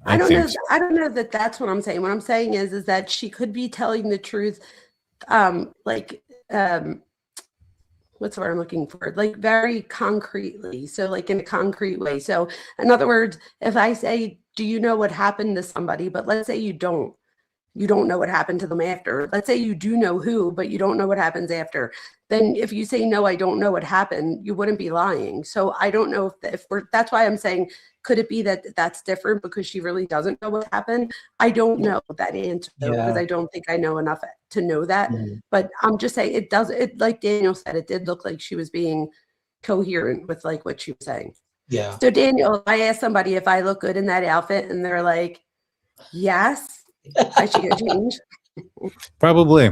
I don't think know. so. I don't know that that's what I'm saying. What I'm saying is that she could be telling the truth, like what's the word I'm looking for? Like very concretely. So like in a concrete way. So in other words, if I say, do you know what happened to somebody? But let's say you don't know what happened to them after. Let's say you do know who, but you don't know what happens after. Then if you say, no, I don't know what happened, you wouldn't be lying. So I don't know if we're, that's why I'm saying, could it be that that's different because she really doesn't know what happened? I don't know that answer though, because I don't think I know enough to know that. But I'm just saying it, like Daniel said, it did look like she was being coherent with like what she was saying. Yeah. So Daniel, if I ask somebody if I look good in that outfit and they're like, yes, I should get changed. Probably.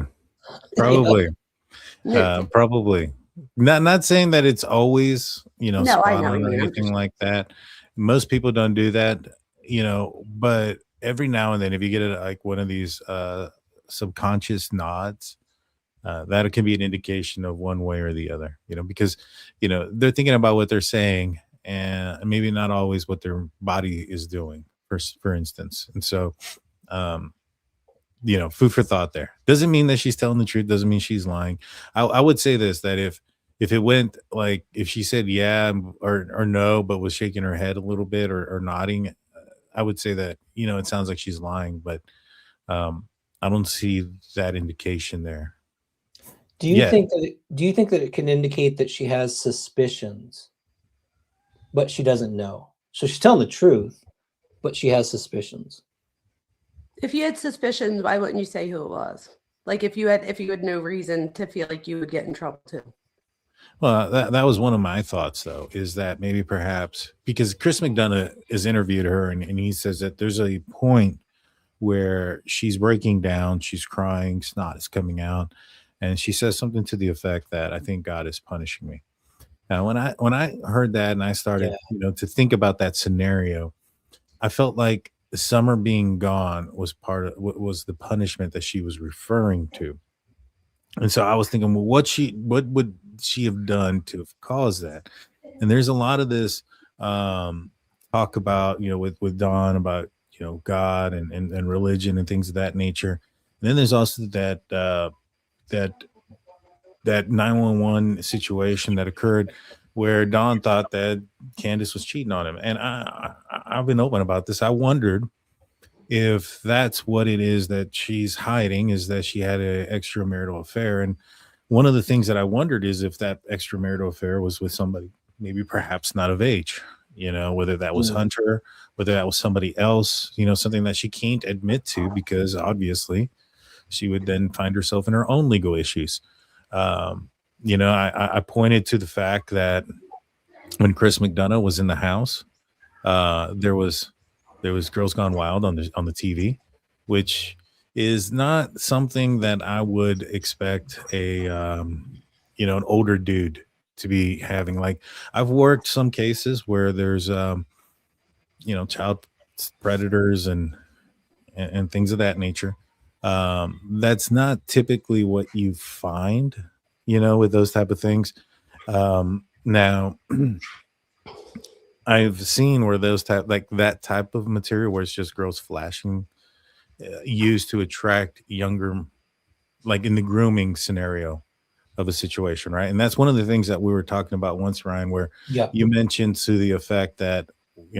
No, Probably. Not saying that it's always, No, I spot know what on you or mean. I'm anything just- like that. Most people don't do that, but every now and then if you get like one of these subconscious nods, that can be an indication of one way or the other, because they're thinking about what they're saying and maybe not always what their body is doing, for instance. And so food for thought there. Doesn't mean that she's telling the truth, doesn't mean she's lying. I would say this, that if it went like, if she said yeah or no but was shaking her head a little bit or nodding, I would say that it sounds like she's lying, but I don't see that indication there. Do you think that it can indicate that she has suspicions, but she doesn't know? So she's telling the truth, but she has suspicions. If you had suspicions, why wouldn't you say who it was? Like if you had no reason to feel like you would get in trouble too. Well, that was one of my thoughts, though, is that maybe perhaps because Chris McDonough has interviewed her and he says that there's a point where she's breaking down, she's crying, snot is coming out, and she says something to the effect that I think God is punishing me. Now, when I heard that and I started, to think about that scenario, I felt like the summer being gone was part of what was the punishment that she was referring to. And so I was thinking, well, what would she have done to have caused that? And there's a lot of this talk about, with Dawn about, God and religion and things of that nature. And then there's also that 911 situation that occurred where Don thought that Candace was cheating on him. And I've been open about this. I wondered if that's what it is that she's hiding, is that she had an extramarital affair. And one of the things that I wondered is if that extramarital affair was with somebody maybe perhaps not of age, whether that was Hunter, whether that was somebody else, something that she can't admit to because obviously she would then find herself in her own legal issues. I pointed to the fact that when Chris McDonough was in the house, there was Girls Gone Wild on the TV, which is not something that I would expect an older dude to be having. Like I've worked some cases where there's child predators and things of that nature. That's not typically what you find, with those type of things. Now I've seen where that type of material where it's just girls flashing, used to attract younger, like in the grooming scenario of a situation, right? And that's one of the things that we were talking about once, Ryan, where you mentioned to the effect that,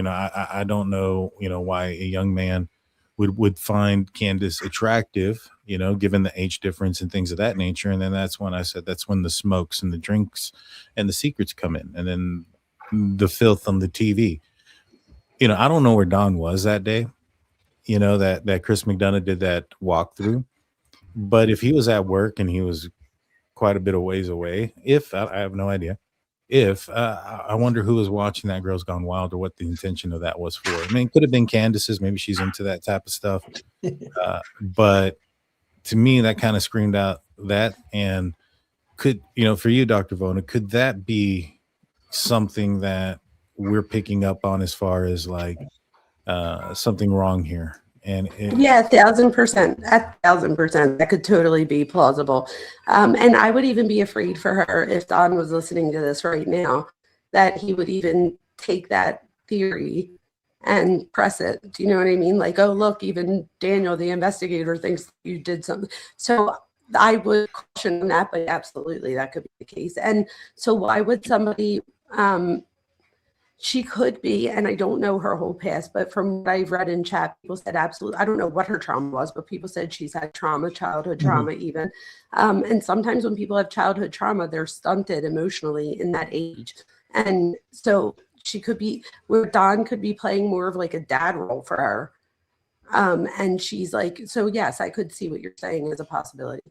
I don't know, why a young man would find Candace attractive, given the age difference and things of that nature. And then that's when I said, that's when the smokes and the drinks and the secrets come in. And then the filth on the TV. I don't know where Don was that day, that Chris McDonough did that walkthrough. But if he was at work and he was quite a bit of ways away, I have no idea. I wonder who was watching that Girls Gone Wild or what the intention of that was for. I mean, it could have been Candace's. Maybe she's into that type of stuff. But to me, that kind of screamed out that. And could, for you, Dr. Vona, could that be something that we're picking up on as far as like something wrong here, And Yeah, 1,000%. 1,000%. That could totally be plausible. And I would even be afraid for her if Don was listening to this right now, that he would even take that theory and press it. Do you know what I mean? Like, oh, look, even Daniel, the investigator, thinks you did something. So I would caution that, but absolutely, that could be the case. And so why would somebody, she could be, and I don't know her whole past, but from what I've read in chat, people said absolutely, I don't know what her trauma was, but people said she's had trauma, childhood trauma even. And sometimes when people have childhood trauma, they're stunted emotionally in that age. And so she could be, where Don could be playing more of like a dad role for her. And she's like, so yes, I could see what you're saying as a possibility.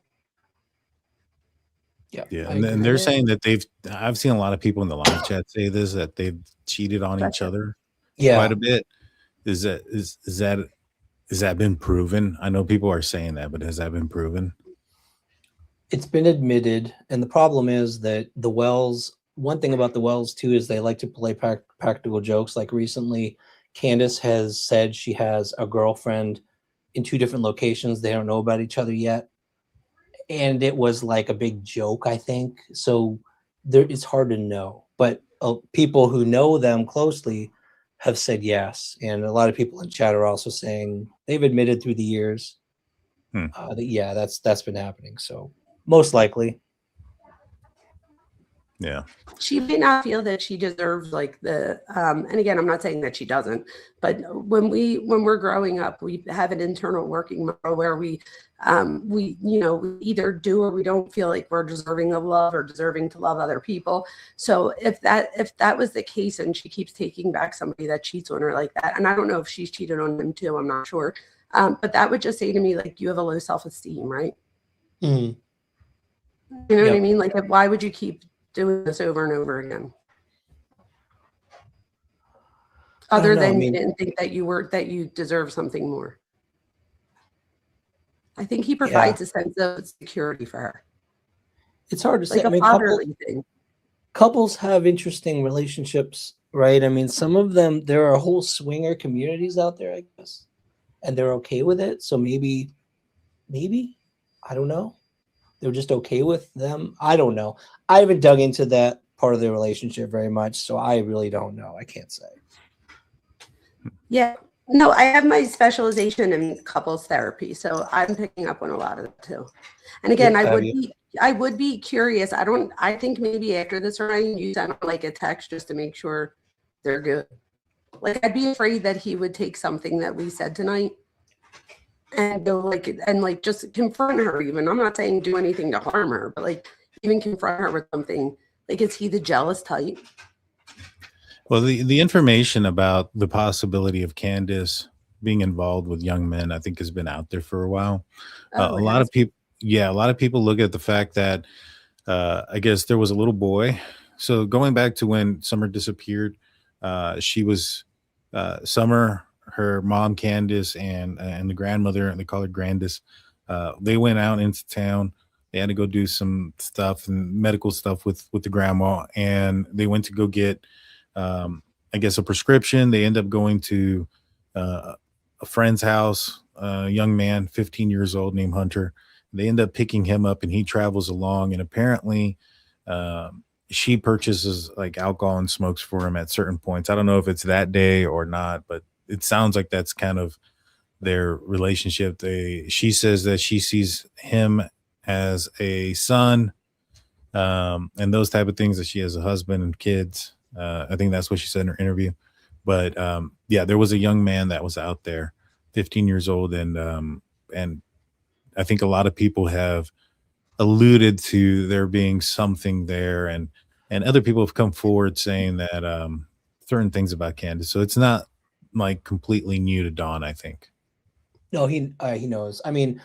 Yeah. yeah, and they're saying that I've seen a lot of people in the live chat say this, that they've cheated on each other quite a bit. Is that been proven? I know people are saying that, but has that been proven? It's been admitted, and the problem is that the Wells, one thing about the Wells too is they like to play practical jokes. Like recently, Candace has said she has a girlfriend in 2 different locations. They don't know about each other yet. And it was like a big joke, I think. So it's hard to know. But people who know them closely have said yes. And a lot of people in chat are also saying they've admitted through the years that, yeah, that's been happening. So most likely. Yeah. She may not feel that she deserves like the, and again, I'm not saying that she doesn't, but when we're growing up, we have an internal working model where we we either do or we don't feel like we're deserving of love or deserving to love other people. So if that was the case and she keeps taking back somebody that cheats on her like that, and I don't know if she's cheated on him too, I'm not sure. But that would just say to me, like, you have a low self-esteem, right? Mm-hmm. You know what I mean? Like, why would you keep doing this over and over again? Other than you didn't think that you deserve something more. I think he provides a sense of security for her. It's hard to say. Like a fatherly thing. Couples have interesting relationships, right? I mean, some of them, there are whole swinger communities out there, I guess, and they're okay with it. So maybe, I don't know. They're just okay with them. I don't know. I haven't dug into that part of the relationship very much, so I really don't know. I can't say. Yeah. No, I have my specialization in couples therapy, so I'm picking up on a lot of it too. And again, I would be curious. I think maybe after this, Ryan, you send like a text just to make sure they're good. Like, I'd be afraid that he would take something that we said tonight and go like just confront her. Even, I'm not saying do anything to harm her, but like even confront her with something. Like, is he the jealous type? Well, the information about the possibility of Candace being involved with young men, I think, has been out there for a while. A lot of people look at the fact that I guess there was a little boy. So going back to when Summer disappeared, she was Summer, her mom Candace, and the grandmother, and they call her Grandis. They went out into town. They had to go do some stuff and medical stuff with the grandma, and they went to go get I guess a prescription. They end up going to a friend's house, a young man, 15 years old, named Hunter. They end up picking him up, and he travels along, and apparently she purchases like alcohol and smokes for him at certain points. I don't know if it's that day or not, but it sounds like that's kind of their relationship. She says that she sees him as a son, and those type of things, that she has a husband and kids. I think that's what she said in her interview. But yeah, there was a young man that was out there, 15 years old, and I think a lot of people have alluded to there being something there, and other people have come forward saying that certain things about Candace. So it's not like completely new to Dawn, I think. No, he knows. I mean,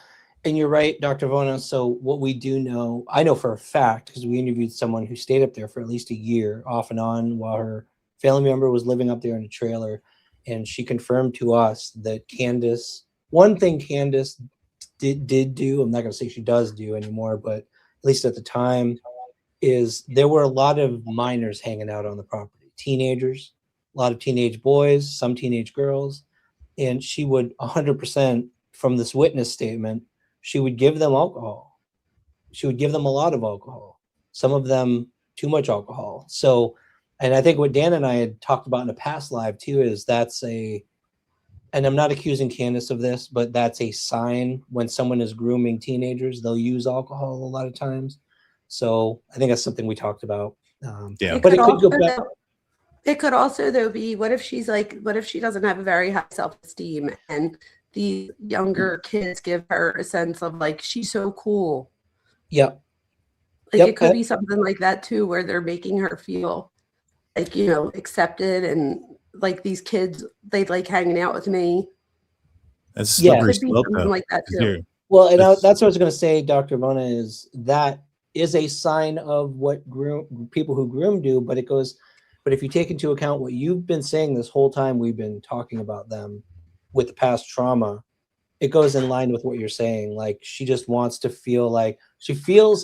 and you're right, Dr. Vona. So what we do know, I know for a fact, because we interviewed someone who stayed up there for at least a year off and on while her family member was living up there in a trailer. And she confirmed to us that Candace, one thing Candace did do, I'm not going to say she does do anymore, but at least at the time, is there were a lot of minors hanging out on the property, teenagers, a lot of teenage boys, some teenage girls. and she would 100% from this witness statement, she would give them alcohol. She would give them a lot of alcohol, some of them too much alcohol. So, and I think what Dan and I had talked about in a past live too is and I'm not accusing Candace of this, but that's a sign when someone is grooming teenagers, they'll use alcohol a lot of times. So I think that's something we talked about. Yeah. But it could go back. It could also though be, what if she doesn't have a very high self-esteem and the younger kids give her a sense of like, she's so cool. Yep. Like Yep. it could be something like that too, where they're making her feel like, accepted, and like these kids, they like hanging out with me. That's slippery Could be slope, something though. like that too. Well, and that's what I was going to say, Dr. Vona, is that is a sign of what people who groom do, but if you take into account what you've been saying this whole time we've been talking about them with the past trauma, it goes in line with what you're saying. Like, she just wants to feel like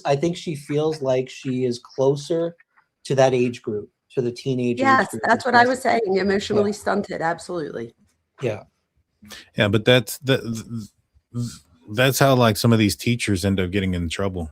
I think she feels like she is closer to that age group, to the teenage age Yes, group. that's what I was saying. Emotionally stunted. Absolutely. Yeah. Yeah, but that's how like some of these teachers end up getting in trouble,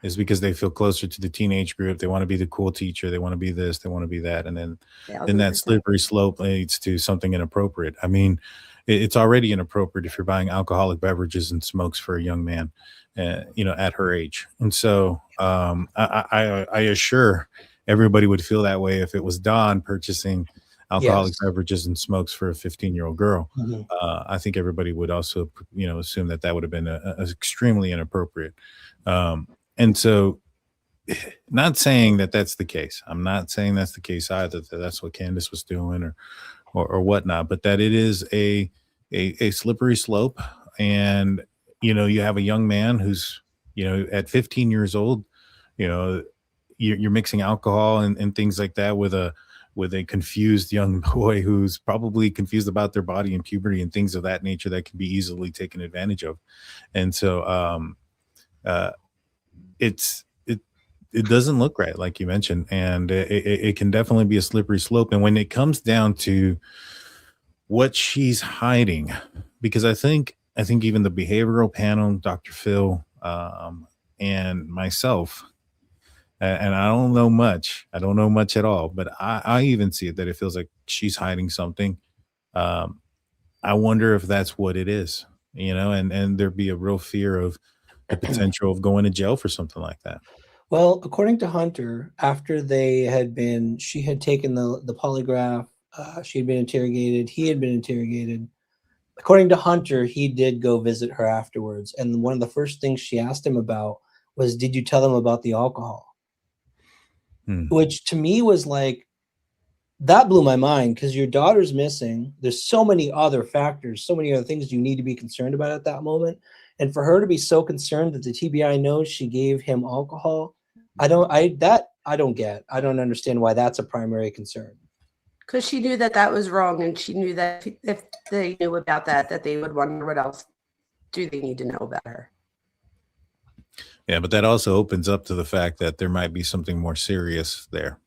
is because they feel closer to the teenage group. They want to be the cool teacher. They want to be this. They want to be that, and then that slippery slope leads to something inappropriate. I mean, it's already inappropriate if you're buying alcoholic beverages and smokes for a young man, at her age. And so, I assure everybody would feel that way if it was Dawn purchasing alcoholic beverages and smokes for a 15-year-old girl. Mm-hmm. I think everybody would also, assume that would have been extremely inappropriate. And so, not saying that that's the case. I'm not saying that's the case either, that that's what Candace was doing or whatnot, but that it is a slippery slope. And, you have a young man who's, at 15 years old, you're mixing alcohol and things like that with a confused young boy who's probably confused about their body and puberty and things of that nature that can be easily taken advantage of. And so, it doesn't look right, like you mentioned, and it can definitely be a slippery slope. And when it comes down to what she's hiding, because I think even the behavioral panel, Dr. Phil, and myself, and I don't know much at all, but I even see it, that it feels like she's hiding something. I wonder if that's what it is, and there'd be a real fear of the potential of going to jail for something like that. Well, according to Hunter, after she had taken the polygraph, she had been interrogated, he had been interrogated. According to Hunter, he did go visit her afterwards. And one of the first things she asked him about was, did you tell them about the alcohol? Which to me was like, that blew my mind, because your daughter's missing. There's so many other factors, so many other things you need to be concerned about at that moment. And for her to be so concerned that the TBI knows she gave him alcohol, I don't get. I don't understand why that's a primary concern. Because she knew that was wrong, and she knew that if they knew about that they would wonder what else do they need to know about her. Yeah, but that also opens up to the fact that there might be something more serious there.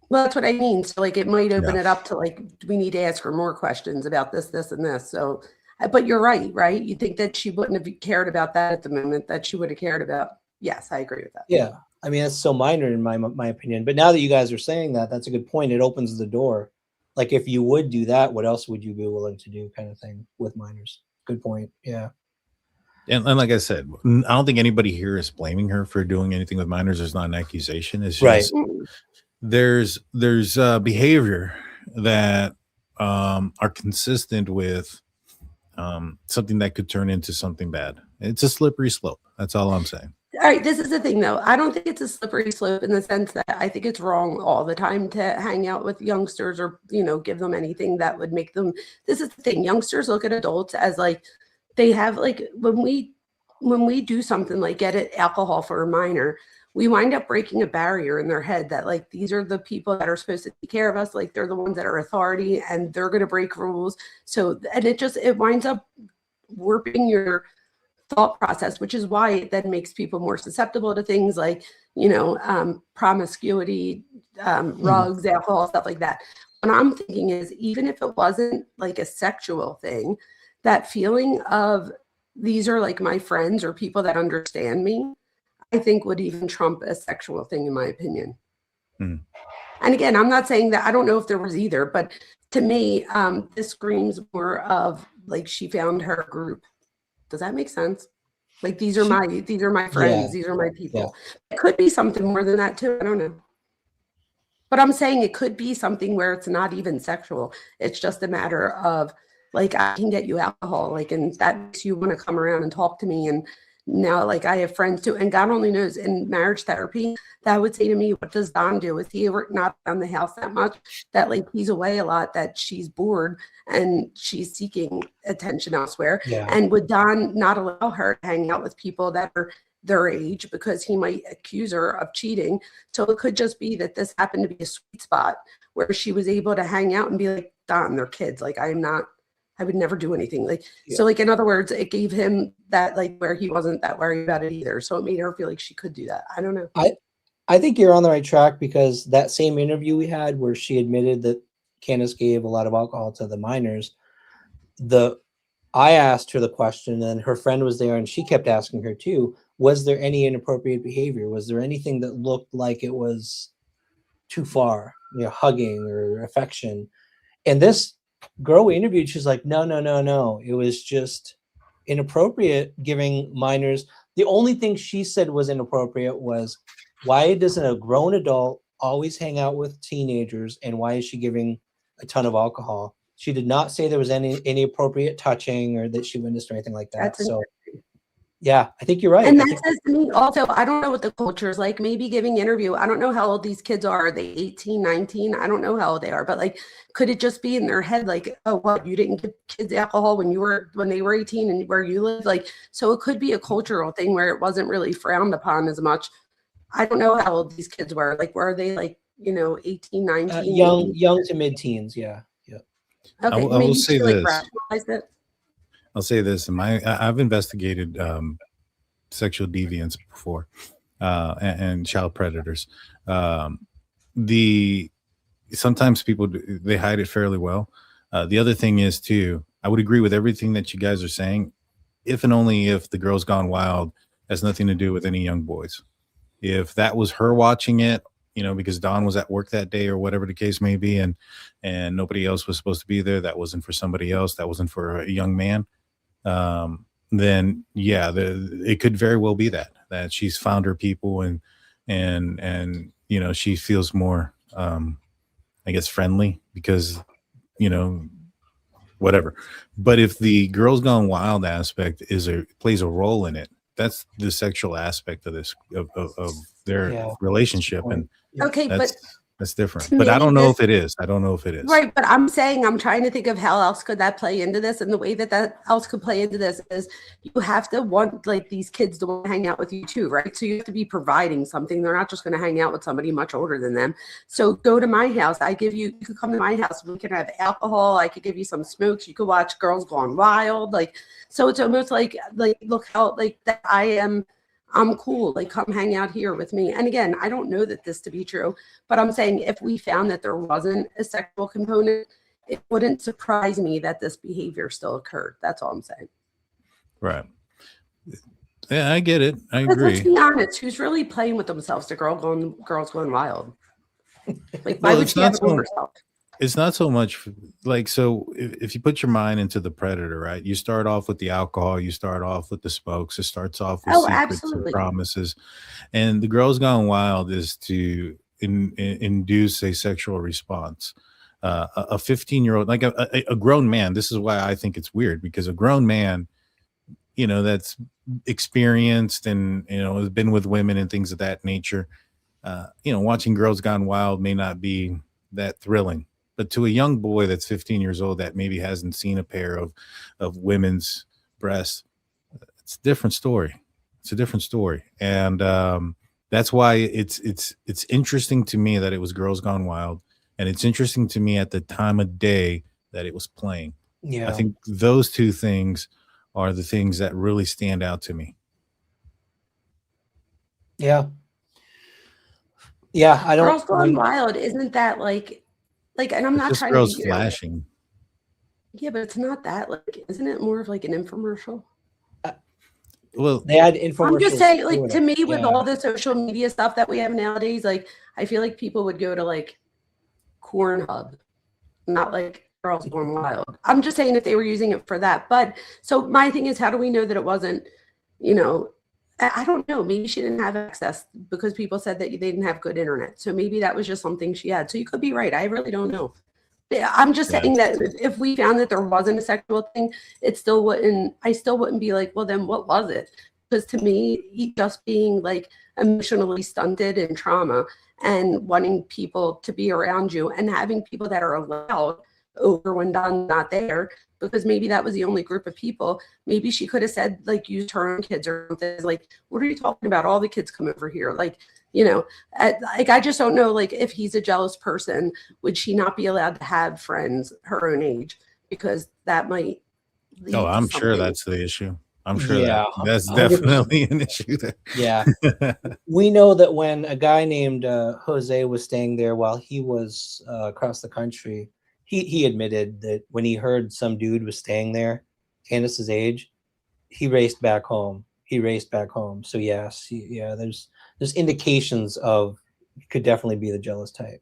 Well, that's what I mean. So like, it might open it up to like, we need to ask her more questions about this, and this. So, but you're right? You think that she wouldn't have cared about that at the moment, that she would have cared about? Yes, I agree with that. Yeah. I mean, that's so minor in my opinion. But now that you guys are saying that, that's a good point. It opens the door. Like, if you would do that, what else would you be willing to do, kind of thing, with minors? Good point. Yeah. And like I said, I don't think anybody here is blaming her for doing anything with minors. There's not an accusation. It's just there's behavior that are consistent with something that could turn into something bad. It's a slippery slope. That's all I'm saying. All right, this is the thing though. I don't think it's a slippery slope in the sense that I think it's wrong all the time to hang out with youngsters or, give them anything that would make them. This is the thing. Youngsters look at adults as like, they have like, when we do something like get it alcohol for a minor, we wind up breaking a barrier in their head that like, these are the people that are supposed to take care of us. Like, they're the ones that are authority and they're going to break rules. So, and it winds up warping your thought process, which is why it then makes people more susceptible to things like, promiscuity, rugs, alcohol, stuff like that. what I'm thinking is, even if it wasn't like a sexual thing, that feeling of these are like my friends or people that understand me, I think would even trump a sexual thing, in my opinion. Hmm. And again, I'm not saying that, I don't know if there was either, but to me, this screams more of like she found her group. Does that make sense? Like these are my friends, these are my people. It could be something more than that too. I don't know. But I'm saying it could be something where it's not even sexual. It's just a matter of like, I can get you alcohol, like, and that makes you want to come around and talk to me. And now, like, I have friends too, and God only knows, in marriage therapy, that would say to me, what does Don do? Is he ever not around the house that much, that like he's away a lot, that she's bored and she's seeking attention elsewhere? Yeah. And would Don not allow her to hang out with people that are their age because he might accuse her of cheating? So it could just be that this happened to be a sweet spot where she was able to hang out and be like, Don, they're kids. Like, I would never do anything. Like, so like, in other words, it gave him that, like, where he wasn't that worried about it either. So it made her feel like she could do that. I don't know. I think you're on the right track, because that same interview we had where she admitted that Candace gave a lot of alcohol to the minors, I asked her the question, and her friend was there, and she kept asking her too, was there any inappropriate behavior? Was there anything that looked like it was too far, hugging or affection? And this girl we interviewed, she's like, no. It was just inappropriate giving minors. The only thing she said was inappropriate was, why doesn't a grown adult always hang out with teenagers, and why is she giving a ton of alcohol? She did not say there was any appropriate touching or that she witnessed or anything like that. So yeah, I think you're right. And that says to me also, I don't know what the culture is like. Maybe giving interview, I don't know how old these kids are. Are they 18, 19? I don't know how old they are, but like, could it just be in their head, like, oh, what, you didn't give kids alcohol when they were 18 and where you live? Like, so it could be a cultural thing where it wasn't really frowned upon as much. I don't know how old these kids were. Like, were they like, 18, 19? Young to mid-teens. Yeah. Okay, I will say this. I'll say this. I've investigated sexual deviance before, and child predators. Sometimes people, they hide it fairly well. The other thing is too, I would agree with everything that you guys are saying, if and only if the Girls Gone Wild has nothing to do with any young boys. If that was her watching it, because Don was at work that day or whatever the case may be, and nobody else was supposed to be there, that wasn't for somebody else, that wasn't for a young man, then yeah, it could very well be that she's found her people, and she feels more, I guess, friendly because, whatever. But if the Girls Gone Wild aspect plays a role in it, that's the sexual aspect of this, of their relationship. And okay, that's different. But I don't know if it is. Right, but I'm trying to think of how else could that play into this, and the way that else could play into this is you have to want like these kids to want to hang out with you too, right? So you have to be providing something. They're not just going to hang out with somebody much older than them. So go to my house. You could come to my house. We can have alcohol. I could give you some smokes. You could watch Girls Gone Wild. Like, so it's almost like look how like that I'm cool, like come hang out here with me. And again, I don't know that this to be true, but I'm saying if we found that there wasn't a sexual component, it wouldn't surprise me that this behavior still occurred. That's all I'm saying. Right. Yeah, I get it. I agree. Let's be honest, who's really playing with themselves? The Girls Going Wild. Like, why would she have it on herself? It's not so much like, so if you put your mind into the predator, right? You start off with the alcohol, you start off with the smokes, it starts off with secrets and promises. And the Girls Gone Wild is to induce a sexual response. A 15-year-old, like a grown man, this is why I think it's weird, because a grown man, that's experienced and, has been with women and things of that nature, watching Girls Gone Wild may not be that thrilling. But to a young boy that's 15 years old that maybe hasn't seen a pair of women's breasts, it's a different story. It's a different story. And that's why it's interesting to me that it was Girls Gone Wild. And it's interesting to me at the time of day that it was playing. Yeah. I think those two things are the things that really stand out to me. Yeah. Yeah. Girls Gone Wild, isn't that like like, and I'm not This trying girl's to, flashing. yeah, but it's not that. Like, isn't it more of like an infomercial? Well, They had infomercials. I'm just saying, like, doing to it. me, with Yeah. all the social media stuff that we have nowadays, like, I feel like people would go to like Cornhub, not like Girls Gone Wild. I'm just saying if they were using it for that. But so my thing is, how do we know that it wasn't, you know, I don't know. Maybe she didn't have access because people said that they didn't have good internet. So maybe that was just something she had. So you could be right. I really don't know. I'm just saying that if we found that there wasn't a sexual thing, it still wouldn't, I still wouldn't be like, well, then what was it? Because to me, just being like emotionally stunted and trauma and wanting people to be around you and having people that are allowed over when Don's not there, because maybe that was the only group of people. Maybe she could have said, like, used her own kids or something. Like, what are you talking about? All the kids come over here. Like, you know, like, I just don't know, like, if he's a jealous person, would she not be allowed to have friends her own age? Because that might lead oh, to I'm sure something. that's the issue. I'm sure Yeah, that's 100%. definitely an issue there. Yeah. We know that when a guy named Jose was staying there while he was across the country, he admitted that when he heard some dude was staying there, Candace's age, he raced back home. So yes, there's indications of could definitely be the jealous type.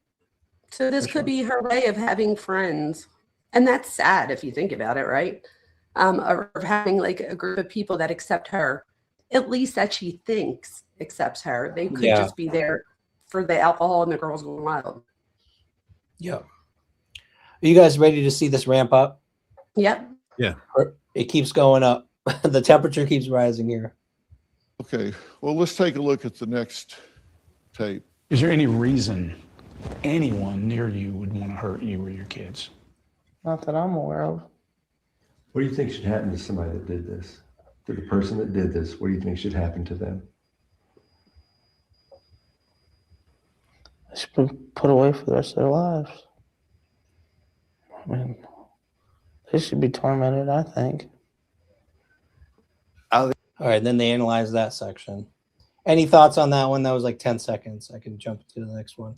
So this could be her way of having friends. And that's sad if you think about it, right? Or having like a group of people that accept her, at least that she thinks accepts her. They could just be there for the alcohol and the Girls Gone Wild. Yeah. Are you guys ready to see this ramp up? Yep. Yeah. It keeps going up. The temperature keeps rising here. Okay, well, let's take a look at the next tape. Is there any reason anyone near you would want to hurt you or your kids? Not that I'm aware of. What do you think should happen to somebody that did this? To the person that did this, what do you think should happen to them? They should be put away for the rest of their lives. I mean, they should be tormented, I think. All right, then they analyze that section. Any thoughts on that one? That was like 10 seconds. I can jump to the next one.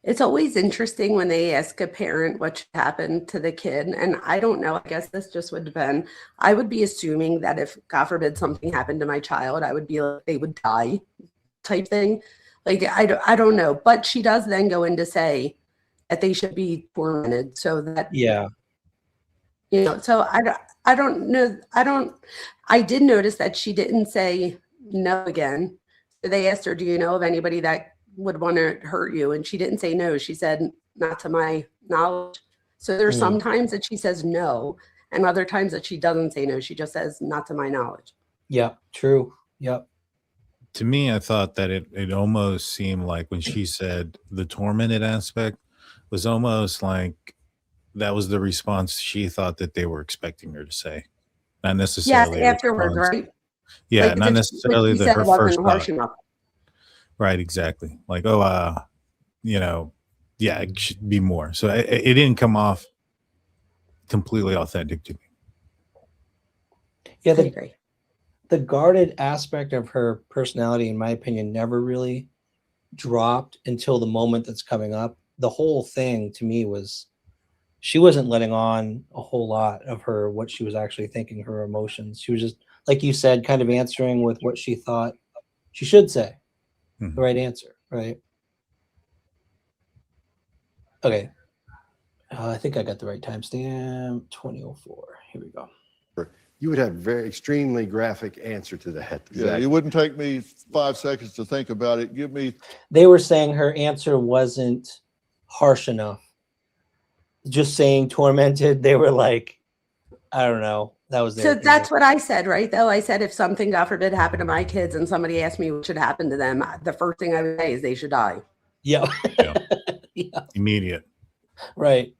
It's always interesting when they ask a parent what should happen to the kid. And I don't know, I guess this just would depend. I would be assuming that if, God forbid, something happened to my child, I would be like, they would die type thing. Like, I don't know. But she does then go in to say that they should be tormented. So that, Yeah. you know, so I don't know. I did notice that she didn't say no again. They asked her, do you know of anybody that would want to hurt you? And she didn't say no. She said, not to my knowledge. So there's some times that she says no, and other times that she doesn't say no. She just says, not to my knowledge. Yeah, true. Yep. To me, I thought that it almost seemed like when she said the tormented aspect was almost like that was the response she thought that they were expecting her to say. Not necessarily. Yes, afterwards, right? Yeah, like not necessarily her first thought. enough. Right, exactly. Like, you know, yeah, it should be more. So it didn't come off completely authentic to me. Yeah, I agree. The guarded aspect of her personality, in my opinion, never really dropped until the moment that's coming up. The whole thing to me was she wasn't letting on a whole lot of her, what she was actually thinking, her emotions. She was just, like you said, kind of answering with what she thought she should say. The right answer, right? Okay. I think I got the right timestamp. 2004. Here we go. You would have a very extremely graphic answer to that. Yeah, Exactly. it wouldn't take me 5 seconds to think about it. Give me. They were saying her answer wasn't harsh enough. Just saying tormented, they were like, I don't know. That was their So that's what I said, right? Though I said, if something, God forbid, happened to my kids and somebody asked me what should happen to them, the first thing I would say is they should die. Yeah. Yeah. Immediate. Right.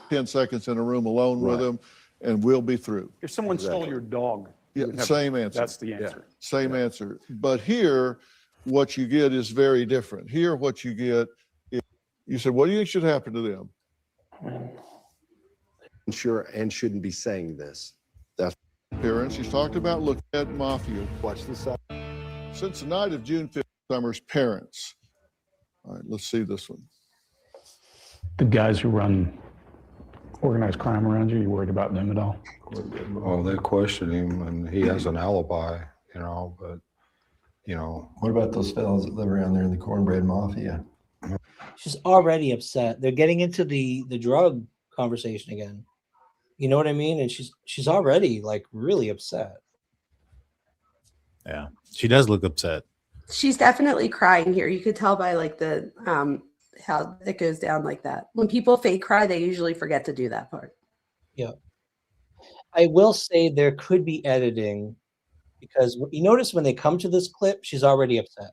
10 seconds in a room alone with them, and we'll be through. If someone stole your dog, Yeah, same answer. that's the answer. Same answer. But here, what you get is very different. Here, what you get is, you said, what do you think should happen to them? Sure, and shouldn't be saying this. That's Parents, he's talked about looking at mafia. watch this. Since the night of June 5th, Summer's parents All right, let's see this one. The guys who run organized crime around you worried about them at all? Well, they question him and he has an alibi, you know, but, you know. What about those fellows that live around there in the cornbread mafia? She's already upset. They're getting into the drug conversation again. You know what I mean? And she's already like really upset. Yeah, she does look upset. She's definitely crying here. You could tell by like the how it goes down like that. When people fake cry, they usually forget to do that part. Yeah. I will say there could be editing because you notice when they come to this clip, she's already upset.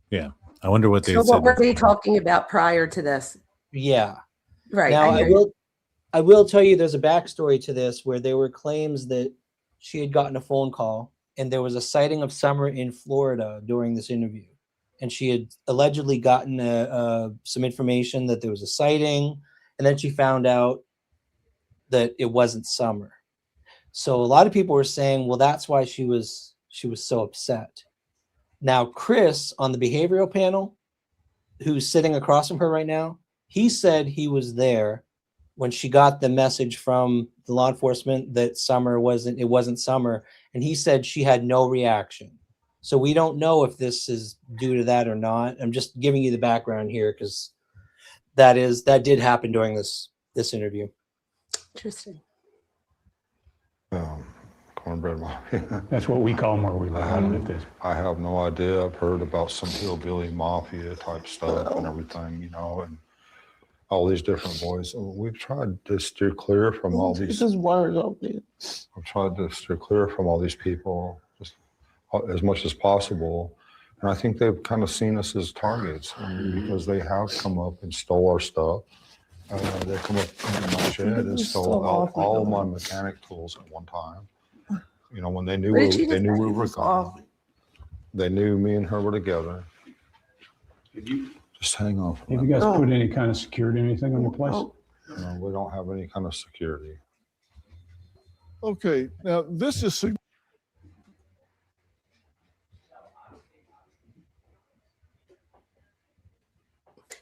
Yeah. I wonder what they So said. what were they talking about prior to this? Yeah. Right. Now I will tell you there's a backstory to this where there were claims that she had gotten a phone call and there was a sighting of Summer in Florida during this interview. And she had allegedly gotten some information that there was a sighting, and then she found out that it wasn't Summer. So a lot of people were saying, well, that's why she was so upset. Now, Chris on the behavioral panel, who's sitting across from her right now, he said he was there when she got the message from the law enforcement that it wasn't Summer, and he said she had no reaction. So we don't know if this is due to that or not. I'm just giving you the background here because that did happen during this interview. Interesting. Cornbread mafia. That's what we call them where we live. I don't know if this. I have no idea. I've heard about some hillbilly mafia type stuff and everything, you know, and all these different boys. We've tried to steer clear from all these. This is wires up there. I've tried to steer clear from all these people just as much as possible. And I think they've kind of seen us as targets because they have come up and stole our stuff. They come up in my shed and stole all of my mechanic tools at one time. You know, when they knew we were gone. They knew me and her were together. Just hang on. Have you guys put any kind of security, anything on your place? No, we don't have any kind of security. Okay, now this is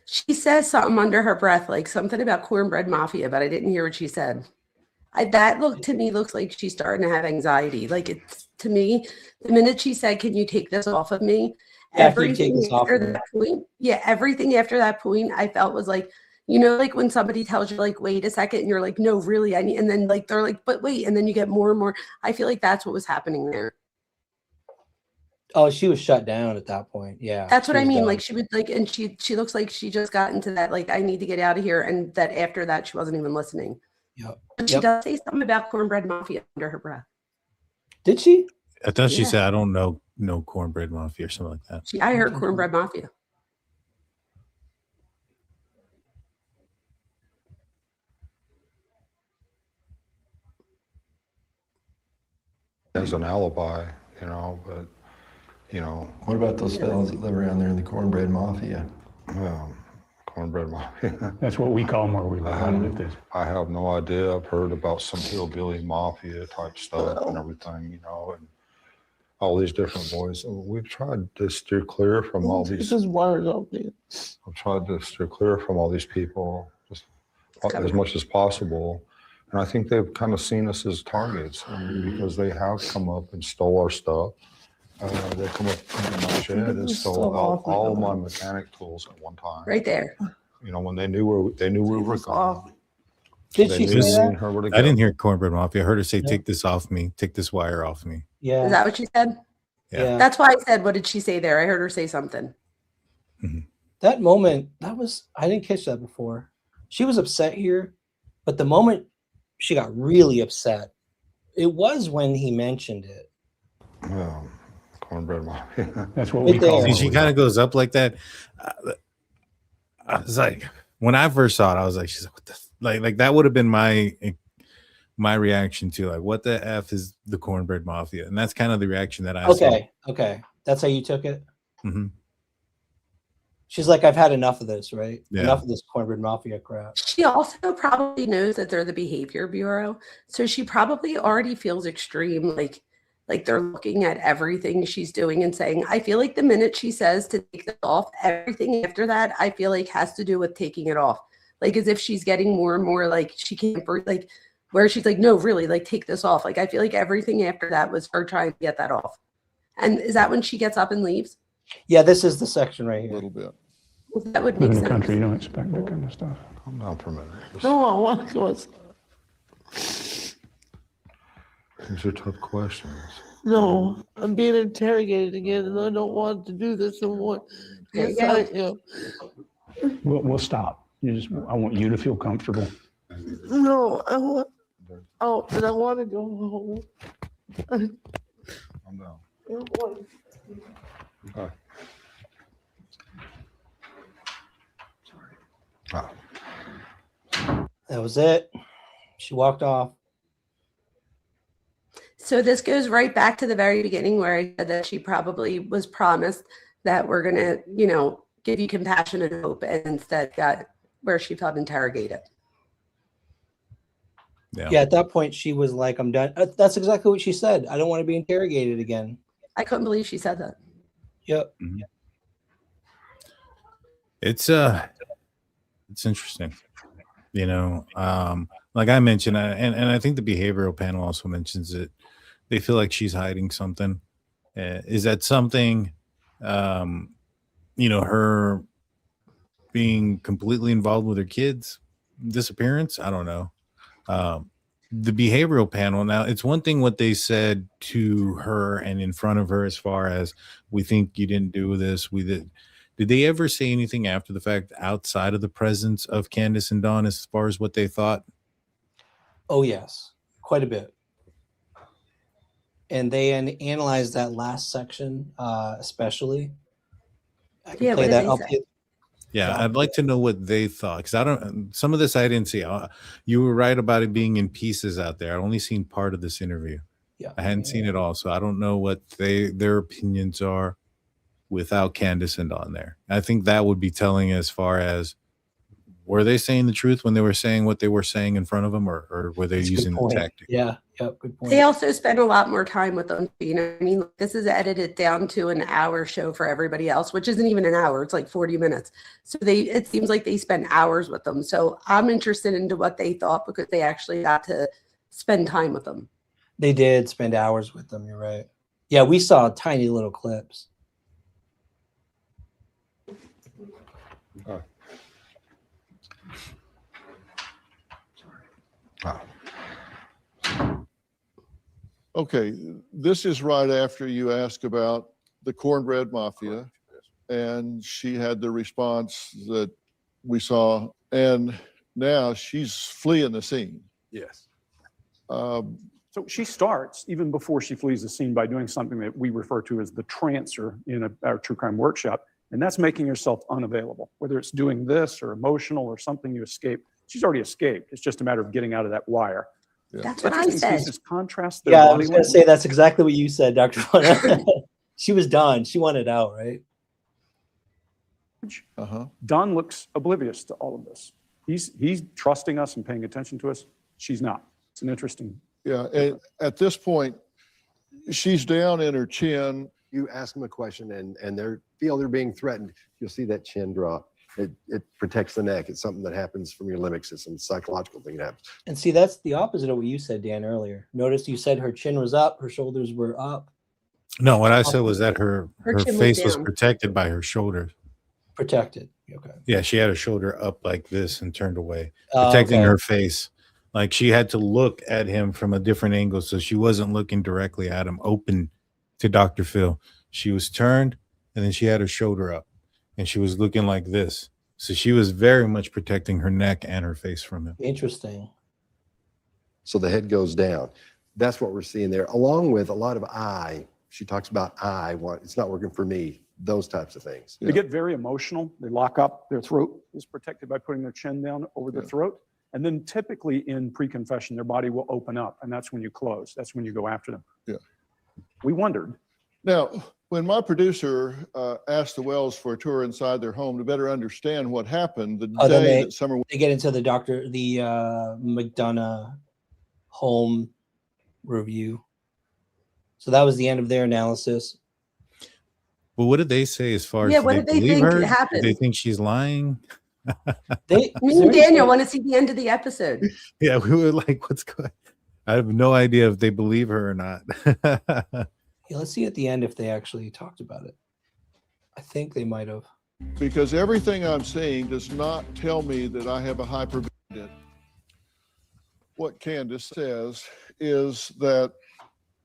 She says something under her breath, like something about cornbread mafia, but I didn't hear what she said. That looks like she's starting to have anxiety. Like it's to me, the minute she said, "Can you take this off of me?" Everything after that point, everything after that point, I felt was like, you know, like when somebody tells you, like, wait a second, and you're like, no, really, I need, and then like they're like, but wait, and then you get more and more. I feel like that's what was happening there. Oh, she was shut down at that point. Yeah. That's what I mean. Like she would like, and she looks like she just got into that, like, I need to get out of here. And that after that, she wasn't even listening. Yep. But she does say something about cornbread mafia under her breath. Did she? I thought she said, I don't know cornbread mafia or something like that. I heard cornbread mafia. As an alibi, you know, but, you know. What about those fellows that live around there in the cornbread mafia? Cornbread mafia. That's what we call them where we live. I don't know if this. I have no idea. I've heard about some hillbilly mafia type stuff and everything, you know, and all these different boys. We've tried to steer clear from all these. This is wires up there. I've tried to steer clear from all these people just as much as possible. And I think they've kind of seen us as targets because they have come up and stole our stuff. They come up in my shed and stole all of my mechanic tools at one time. Right there. You know, when they knew we were gone. Did she say that? I didn't hear cornbread mafia. I heard her say, take this off me. Take this wire off me. Yeah. Is that what she said? Yeah. That's why I said, what did she say there? I heard her say something. Mm-hmm. That moment, I didn't catch that before. She was upset here, but the moment she got really upset, it was when he mentioned it. Well, cornbread mafia. That's what we call See, them. she kind of goes up like that. I was like, when I first saw it, I was like, she's like, what the like that would have been my reaction to, like, what the F is the cornbread mafia? And that's kind of the reaction that I saw. Okay. That's how you took it? Mm-hmm. She's like, I've had enough of this, right? Yeah. Enough of this cornbread mafia crap. She also probably knows that they're the behavior bureau. So she probably already feels extreme, like Like they're looking at everything she's doing and saying, I feel like the minute she says to take this off, everything after that, I feel like has to do with taking it off. Like as if she's getting more and more like she can't breathe, like where she's like, no, really, like take this off. Like I feel like everything after that was her trying to get that off. And is that when she gets up and leaves? Yeah, this is the section right A here. little bit. Well, that would Live make in the sense. country, you don't expect that kind of stuff. Calm down for a minute. No, I want to go outside. These are tough questions. No, I'm being interrogated again, and I don't want to do this anymore. There you Yes, go. I am. We'll stop. I want you to feel comfortable. No, I want out, and I want to go home. Calm down. I don't want All right. That was it. She walked off. So this goes right back to the very beginning where I said that she probably was promised that we're going to, you know, give you compassion and hope, and instead got where she felt interrogated. Yeah, at that point, she was like, I'm done. That's exactly what she said. I don't want to be interrogated again. I couldn't believe she said that. Yep. It's interesting, you know. Like I mentioned, and I think the behavioral panel also mentions it. They feel like she's hiding something. Is that something? You know, her being completely involved with her kids' disappearance. I don't know. The behavioral panel. Now, it's one thing what they said to her and in front of her, as far as we think you didn't do this. We did. Did they ever say anything after the fact outside of the presence of Candace and Dawn as far as what they thought? Oh, yes, quite a bit. And they analyzed that last section, especially. I can Yeah, play what that did up they say? here. Yeah, I'd like to know what they thought, because I don't. Some of this I didn't see. You were right about it being in pieces out there. I've only seen part of this interview. Yeah, I hadn't seen it all, so I don't know what their opinions are without Candace and Dawn there. I think that would be telling as far as, were they saying the truth when they were saying what they were saying in front of them, or were they That's a good using the point. tactic? Yeah, good point. They also spend a lot more time with them. You know what I mean? This is edited down to an hour show for everybody else, which isn't even an hour. It's like 40 minutes. So it seems like they spend hours with them. So I'm interested into what they thought, because they actually got to spend time with them. They did spend hours with them. You're right. Yeah, we saw tiny little clips. Okay, this is right after you ask about the cornbread mafia, and she had the response that we saw, and now she's fleeing the scene. Yes. So she starts even before she flees the scene by doing something that we refer to as the trancer in our true crime workshop, and that's making yourself unavailable. Whether it's doing this or emotional or something you escape, she's already escaped. It's just a matter of getting out of that wire. That's what I said. Cases contrast their Yeah, I body was going to language. say that's exactly what you said, Dr. Vona. She was done. She wanted out, right? Don looks oblivious to all of this. He's trusting us and paying attention to us. She's not. It's an interesting. Yeah, and at this point, she's down in her chin. You ask them a question and they feel they're being threatened, you'll see that chin drop. It protects the neck. It's something that happens from your limbic system. It's a psychological thing that happens. And see, that's the opposite of what you said, Dan, earlier. Notice you said her chin was up, her shoulders were up. No, what I said was that her chin face was down. protected by her shoulders. Protected. Okay. Yeah, she had her shoulder up like this and turned away, Oh, protecting okay. her face. Like she had to look at him from a different angle, so she wasn't looking directly at him, open to Dr. Phil. She was turned, and then she had her shoulder up, and she was looking like this. So she was very much protecting her neck and her face from him. Interesting. So the head goes down. That's what we're seeing there, along with a lot of I. She talks about it's not working for me, those types of things. They get very emotional. They lock up. Their throat is protected by putting their chin down over their throat. And then typically in pre-confession, their body will open up, and that's when you close. That's when you go after them. Yeah. We wondered. Now, when my producer asked the Wells for a tour inside their home to better understand what happened the day that Summer... They get into the McDonough home review. So that was the end of their analysis. But what did they say as far as Yeah, what did they believe think her? happened? Do they think she's lying? Me and Daniel want to see the end of the episode. Yeah, we were like, what's going I have no idea if they believe her or not. Yeah, let's see at the end if they actually talked about it. I think they might have. Because everything I'm seeing does not tell me that I have a hypervigilant. What Candace says is that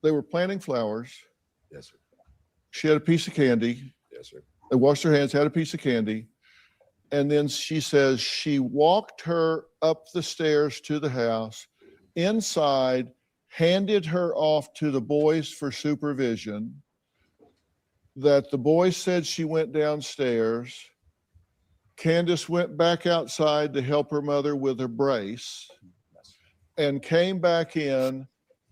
they were planting flowers. Yes, sir. She had a piece of candy. Yes, sir. They washed their hands, had a piece of candy. And then she says she walked her up the stairs to the house, inside, handed her off to the boys for supervision, that the boys said she went downstairs. Candace went back outside to help her mother with her brace and came back in,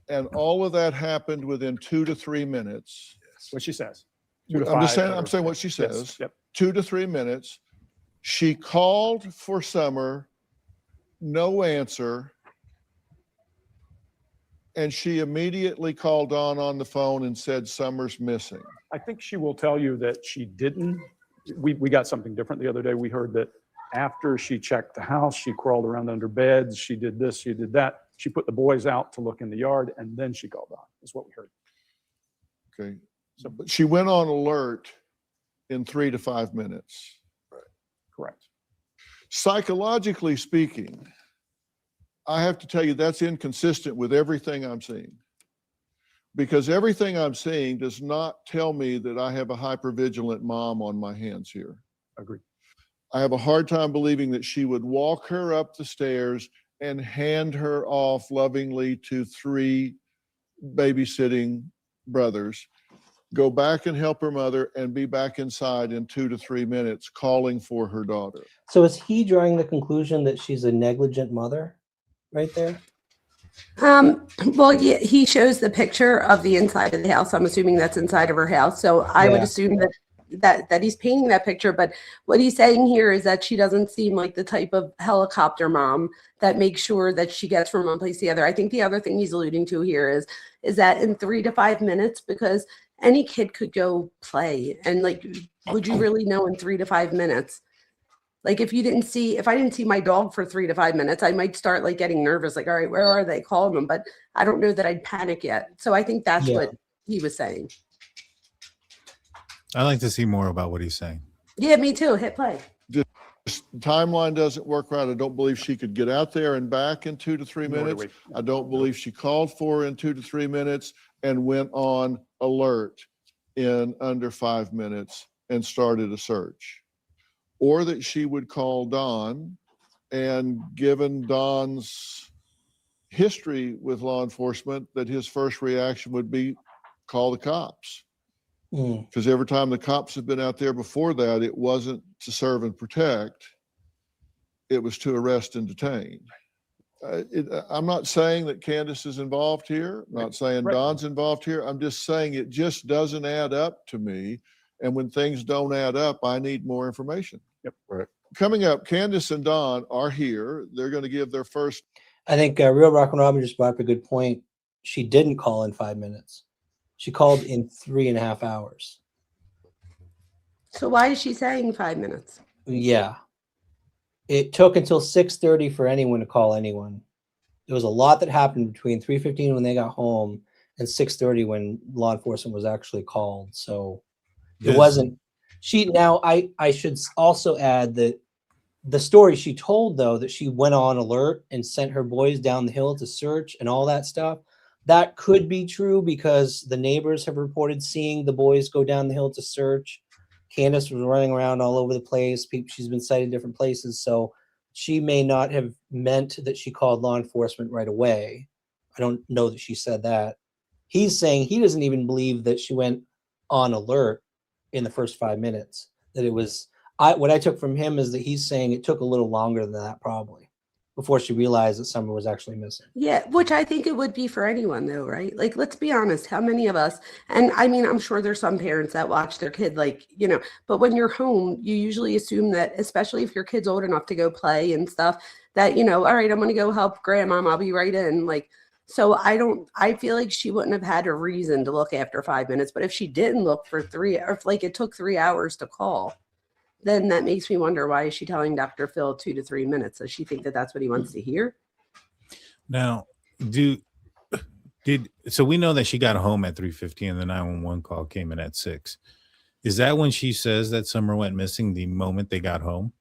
and all of that happened within 2 to 3 minutes. What she says. I'm saying what she says. Yes. Yep. 2 to 3 minutes. She called for Summer, no answer. And she immediately called on the phone and said, Summer's missing. I think she will tell you that she didn't. We got something different the other day. We heard that after she checked the house, she crawled around under beds. She did this, she did that. She put the boys out to look in the yard, and then she called on, is what we heard. Okay. So, but she went on alert in 3 to 5 minutes. Correct. Psychologically speaking, I have to tell you that's inconsistent with everything I'm seeing. Because everything I'm seeing does not tell me that I have a hypervigilant mom on my hands here. Agreed. I have a hard time believing that she would walk her up the stairs and hand her off lovingly to 3 babysitting brothers, go back and help her mother, and be back inside in 2 to 3 minutes calling for her daughter. So is he drawing the conclusion that she's a negligent mother right there? Well, yeah, he shows the picture of the inside of the house. I'm assuming that's inside of her house. So I would assume that he's painting that picture. But what he's saying here is that she doesn't seem like the type of helicopter mom that makes sure that she gets from one place to the other. I think the other thing he's alluding to here is that in 3 to 5 minutes, because any kid could go play, and like, would you really know in 3 to 5 minutes? Like if I didn't see my dog for 3 to 5 minutes, I might start like getting nervous, like, all right, where are they? Calling them, but I don't know that I'd panic yet. So I think that's what he was saying. I like to see more about what he's saying. Yeah, me too. Hit play. The timeline doesn't work right. I don't believe she could get out there and back in 2 to 3 Nor do minutes. we. I don't believe she called for her in 2 to 3 minutes and went on alert in under 5 minutes and started a search. Or that she would call Don, and given Don's history with law enforcement, that his first reaction would be call the cops. Because every time the cops have been out there before that, it wasn't to serve and protect, it was to arrest and detain. I'm not saying that Candace is involved here. I'm not saying Don's involved here. I'm just saying it just doesn't add up to me. And when things don't add up, I need more information. Yep. Right. Coming up, Candace and Don are here. They're going to give their first. I think Real Rock and Robin just brought up a good point. She didn't call in 5 minutes. She called in 3.5 hours. So why is she saying 5 minutes? Yeah. It took until 6:30 for anyone to call anyone. There was a lot that happened between 3:15 when they got home and 6:30 when law enforcement was actually called. So it wasn't. I should also add that the story she told, though, that she went on alert and sent her boys down the hill to search and all that stuff, that could be true because the neighbors have reported seeing the boys go down the hill to search. Candace was running around all over the place. She's been sighted different places. So she may not have meant that she called law enforcement right away. I don't know that she said that. He's saying he doesn't even believe that she went on alert in the first 5 minutes. That it was, what I took from him is that he's saying it took a little longer than that probably before she realized that Summer was actually missing. Yeah, which I think it would be for anyone though, right? Like, let's be honest, how many of us, and I mean, I'm sure there's some parents that watch their kid, like, but when you're home, you usually assume that, especially if your kid's old enough to go play and stuff, that, all right, I'm going to go help grandma, I'll be right in. Like, So I feel like she wouldn't have had a reason to look after 5 minutes. But if she didn't look for 3, or if like it took 3 hours to call, then that makes me wonder, why is she telling Dr. Phil 2 to 3 minutes? Does she think that that's what he wants to hear? Now, so we know that she got home at 3:50 and the 911 call came in at 6. Is that when she says that Summer went missing, the moment they got home?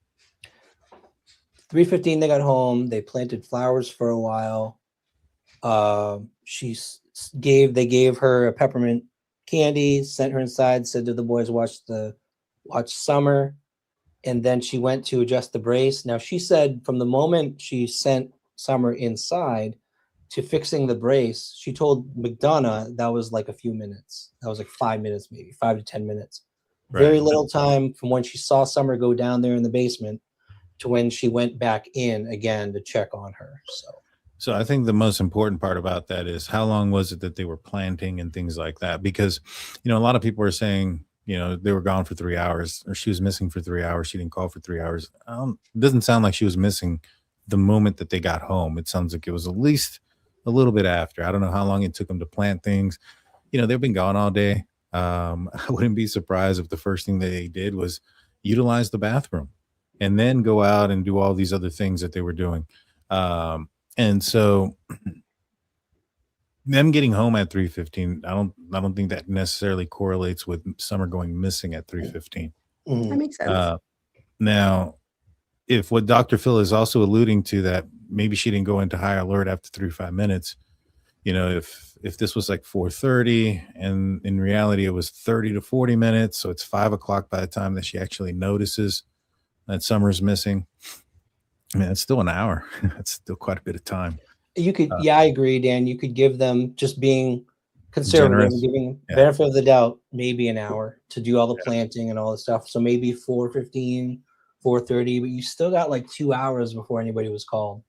3:15 they got home. They planted flowers for a while. They gave her a peppermint candy, sent her inside, said to the boys, watch Summer. And then she went to adjust the brace. Now she said from the moment she sent Summer inside to fixing the brace, she told McDonough that was like a few minutes. That was like 5 minutes, maybe 5 to 10 minutes. Right. Very little time from when she saw Summer go down there in the basement to when she went back in again to check on her. So I think the most important part about that is how long was it that they were planting and things like that? Because, a lot of people are saying, they were gone for 3 hours, or she was missing for 3 hours. She didn't call for 3 hours. It doesn't sound like she was missing the moment that they got home. It sounds like it was at least a little bit after. I don't know how long it took them to plant things. They've been gone all day. I wouldn't be surprised if the first thing they did was utilize the bathroom and then go out and do all these other things that they were doing. And so them getting home at 3:15, I don't think that necessarily correlates with Summer going missing at 3:15. That makes sense. Now, if what Dr. Phil is also alluding to, that maybe she didn't go into high alert after 3-5 minutes, if this was like 4:30 and in reality it was 30 to 40 minutes, so it's 5 o'clock by the time that she actually notices that Summer's missing. I mean, it's still an hour. That's still quite a bit of time. You could, I agree, Dan. You could give them, just being conservative and giving benefit of the doubt, maybe an hour to do all the planting and all the stuff. So maybe 4:15, 4:30, but you still got like 2 hours before anybody was called.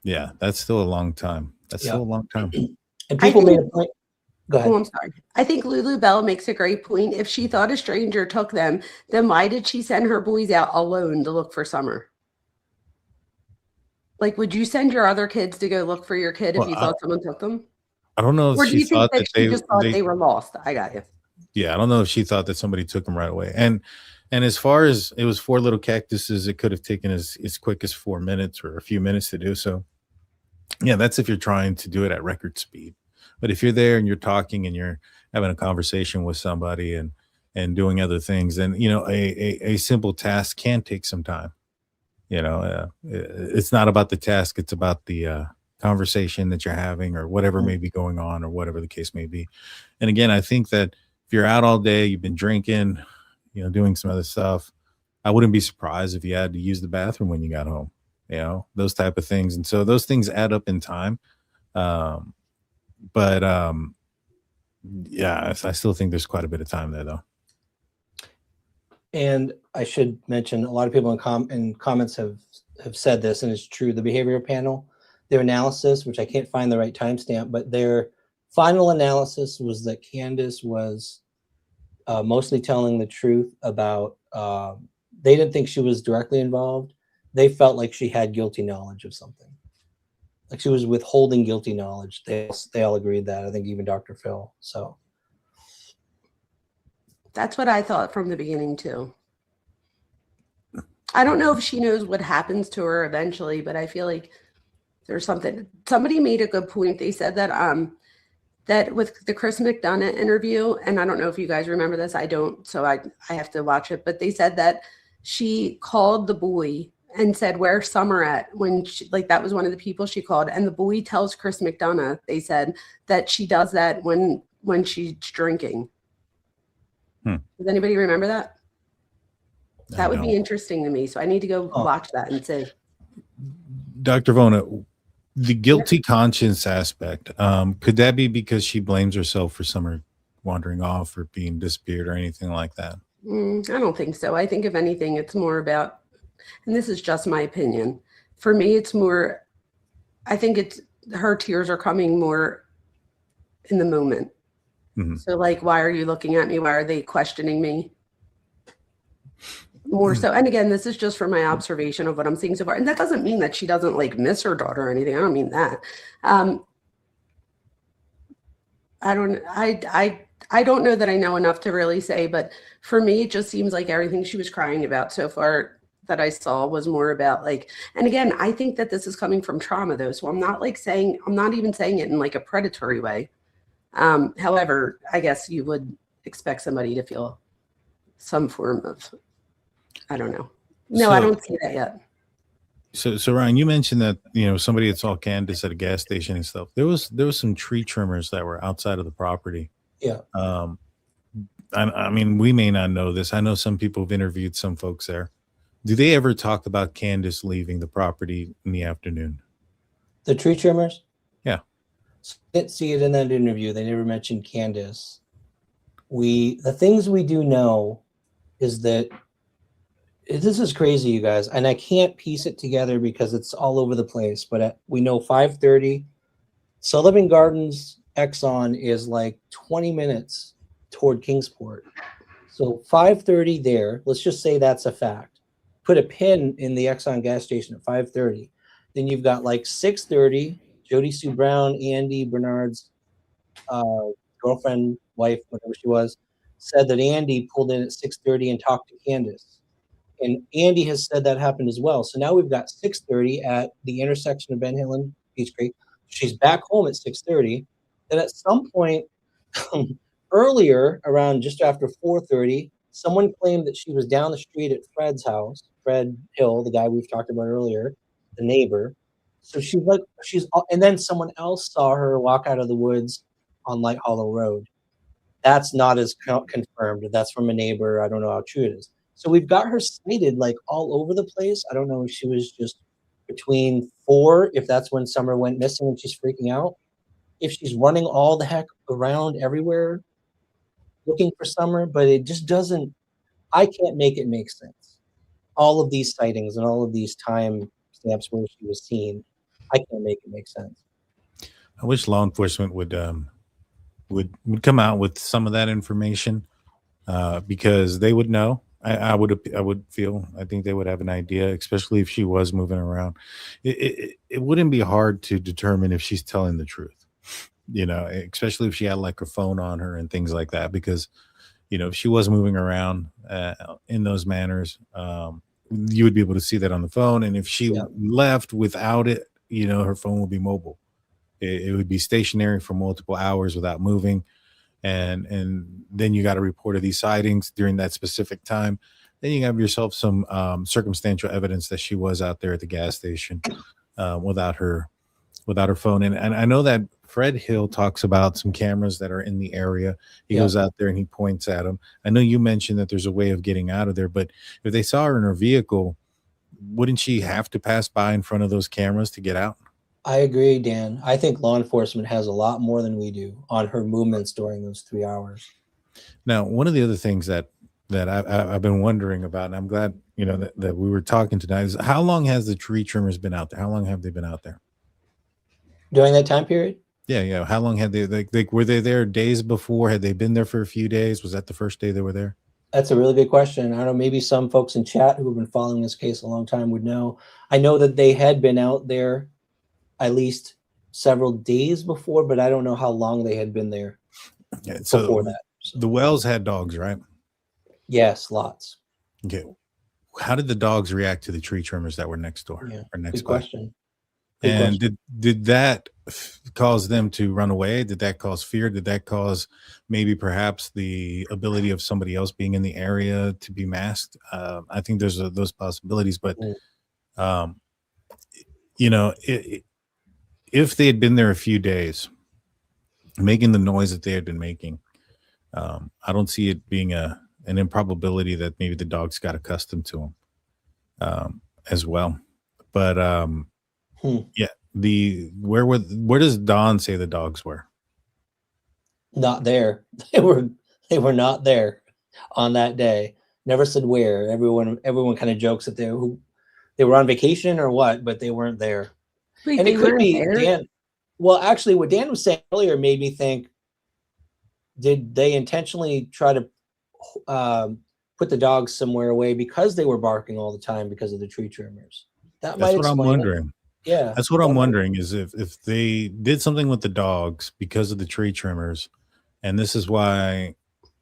Yeah, that's still a long time. Still a long time. And people made a point. Go ahead. Oh, I'm sorry. I think Lulu Bell makes a great point. If she thought a stranger took them, then why did she send her boys out alone to look for Summer? Like, would you send your other kids to go look for your kid if you thought someone took them? I don't know if or do she you think thought that that she just thought they were lost? I got you. Yeah, I don't know if she thought that somebody took them right away. And as far as it was 4 little cactuses, it could have taken as quick as 4 minutes or a few minutes to do so. Yeah, that's if you're trying to do it at record speed. But if you're there and you're talking and you're having a conversation with somebody and doing other things, then a simple task can take some time. It's not about the task, it's about the conversation that you're having or whatever may be going on or whatever the case may be. And again, I think that if you're out all day, you've been drinking, doing some other stuff, I wouldn't be surprised if you had to use the bathroom when you got home, those type of things. And so those things add up in time. But I still think there's quite a bit of time there though. And I should mention, a lot of people in comments have said this, and it's true. The behavioral panel, their analysis, which I can't find the right timestamp, but their final analysis was that Candace was mostly telling the truth about, they didn't think she was directly involved. They felt like she had guilty knowledge of something. Like she was withholding guilty knowledge. They all agreed that. I think even Dr. Phil. So that's what I thought from the beginning too. I don't know if she knows what happens to her eventually, but I feel like there's something. Somebody made a good point. They said that that with the Chris McDonough interview, and I don't know if you guys remember this. I don't, so I have to watch it. But they said that she called the boy and said, "Where's Summer at?" When that was one of the people she called, and the boy tells Chris McDonough, they said, that she does that when she's drinking. Does anybody remember that? That would be interesting to me. So I need to go watch that and see. Dr. Vona, the guilty conscience aspect, could that be because she blames herself for Summer wandering off or being disappeared or anything like that? I don't think so. I think if anything, it's more about, and this is just my opinion, for me, it's more, I think it's her tears are coming more in the moment. So why are you looking at me? Why are they questioning me? More so. And again, this is just from my observation of what I'm seeing so far. And that doesn't mean that she doesn't miss her daughter or anything. I don't mean that. I don't know that I know enough to really say, but for me, it just seems like everything she was crying about so far that I saw was more about like, and again, I think that this is coming from trauma though. So I'm not even saying it in like a predatory way. However, I guess you would expect somebody to feel some form of, I don't know. No, I don't see that yet. So Ryan, you mentioned that, somebody had saw Candace at a gas station and stuff. There was some tree trimmers that were outside of the property. Yeah. I mean, we may not know this. I know some people have interviewed some folks there. Do they ever talk about Candace leaving the property in the afternoon? The tree trimmers? Yeah. Didn't see it in that interview. They never mentioned Candace. The things we do know is that this is crazy, you guys, and I can't piece it together because it's all over the place, but we know 5:30 Sullivan Gardens Exxon is like 20 minutes toward Kingsport. So 5:30 there, let's just say that's a fact. Put a pin in the Exxon gas station at 5:30. Then you've got like 6:30, Jody Sue Brown, Andy Bernard's girlfriend, wife, whatever she was, said that Andy pulled in at 6:30 and talked to Candace. And Andy has said that happened as well. So now we've got 6:30 at the intersection of Ben Hill and Peach Creek. She's back home at 6:30. Then at some point earlier, around just after 4:30, someone claimed that she was down the street at Fred's house, Fred Hill, the guy we've talked about earlier, the neighbor. So and then someone else saw her walk out of the woods on Light Hollow Road. That's not as confirmed. That's from a neighbor. I don't know how true it is. So we've got her cited like all over the place. I don't know if she was just between 4, if that's when Summer went missing and she's freaking out. If she's running all the heck around everywhere looking for Summer, but it just doesn't, I can't make it make sense. All of these sightings and all of these time stamps where she was seen, I can't make it make sense. I wish law enforcement would come out with some of that information because they would know. I would feel, I think they would have an idea, especially if she was moving around. It wouldn't be hard to determine if she's telling the truth, especially if she had like her phone on her and things like that, because, if she was moving around in those manners, you would be able to see that on the phone. And if she left without it, her phone would be mobile. It would be stationary for multiple hours without moving. And then you got a report of these sightings during that specific time. Then you have yourself some circumstantial evidence that she was out there at the gas station without her phone. And I know that Fred Hill talks about some cameras that are in the area. He goes out there and he points at them. I know you mentioned that there's a way of getting out of there, but if they saw her in her vehicle, wouldn't she have to pass by in front of those cameras to get out? I agree, Dan. I think law enforcement has a lot more than we do on her movements during those 3 hours. Now, one of the other things that I've been wondering about, and I'm glad that we were talking tonight, is how long has the tree trimmers been out there? How long have they been out there during that time period? Yeah. How long had they were they there days before? Had they been there for a few days? Was that the first day they were there? That's a really good question. I don't know. Maybe some folks in chat who have been following this case a long time would know. I know that they had been out there at least several days before, but I don't know how long they had been there before that. So. The Wells had dogs, right? Yes, lots. Okay. How did the dogs react to the tree trimmers that were next door? Yeah, or next good question. And did that cause them to run away? Did that cause fear? Did that cause maybe perhaps the ability of somebody else being in the area to be masked? I think there's those possibilities, but if they had been there a few days making the noise that they had been making, I don't see it being an improbability that maybe the dogs got accustomed to them as well. But yeah, where does Dawn say the dogs were? Not there. They were not there on that day. Never said where. Everyone kind of jokes that they were on vacation or what, but they weren't there. Wait, and it could be Dan. Well, actually, what Dan was saying earlier made me think: did they intentionally try to put the dogs somewhere away because they were barking all the time because of the tree trimmers? That's what I'm wondering. Yeah. That's what I'm wondering is if they did something with the dogs because of the tree trimmers, and this is why,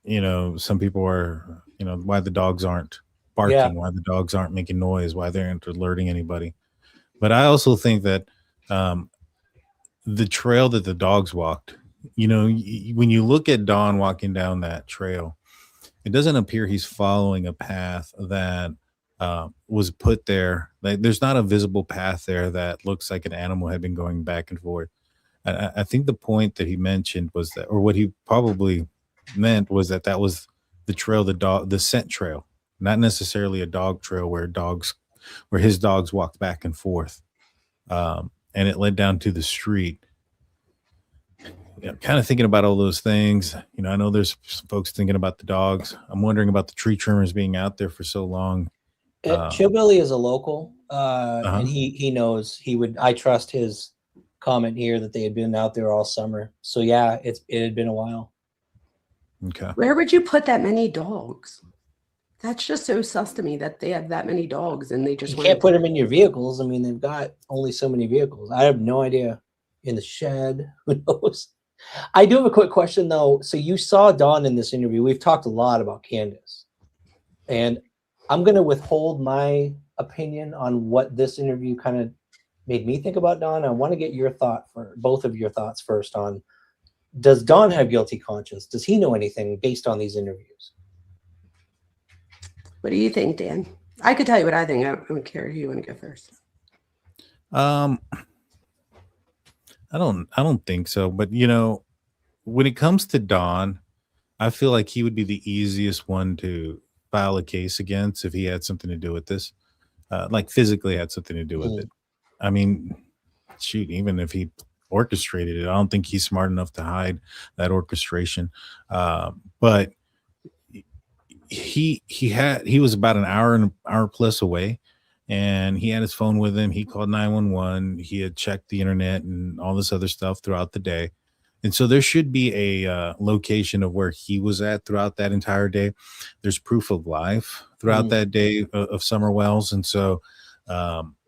some people are, why the dogs aren't Yeah. barking, why the dogs aren't making noise, why they aren't alerting anybody. But I also think that the trail that the dogs walked, when you look at Don walking down that trail, it doesn't appear he's following a path that was put there. Like there's not a visible path there that looks like an animal had been going back and forth. I think the point that he mentioned was that, or what he probably meant was that was the trail, the scent trail, not necessarily a dog trail where his dogs walked back and forth. And it led down to the street. Kind of thinking about all those things. I know there's some folks thinking about the dogs. I'm wondering about the tree trimmers being out there for so long. Chillbilly is a local, Uh-huh. and he knows I trust his comment here that they had been out there all summer. So yeah, it had been a while. Okay. Where would you put that many dogs? That's just so sus to me that they have that many dogs and they just You can't put them in your vehicles. I mean, they've got only so many vehicles. I have no idea. In the shed, who knows? I do have a quick question though. So you saw Dawn in this interview. We've talked a lot about Candace, and I'm going to withhold my opinion on what this interview kind of made me think about Dawn. I want to get both of your thoughts first on, does Dawn have guilty conscience? Does he know anything based on these interviews? What do you think, Dan? I could tell you what I think. I don't care who you want to go first. I don't think so. But when it comes to Don, I feel like he would be the easiest one to file a case against if he had something to do with this, like physically had something to do with it. I mean, shoot, even if he orchestrated it, I don't think he's smart enough to hide that orchestration. But he was about an hour plus away, and he had his phone with him. He called 911. He had checked the internet and all this other stuff throughout the day. And so there should be a location of where he was at throughout that entire day. There's proof of life throughout that day of Summer Wells. And so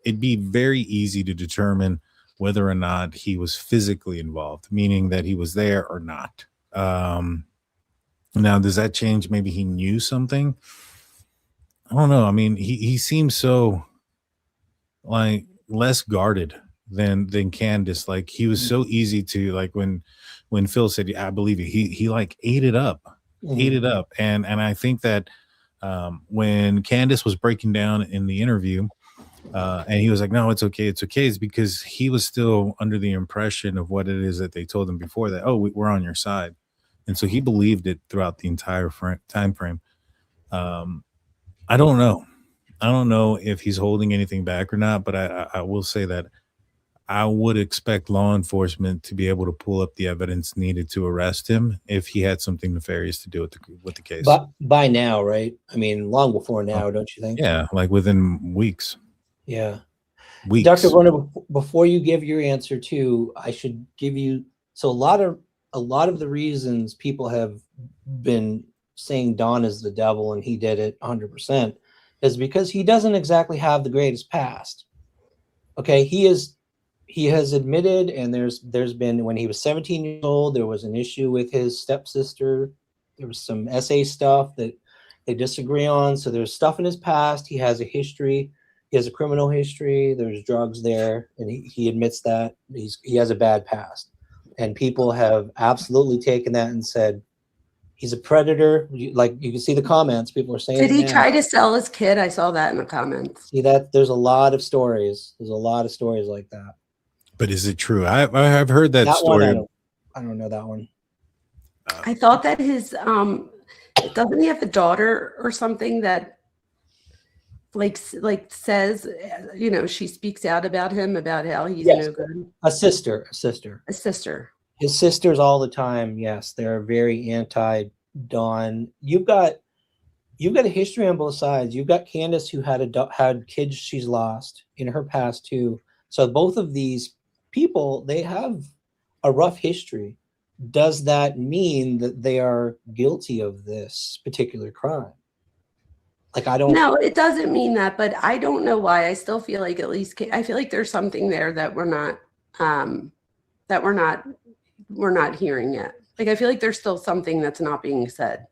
it'd be very easy to determine whether or not he was physically involved, meaning that he was there or not. Now, does that change? Maybe he knew something. I don't know. I mean, he seems so like less guarded than Candace. Like he was so easy to, like when Phil said, "Yeah, I believe you," he like ate it up. And I think that when Candace was breaking down in the interview, and he was like, "No, it's okay, it's because he was still under the impression of what it is that they told him before, that, oh, we're on your side. And so he believed it throughout the entire time frame. I don't know. I don't know if he's holding anything back or not, but I will say that I would expect law enforcement to be able to pull up the evidence needed to arrest him if he had something nefarious to do with the case. But by now, right? I mean, long before now, don't you think? Yeah, like within weeks. Yeah. Weeks. Dr. Vona, before you give your answer too, I should give you, so a lot of the reasons people have been saying Don is the devil and he did it 100% is because he doesn't exactly have the greatest past. Okay, he has admitted, and there's been, when he was 17 years old, there was an issue with his stepsister. There was some SA stuff that they disagree on. So there's stuff in his past. He has a history. He has a criminal history. There's drugs there, and he admits that he has a bad past. And people have absolutely taken that and said he's a predator. Like you can see the comments. People are saying, did he try to sell his kid? I saw that in the comments. See that? There's a lot of stories. There's a lot of stories like that. But is it true? I've heard that story. I don't know that one. I thought that his doesn't he have a daughter or something that like says, she speaks out about him, about how he's no good. A sister. His sisters all the time. Yes, they're very anti-Dawn. You've got a history on both sides. You've got Candace, who had kids she's lost in her past too. So both of these people, they have a rough history. Does that mean that they are guilty of this particular crime? Like, I don't. No, it doesn't mean that, but I don't know why. I still feel like at least I feel like there's something there that we're not hearing yet. Like I feel like there's still something that's not being said.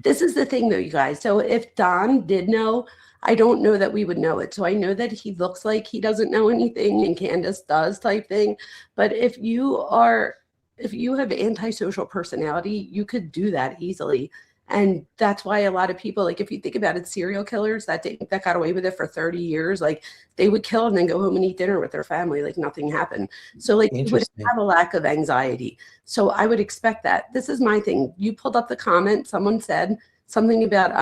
This is the thing though, you guys. So if Don did know, I don't know that we would know it. So I know that he looks like he doesn't know anything and Candace does type thing. But if you have antisocial personality, you could do that easily. And that's why a lot of people, like if you think about it, serial killers that got away with it for 30 years, like they would kill and then go home and eat dinner with their family, like nothing happened. So like you would have a lack of anxiety. So I would expect that. This is my thing. You pulled up the comment. Someone said something about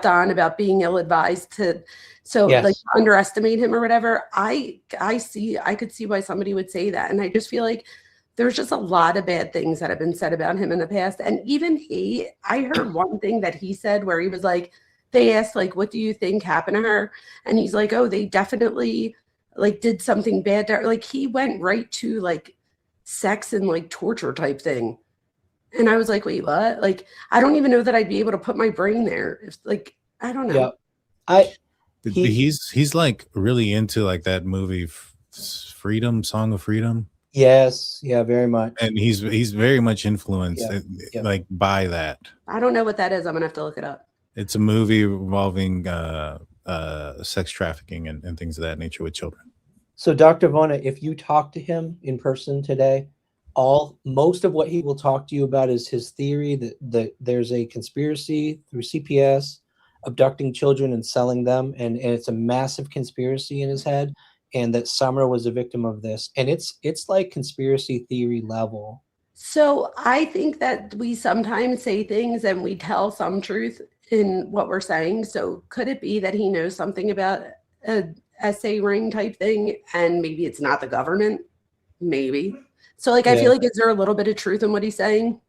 Don, about being ill-advised to, so like underestimate him or whatever. I could see why somebody would say that. And I just feel like there's just a lot of bad things that have been said about him in the past. And even I heard one thing that he said where he was like, they asked like, what do you think happened to her? And he's like, oh, they definitely like did something bad to her. Like he went right to like sex and like torture type thing. And I was like, wait, what? Like, I don't even know that I'd be able to put my brain there. If like, I don't know. Yeah. He's like really into like that movie Freedom, Song of Freedom. Yes, yeah, very much. And he's very much influenced like by that. I don't know what that is. I'm gonna have to look it up. It's a movie involving sex trafficking and things of that nature with children. So Dr. Vona, if you talk to him in person today, most of what he will talk to you about is his theory that there's a conspiracy through CPS abducting children and selling them, and it's a massive conspiracy in his head, and that Summer was a victim of this, and it's like conspiracy theory level. So I think that we sometimes say things and we tell some truth in what we're saying. So could it be that he knows something about a SA ring type thing, and maybe it's not the government? Maybe. So like, I feel like, is there a little bit of truth in what he's saying,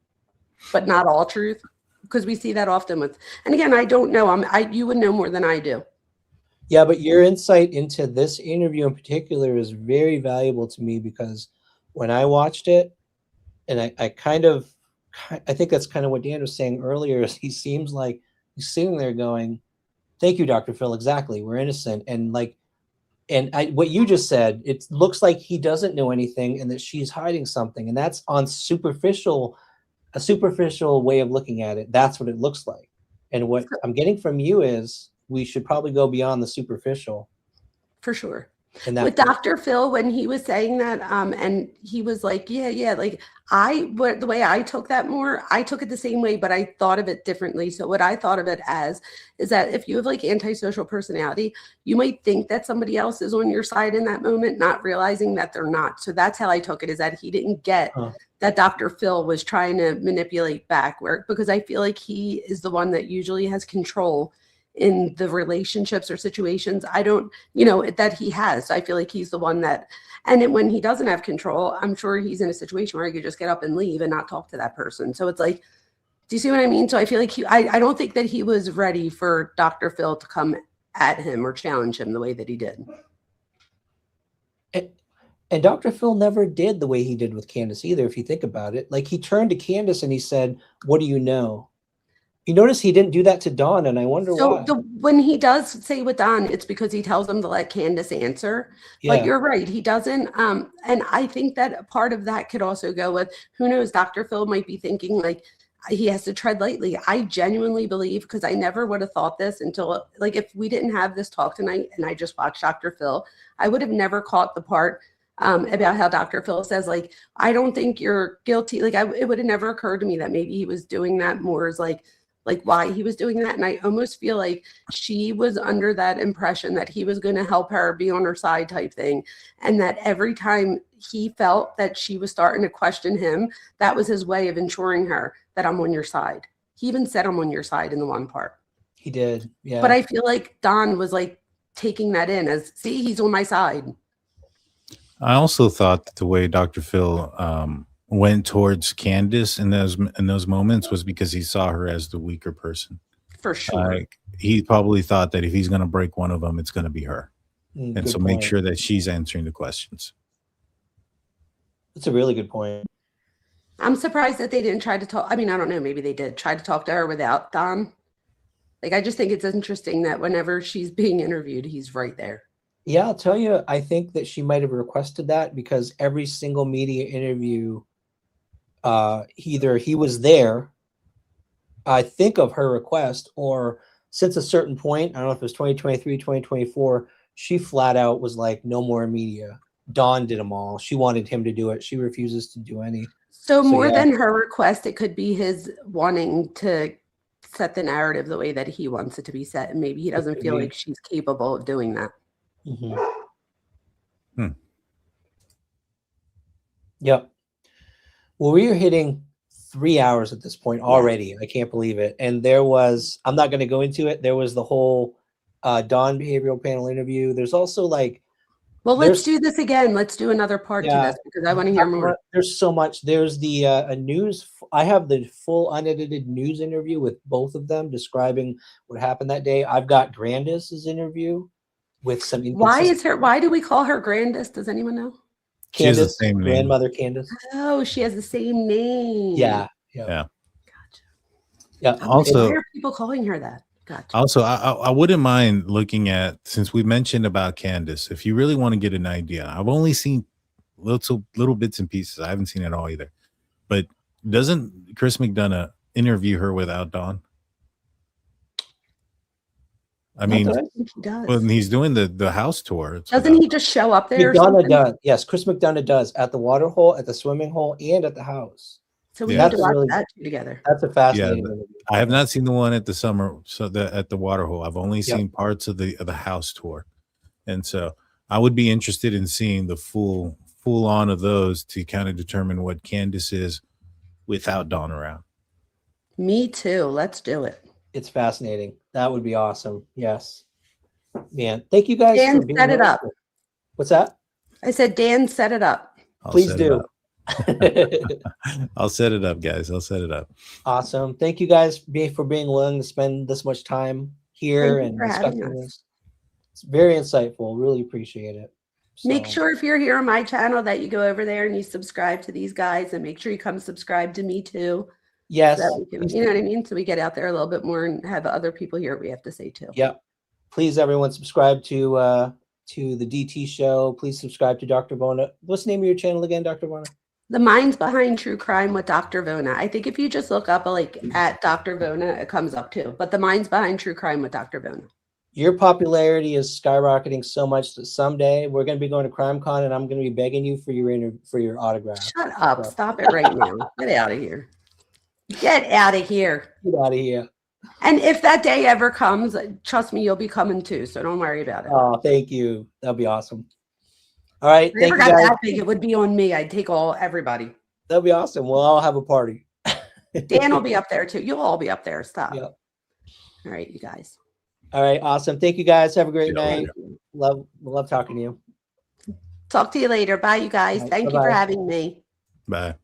but not all truth? Because we see that often with, and again, I don't know. You would know more than I do. Yeah, but your insight into this interview in particular is very valuable to me, because when I watched it, and I think that's kind of what Dan was saying earlier, is he seems like he's sitting there going, thank you, Dr. Phil, exactly, we're innocent. And like, what you just said, it looks like he doesn't know anything and that she's hiding something. And that's on a superficial way of looking at it. That's what it looks like. And what I'm getting from you is we should probably go beyond the superficial. For sure. And with Dr. Phil, when he was saying that, and he was like, yeah, like the way I took that more, I took it the same way, but I thought of it differently. So what I thought of it as is that if you have like antisocial personality, you might think that somebody else is on your side in that moment, not realizing that they're not. So that's how I took it, is that he didn't get that Dr. Phil was trying to manipulate back, because I feel like he is the one that usually has control in the relationships or situations. I don't, that he has. So I feel like he's the one that, and when he doesn't have control, I'm sure he's in a situation where he could just get up and leave and not talk to that person. So it's like, do you see what I mean? So I feel like I don't think that he was ready for Dr. Phil to come at him or challenge him the way that he did. And Dr. Phil never did the way he did with Candace either, if you think about it. Like, he turned to Candace and he said, what do you know? You notice he didn't do that to Dawn, and I wonder why. So when he does say with Dawn, it's because he tells him to let Candace answer. Yeah. But you're right, he doesn't. And I think that part of that could also go with, who knows, Dr. Phil might be thinking like he has to tread lightly. I genuinely believe, because I never would have thought this until, like, if we didn't have this talk tonight and I just watched Dr. Phil, I would have never caught the part about how Dr. Phil says, like, I don't think you're guilty. Like, it would have never occurred to me that maybe he was doing that more as like why he was doing that. And I almost feel like she was under that impression that he was going to help her, be on her side type thing. And that every time he felt that she was starting to question him, that was his way of ensuring her that I'm on your side. He even said, I'm on your side in the one part. He did. Yeah. But I feel like Don was like taking that in as, see, he's on my side. I also thought that the way Dr. Phil went towards Candace in those moments was because he saw her as the weaker person. For sure. He probably thought that if he's going to break one of them, it's going to be her. And so make sure that she's answering the questions. That's a really good point. I'm surprised that they didn't try to talk. I mean, I don't know. Maybe they did try to talk to her without Don. Like, I just think it's interesting that whenever she's being interviewed, he's right there. Yeah, I'll tell you, I think that she might have requested that because every single media interview, either he was there, I think of her request, or since a certain point, I don't know if it was 2023, 2024, she flat out was like, no more media. Dawn did them all. She wanted him to do it. She refuses to do any. So more yeah. than her request, it could be his wanting to set the narrative the way that he wants it to be set. And maybe he doesn't feel like she's capable of doing that. Yep. Well, we are hitting 3 hours at this point already. I can't believe it. And there was, I'm not going to go into it. There was the whole Dawn behavioral panel interview. There's also like, well, let's do this again. Let's do another part to this because I want to hear more. There's so much. There's the a news. I have the full unedited news interview with both of them describing what happened that day. I've got Grandis's interview with some. Why do we call her Grandis? Does anyone know? She has the Candace, same name. grandmother Candace. Oh, she has the same name. Yeah. Yeah. Gotcha. Yeah. Also, why are people calling her that? Gotcha. Also, I wouldn't mind looking at, since we mentioned about Candace, if you really want to get an idea. I've only seen little bits and pieces. I haven't seen it all either. But doesn't Chris McDonough interview her without Dawn? I mean, I think he does. when he's doing the house tour, Doesn't he just show up there? McDonough does. Yes, Chris McDonough does at the water hole, at the swimming hole, and at the house. So we need to watch that two together. That's a fascinating interview. I have not seen the one at the summer, at the water hole. I've only seen parts of the house tour, and so I would be interested in seeing the full on of those to kind of determine what Candace is without Dawn around. Me too. Let's do it. It's fascinating. That would be awesome. Yes, man. Thank you guys. Dan, for being set it up. What's that? I said, Dan, set it up. Please do. I'll set it up, guys. I'll set it up. Awesome. Thank you guys for being willing to spend this much time here and discussing this. It's very insightful. Really appreciate it. So, make sure if you're here on my channel that you go over there and you subscribe to these guys, and make sure you come subscribe to me too. Yes. So you know what I mean? So we get out there a little bit more and have other people hear what we have to say too. Yep. Please, everyone, subscribe to the DT show. Please subscribe to Dr. Vona. What's the name of your channel again, Dr. Vona? The Minds Behind True Crime with Dr. Vona. I think if you just look up like at Dr. Vona, it comes up too. But The Minds Behind True Crime with Dr. Vona. Your popularity is skyrocketing so much that someday we're going to be going to CrimeCon and I'm going to be begging you for your autograph. Shut up. Stop it right now. Get out of here. Get out of here. Get out of here. And if that day ever comes, trust me, you'll be coming too. So don't worry about it. Oh, thank you. That'll be awesome. All right. If I got that big, it would be on me. I'd take everybody. That'll be awesome. We'll all have a party. Dan will be up there too. You'll all be up there. Stop. Yep. All right, you guys. All right. Awesome. Thank you guys. Have a great night. Love talking to you. Talk to you later. Bye, you guys. Thank you for having me. Bye.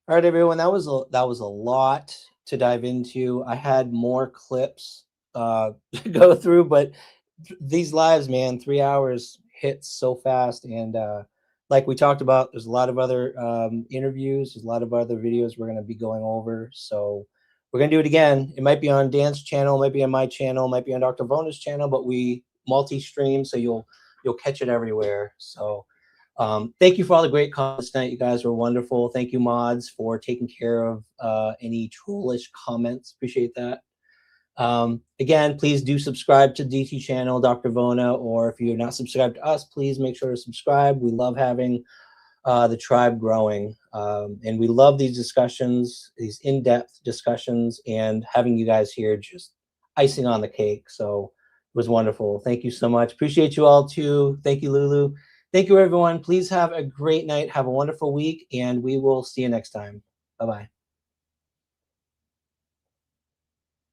All right, everyone. That was a lot to dive into. I had more clips to go through, but these lives, man, 3 hours hits so fast. And like we talked about, there's a lot of other interviews. There's a lot of other videos we're going to be going over. So we're going to do it again. It might be on Dan's channel, might be on my channel, might be on Dr. Vona's channel, but we multi-stream, so you'll catch it everywhere. So thank you for all the great comments tonight. You guys were wonderful. Thank you, mods, for taking care of any trollish comments. Appreciate that. Again, please do subscribe to DT channel, Dr. Vona, or if you're not subscribed to us, please make sure to subscribe. We love having the tribe growing, and we love these discussions, these in-depth discussions, and having you guys here just icing on the cake. So it was wonderful. Thank you so much. Appreciate you all too. Thank you, Lulu. Thank you, everyone. Please have a great night. Have a wonderful week, and we will see you next time. Bye-bye.